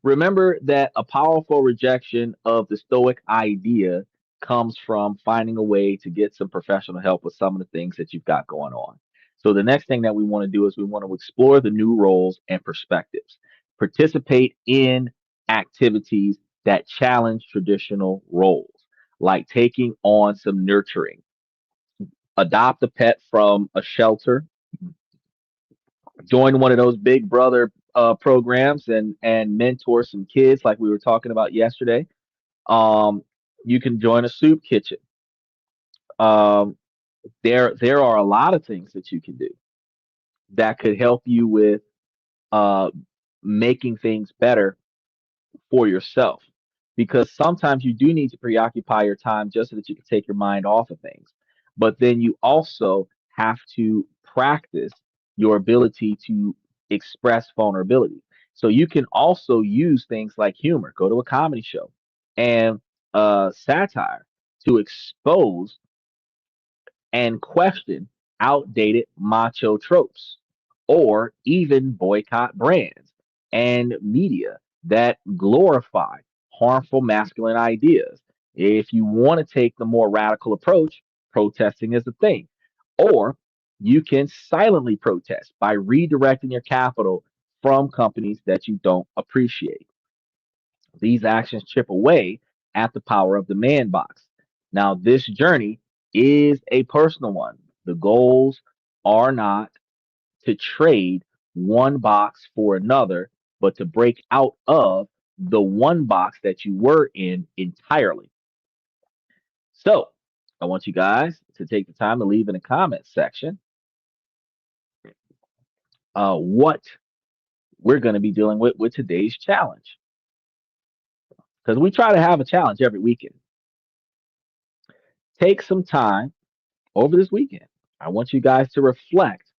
Remember that a powerful rejection of the Stoic idea comes from finding a way to get some professional help with some of the things that you've got going on. So, the next thing that we want to do is we want to explore the new roles and perspectives, participate in activities that challenge traditional roles, like taking on some nurturing, adopt a pet from a shelter, join one of those big brother programs and mentor some kids like we were talking about yesterday. Um, you can join a soup kitchen. Um, there are a lot of things that you can do that could help you with uh, making things better for yourself. Because sometimes you do need to preoccupy your time just so that you can take your mind off of things. But then you also have to practice your ability to express vulnerability. So you can also use things like humor, go to a comedy show, and satire to expose and question outdated macho tropes, or even boycott brands and media that glorify harmful masculine ideas. If you want to take the more radical approach, protesting is the thing. Or you can silently protest by redirecting your capital from companies that you don't appreciate. These actions chip away at the power of the man box. Now, this journey is a personal one. The goals are not to trade one box for another, but to break out of the one box that you were in entirely. So, I want you guys to take the time to leave in the comment section what we're going to be dealing with today's challenge. Because we try to have a challenge every weekend. Take some time over this weekend. I want you guys to reflect,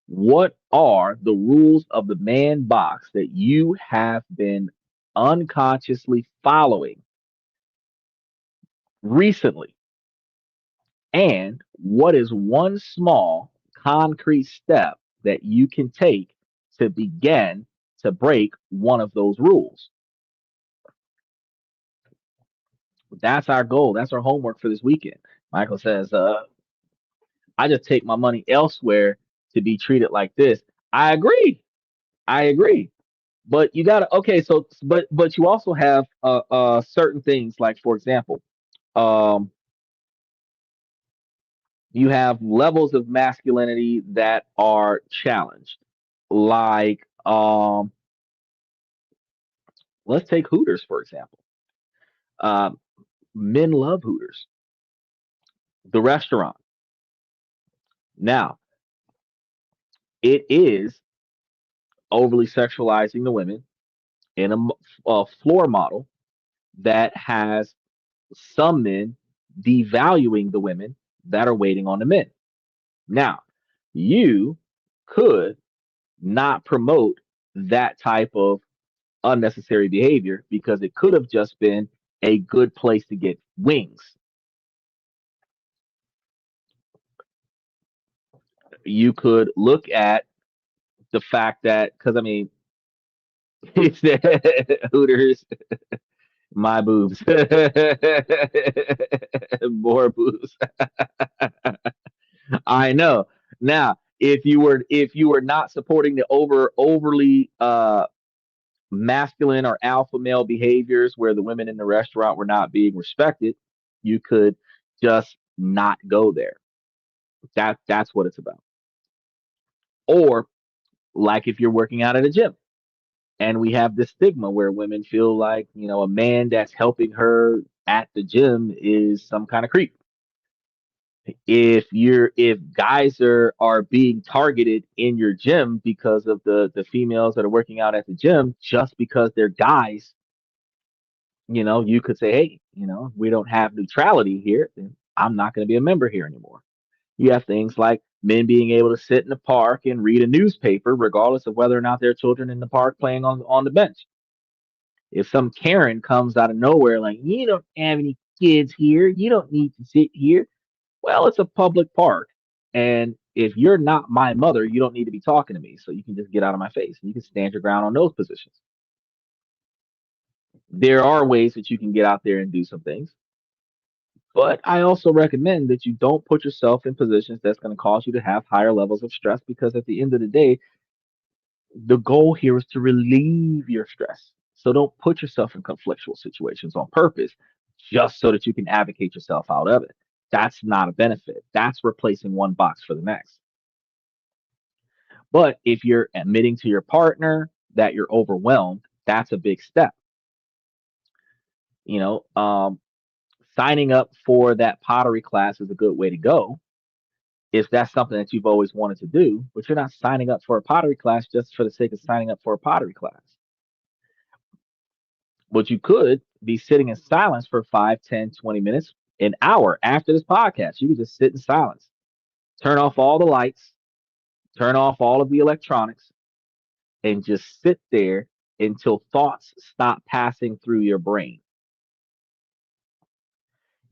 what are the rules of the man box that you have been unconsciously following recently? And what is one small concrete step that you can take to begin to break one of those rules? That's our goal. That's our homework for this weekend. Michael says, I just take my money elsewhere to be treated like this. I agree. I agree. But you gotta, okay. So, but you also have certain things, like for example, um, you have levels of masculinity that are challenged. Like, let's take Hooters for example. Um, Men love Hooters, the restaurant. Now, it is overly sexualizing the women in a floor model that has some men devaluing the women that are waiting on the men. Now, you could not promote that type of unnecessary behavior because it could have just been a good place to get wings. You could look at the fact that, because I mean, Hooters, my boobs, more boobs. I know. Now, if you were not supporting the overly masculine or alpha male behaviors where the women in the restaurant were not being respected, you could just not go there. That's what it's about. Or like if you're working out at a gym and we have this stigma where women feel like, a man that's helping her at the gym is some kind of creep. If guys are being targeted in your gym because of the females that are working out at the gym just because they're guys, you could say, hey, we don't have neutrality here, then I'm not going to be a member here anymore. You have things like men being able to sit in the park and read a newspaper regardless of whether or not there are children in the park playing on the bench. If some Karen comes out of nowhere like, you don't have any kids here, you don't need to sit here. Well, it's a public park. And if you're not my mother, you don't need to be talking to me. So you can just get out of my face and you can stand your ground on those positions. There are ways that you can get out there and do some things. But I also recommend that you don't put yourself in positions that's going to cause you to have higher levels of stress, because at the end of the day, the goal here is to relieve your stress. So don't put yourself in conflictual situations on purpose just so that you can advocate yourself out of it. That's not a benefit. That's replacing one box for the next. But if you're admitting to your partner that you're overwhelmed, that's a big step. You know, signing up for that pottery class is a good way to go if that's something that you've always wanted to do, but you're not signing up for a pottery class just for the sake of signing up for a pottery class. But you could be sitting in silence for 5, 10, 20 minutes, an hour after this podcast. You could just sit in silence, turn off all the lights, turn off all of the electronics, and just sit there until thoughts stop passing through your brain.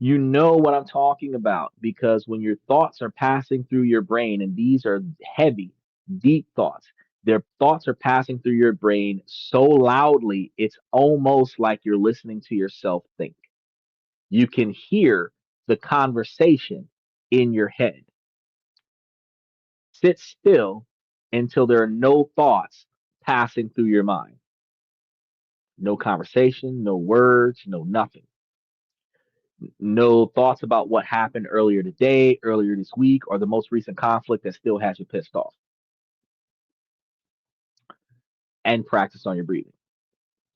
You know what I'm talking about because when your thoughts are passing through your brain, and these are heavy, deep thoughts, their thoughts are passing through your brain so loudly, it's almost like you're listening to yourself think. You can hear the conversation in your head. Sit still until there are no thoughts passing through your mind. No conversation, no words, no nothing. No thoughts about what happened earlier today, earlier this week, or the most recent conflict that still has you pissed off. And practice on your breathing.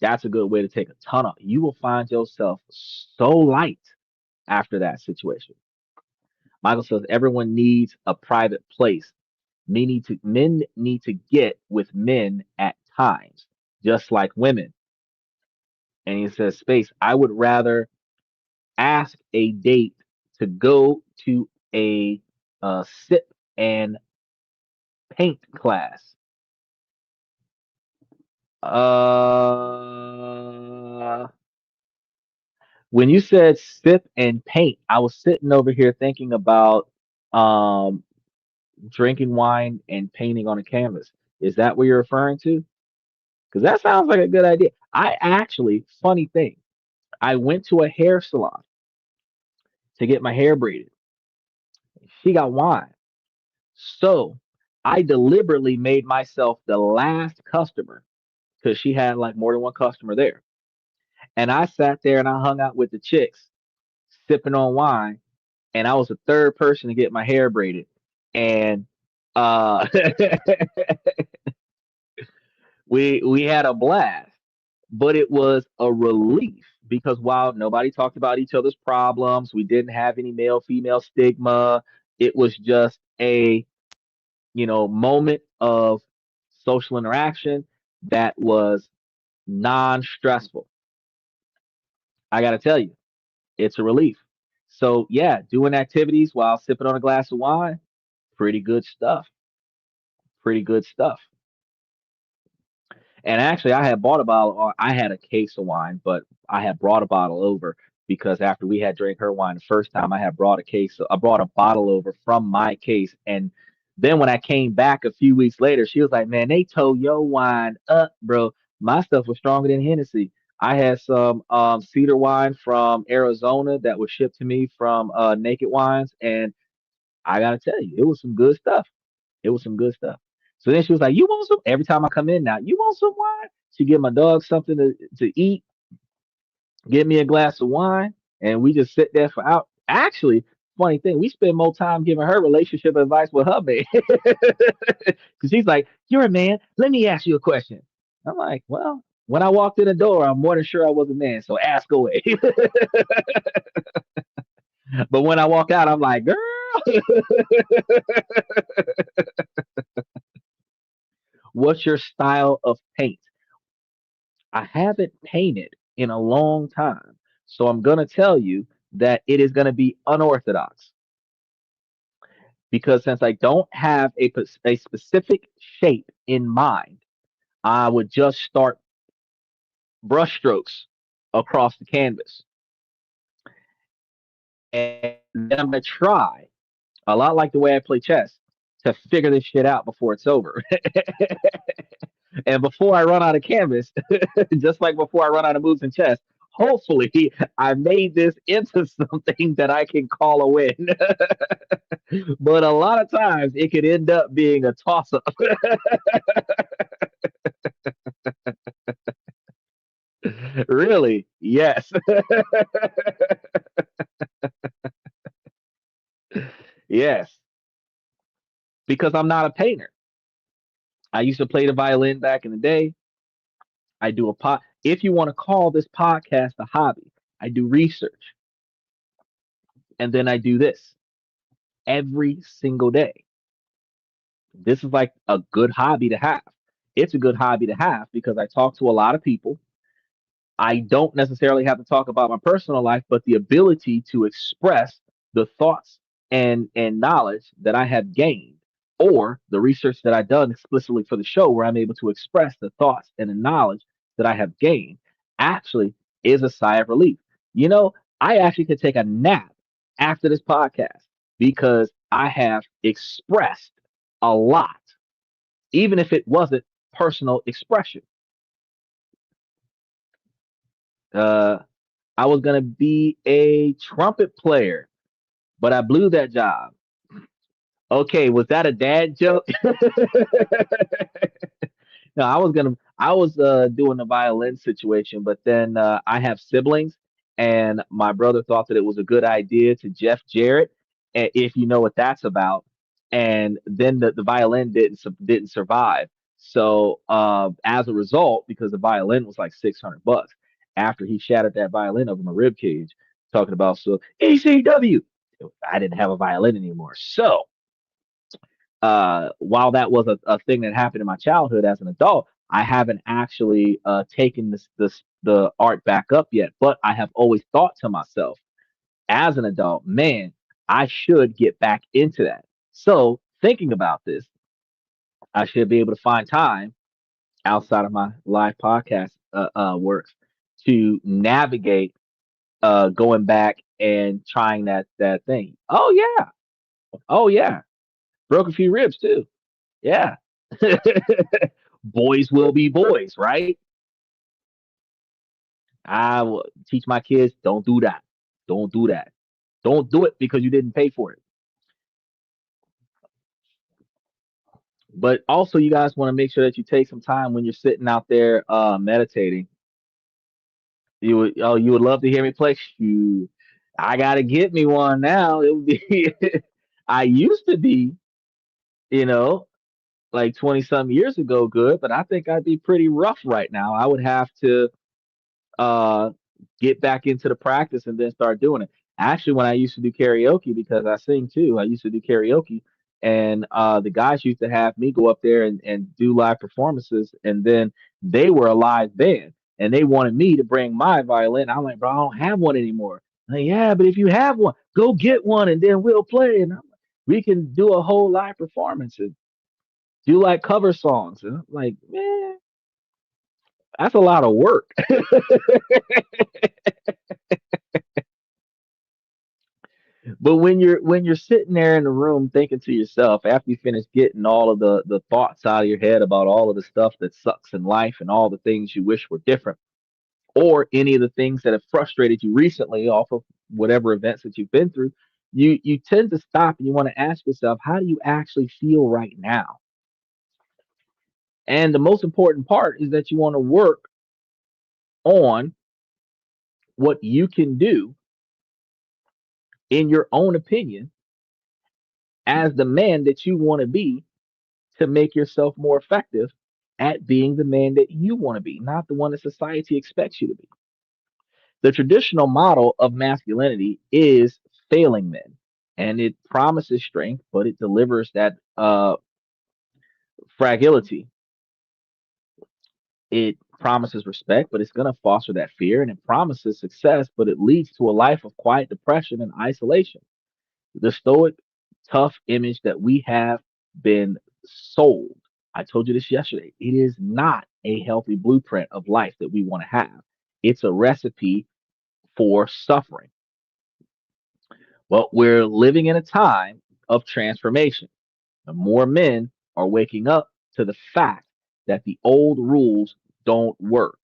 That's a good way to take a ton of. You will find yourself so light after that situation. Michael says everyone needs a private place. Men need to get with men at times, just like women. And he says, Space, I would rather ask a date to go to a sip and paint class. Uh, when you said sip and paint, I was sitting over here thinking about um, drinking wine and painting on a canvas. Is that what you're referring to? Because that sounds like a good idea. I actually, funny thing, I went to a hair salon to get my hair braided. She got wine. So I deliberately made myself the last customer because she had like more than one customer there. And I sat there and I hung out with the chicks sipping on wine. And I was the third person to get my hair braided. And uh, we had a blast, but it was a relief because while nobody talked about each other's problems, we didn't have any male female stigma. It was just a moment of social interaction that was non-stressful. I got to tell you, it's a relief. So yeah, doing activities while sipping on a glass of wine, pretty good stuff. Pretty good stuff. And actually, I had bought a bottle. I had a case of wine, but I had brought a bottle over because after we had drank her wine the first time, I had brought a case. I brought a bottle over from my case, and then when I came back a few weeks later, she was like, "Man, they towed your wine up, bro. My stuff was stronger than Hennessy. I had some cedar wine from Arizona that was shipped to me from Naked Wines, and I gotta tell you, it was some good stuff. It was some good stuff." So then she was like, "You want some?" Every time I come in now, "You want some wine?" She give my dog something to eat, get me a glass of wine, and we just sit there for out. Actually, funny thing, we spend more time giving her relationship advice with her man. Because she's like, "You're a man. Let me ask you a question." I'm like, "Well, when I walked in the door, I'm more than sure I was a man, so ask away." But when I walk out, I'm like, "Girl." What's your style of paint? I haven't painted in a long time. So I'm going to tell you that it is going to be unorthodox because since I don't have a specific shape in mind, I would just start brushstrokes across the canvas. And then I'm going to try, a lot like the way I play chess, to figure this shit out before it's over. And before I run out of canvas, just like before I run out of moves in chess, hopefully I made this into something that I can call a win. But a lot of times it could end up being a toss up. Really? Yes. Yes. Because I'm not a painter. I used to play the violin back in the day. I do a pot. If you want to call this podcast a hobby, I do research and then I do this every single day. This is like a good hobby to have. It's a good hobby to have because I talk to a lot of people. I don't necessarily have to talk about my personal life, but the ability to express the thoughts and knowledge that I have gained, or the research that I've done explicitly for the show, where I'm able to express the thoughts and the knowledge that I have gained, actually is a sigh of relief. You know, I actually could take a nap after this podcast because I have expressed a lot, even if it wasn't personal expression. Uh, I was gonna be a trumpet player, but I blew that job. Okay, was that a dad joke? No, I was doing the violin situation, but then I have siblings, and my brother thought that it was a good idea to Jeff Jarrett, if you know what that's about. And then the violin didn't survive. So as a result, because the violin was like $600, after he shattered that violin over my rib cage, talking about so ECW, I didn't have a violin anymore. So while that was a thing that happened in my childhood as an adult, I haven't actually taken the art back up yet. But I have always thought to myself as an adult, man, I should get back into that. So thinking about this, I should be able to find time outside of my live podcast works to navigate going back and trying that thing. Oh yeah, broke a few ribs too. Yeah. Boys will be boys, right? I will teach my kids don't do that. Don't do that. Don't do it because you didn't pay for it. But also, you guys want to make sure that you take some time when you're sitting out there meditating. You would love to hear me play. Shoot, I gotta get me one now. It would be. I used to be, you know, like 20 some years ago, good, but I think I'd be pretty rough right now. I would have to uh get back into the practice and then start doing it. Actually, when I used to do karaoke, because I sing too, I used to do karaoke, and the guys used to have me go up there and do live performances, and then they were a live band, and they wanted me to bring my violin. I'm like, bro, I don't have one anymore. Like, yeah, but if you have one, go get one, and then we'll play, and we can do a whole live performance and do like cover songs. And I'm like, man, that's a lot of work. But when you're sitting there in the room thinking to yourself after you finish getting all of the thoughts out of your head about all of the stuff that sucks in life and all the things you wish were different, or any of the things that have frustrated you recently off of whatever events that you've been through, you tend to stop and you want to ask yourself, how do you actually feel right now? And the most important part is that you want to work on what you can do in your own opinion as the man that you want to be to make yourself more effective at being the man that you want to be, not the one that society expects you to be. The traditional model of masculinity is failing men, and it promises strength, but it delivers that fragility. It promises respect, but it's going to foster that fear, and it promises success, but it leads to a life of quiet depression and isolation. The stoic, tough image that we have been sold. I told you this yesterday. It is not a healthy blueprint of life that we want to have. It's a recipe for suffering. Well, we're living in a time of transformation. The more men are waking up to the fact that the old rules don't work.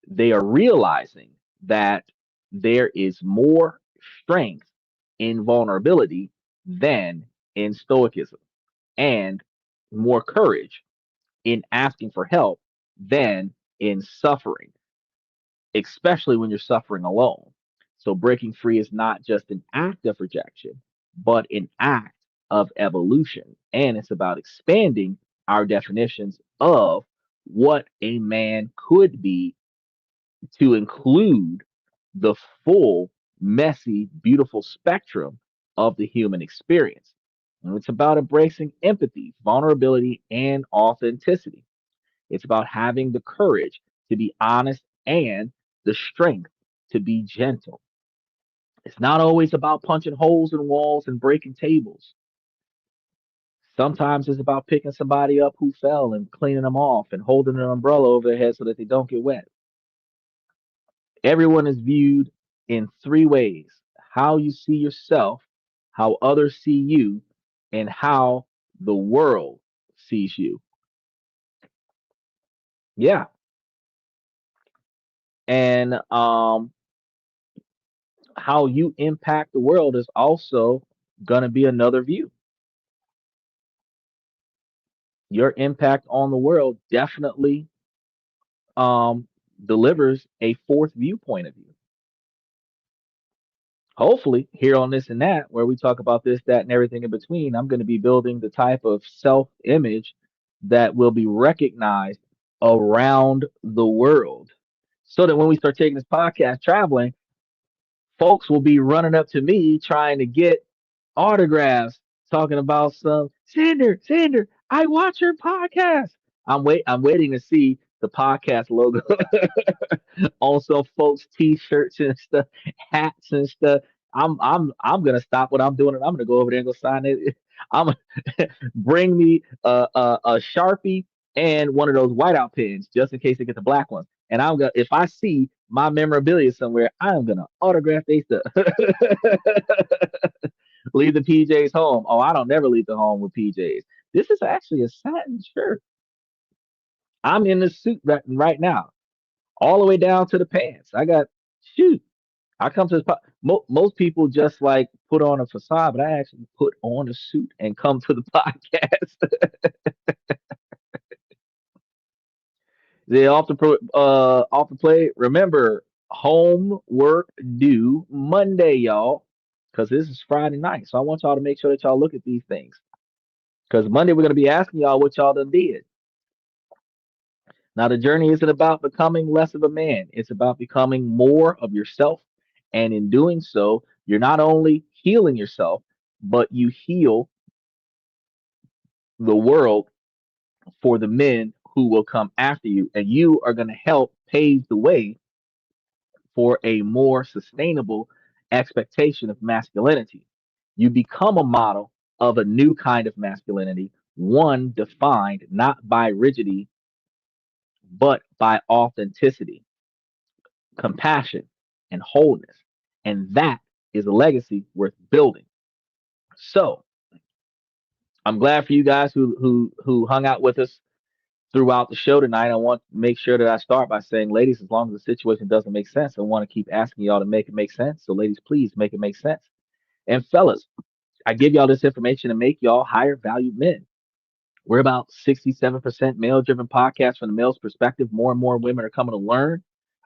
They are realizing that there is more strength in vulnerability than in stoicism, and more courage in asking for help than in suffering. especially when you're suffering alone. So breaking free is not just an act of rejection, but an act of evolution. And it's about expanding our definitions of what a man could be to include the full, messy, beautiful spectrum of the human experience. And it's about embracing empathy, vulnerability, and authenticity. It's about having the courage to be honest and the strength to be gentle. It's not always about punching holes in walls and breaking tables. Sometimes it's about picking somebody up who fell and cleaning them off and holding an umbrella over their head so that they don't get wet. Everyone is viewed in three ways: how you see yourself, how others see you, and how the world sees you. Yeah. And how you impact the world is also going to be another view. Your impact on the world definitely um, delivers a fourth viewpoint of you. Hopefully, here on this and that, where we talk about this, that, and everything in between, I'm going to be building the type of self image that will be recognized around the world. So that when we start taking this podcast traveling, folks will be running up to me trying to get autographs, talking about some Sander, I watch your podcast. I'm waiting to see the podcast logo on some folks t-shirts and stuff, hats and stuff. I'm gonna stop what I'm doing and I'm gonna go over there and go sign it. I'm bring me a Sharpie and one of those whiteout pens just in case they get the black ones. And I'm gonna, if I see my memorabilia somewhere, I'm gonna autograph they stuff. Leave the PJs home. Oh, I don't never leave the home with PJs. This is actually a satin shirt. I'm in the suit right now, all the way down to the pants. I got shoot. I come to this. Most people just like put on a facade, but I actually put on a suit and come to the podcast. They off the play. Remember, homework due Monday, y'all, because this is Friday night. So I want y'all to make sure that y'all look at these things. Because Monday we're gonna be asking y'all what y'all done did. Now the journey isn't about becoming less of a man. It's about becoming more of yourself. And in doing so, you're not only healing yourself, but you heal the world for the men who will come after you. And you are going to help pave the way for a more sustainable expectation of masculinity. You become a model of a new kind of masculinity, one defined not by rigidity, but by authenticity, compassion, and wholeness. And that is a legacy worth building. So I'm glad for you guys who hung out with us throughout the show tonight. I want to make sure that I start by saying, ladies, as long as the situation doesn't make sense, I want to keep asking y'all to make it make sense. So, ladies, please make it make sense. And fellas, I give y'all this information to make y'all higher value men. We're about 67% male driven podcast from the male's perspective. More and more women are coming to learn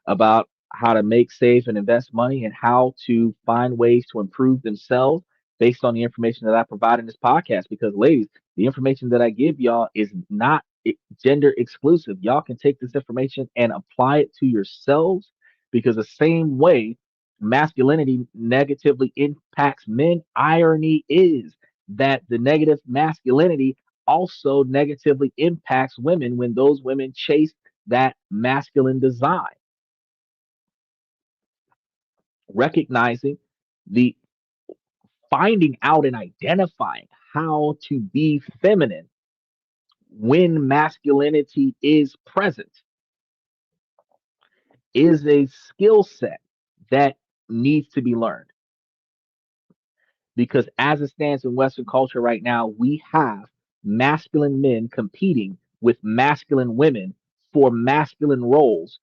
about how to make, save, and invest money and how to find ways to improve themselves based on the information that I provide in this podcast. Because, ladies, the information that I give y'all is not gender exclusive. Y'all can take this information and apply it to yourselves because the same way masculinity negatively impacts men, irony is that the negative masculinity also negatively impacts women when those women chase that masculine design. Recognizing the finding out and identifying how to be feminine when masculinity is present is a skill set that needs to be learned. Because as it stands in Western culture right now, we have masculine men competing with masculine women for masculine roles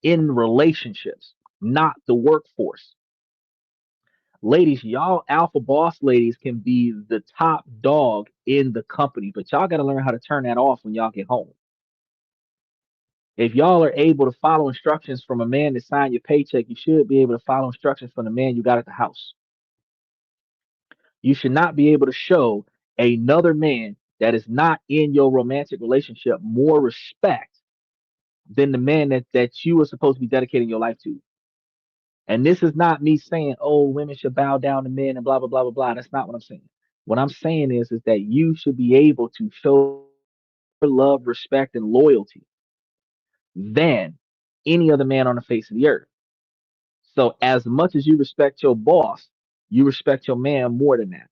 in relationships, not the workforce. Ladies, y'all alpha boss ladies can be the top dog in the company, but y'all got to learn how to turn that off when y'all get home. If y'all are able to follow instructions from a man that signed your paycheck, you should be able to follow instructions from the man you got at the house. You should not be able to show another man that is not in your romantic relationship more respect than the man that you are supposed to be dedicating your life to. And this is not me saying, oh, women should bow down to men and blah, blah, blah, blah, blah. That's not what I'm saying. What I'm saying is that you should be able to show love, respect, and loyalty than any other man on the face of the earth. So as much as you respect your boss, you respect your man more than that.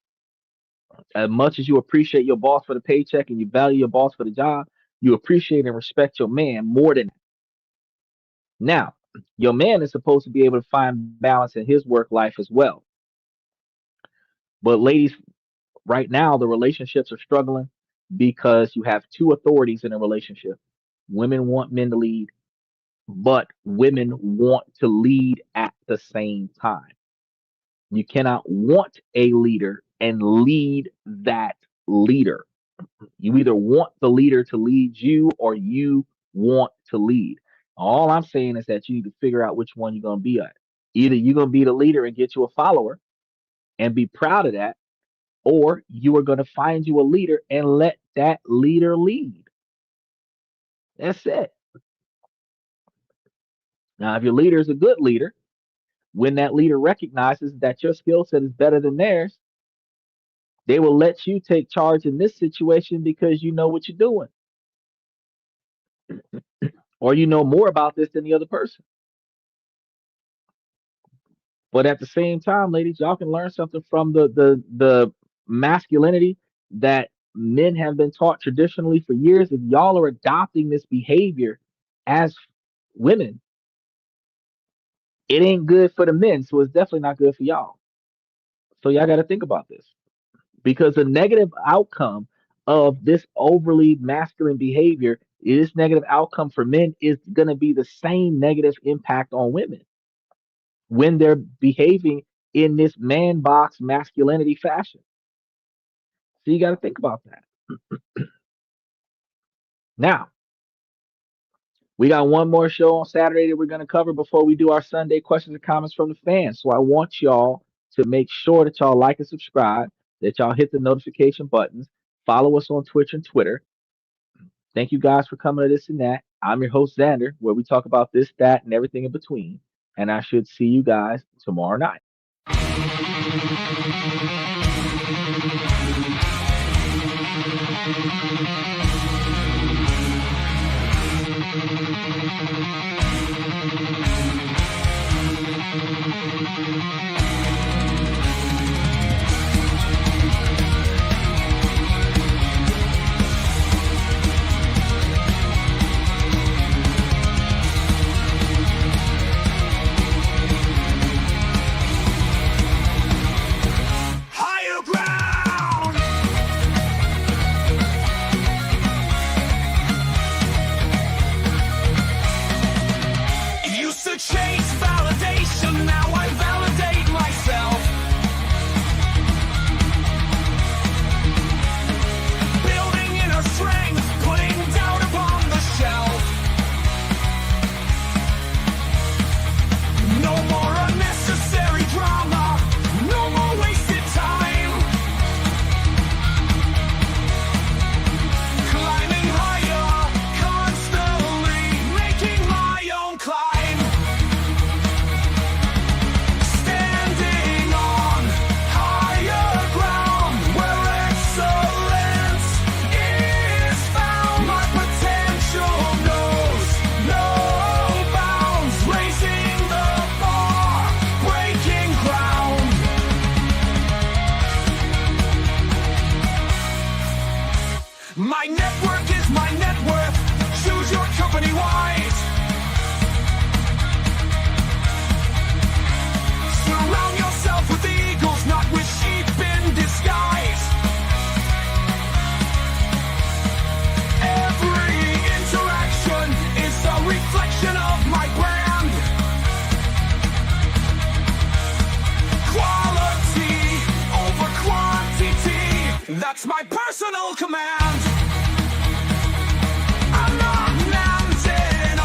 As much as you appreciate your boss for the paycheck and you value your boss for the job, you appreciate and respect your man more than that. Now, your man is supposed to be able to find balance in his work life as well. But ladies, right now the relationships are struggling because you have two authorities in a relationship. Women want men to lead, but women want to lead at the same time. You cannot want a leader and lead that leader. You either want the leader to lead you or you want to lead. All I'm saying is that you need to figure out which one you're going to be at. Either you're going to be the leader and get you a follower and be proud of that, or you are going to find you a leader and let that leader lead. That's it. Now, if your leader is a good leader, when that leader recognizes that your skill set is better than theirs, they will let you take charge in this situation because you know what you're doing, or you know more about this than the other person. But at the same time, ladies, y'all can learn something from the masculinity that men have been taught traditionally for years. If y'all are adopting this behavior as women, it ain't good for the men, so it's definitely not good for y'all. So y'all got to think about this, because the negative outcome of this overly masculine behavior, this negative outcome for men, is going to be the same negative impact on women when they're behaving in this man box masculinity fashion. So you got to think about that. Now, we got one more show on Saturday that we're going to cover before we do our Sunday questions and comments from the fans. So I want y'all to make sure that y'all like and subscribe, that y'all hit the notification buttons, follow us on Twitch and Twitter. Thank you guys for coming to This and That. I'm your host, Xander, where we talk about this, that, and everything in between. And I should see you guys tomorrow night. That's my personal command. I'm not mounted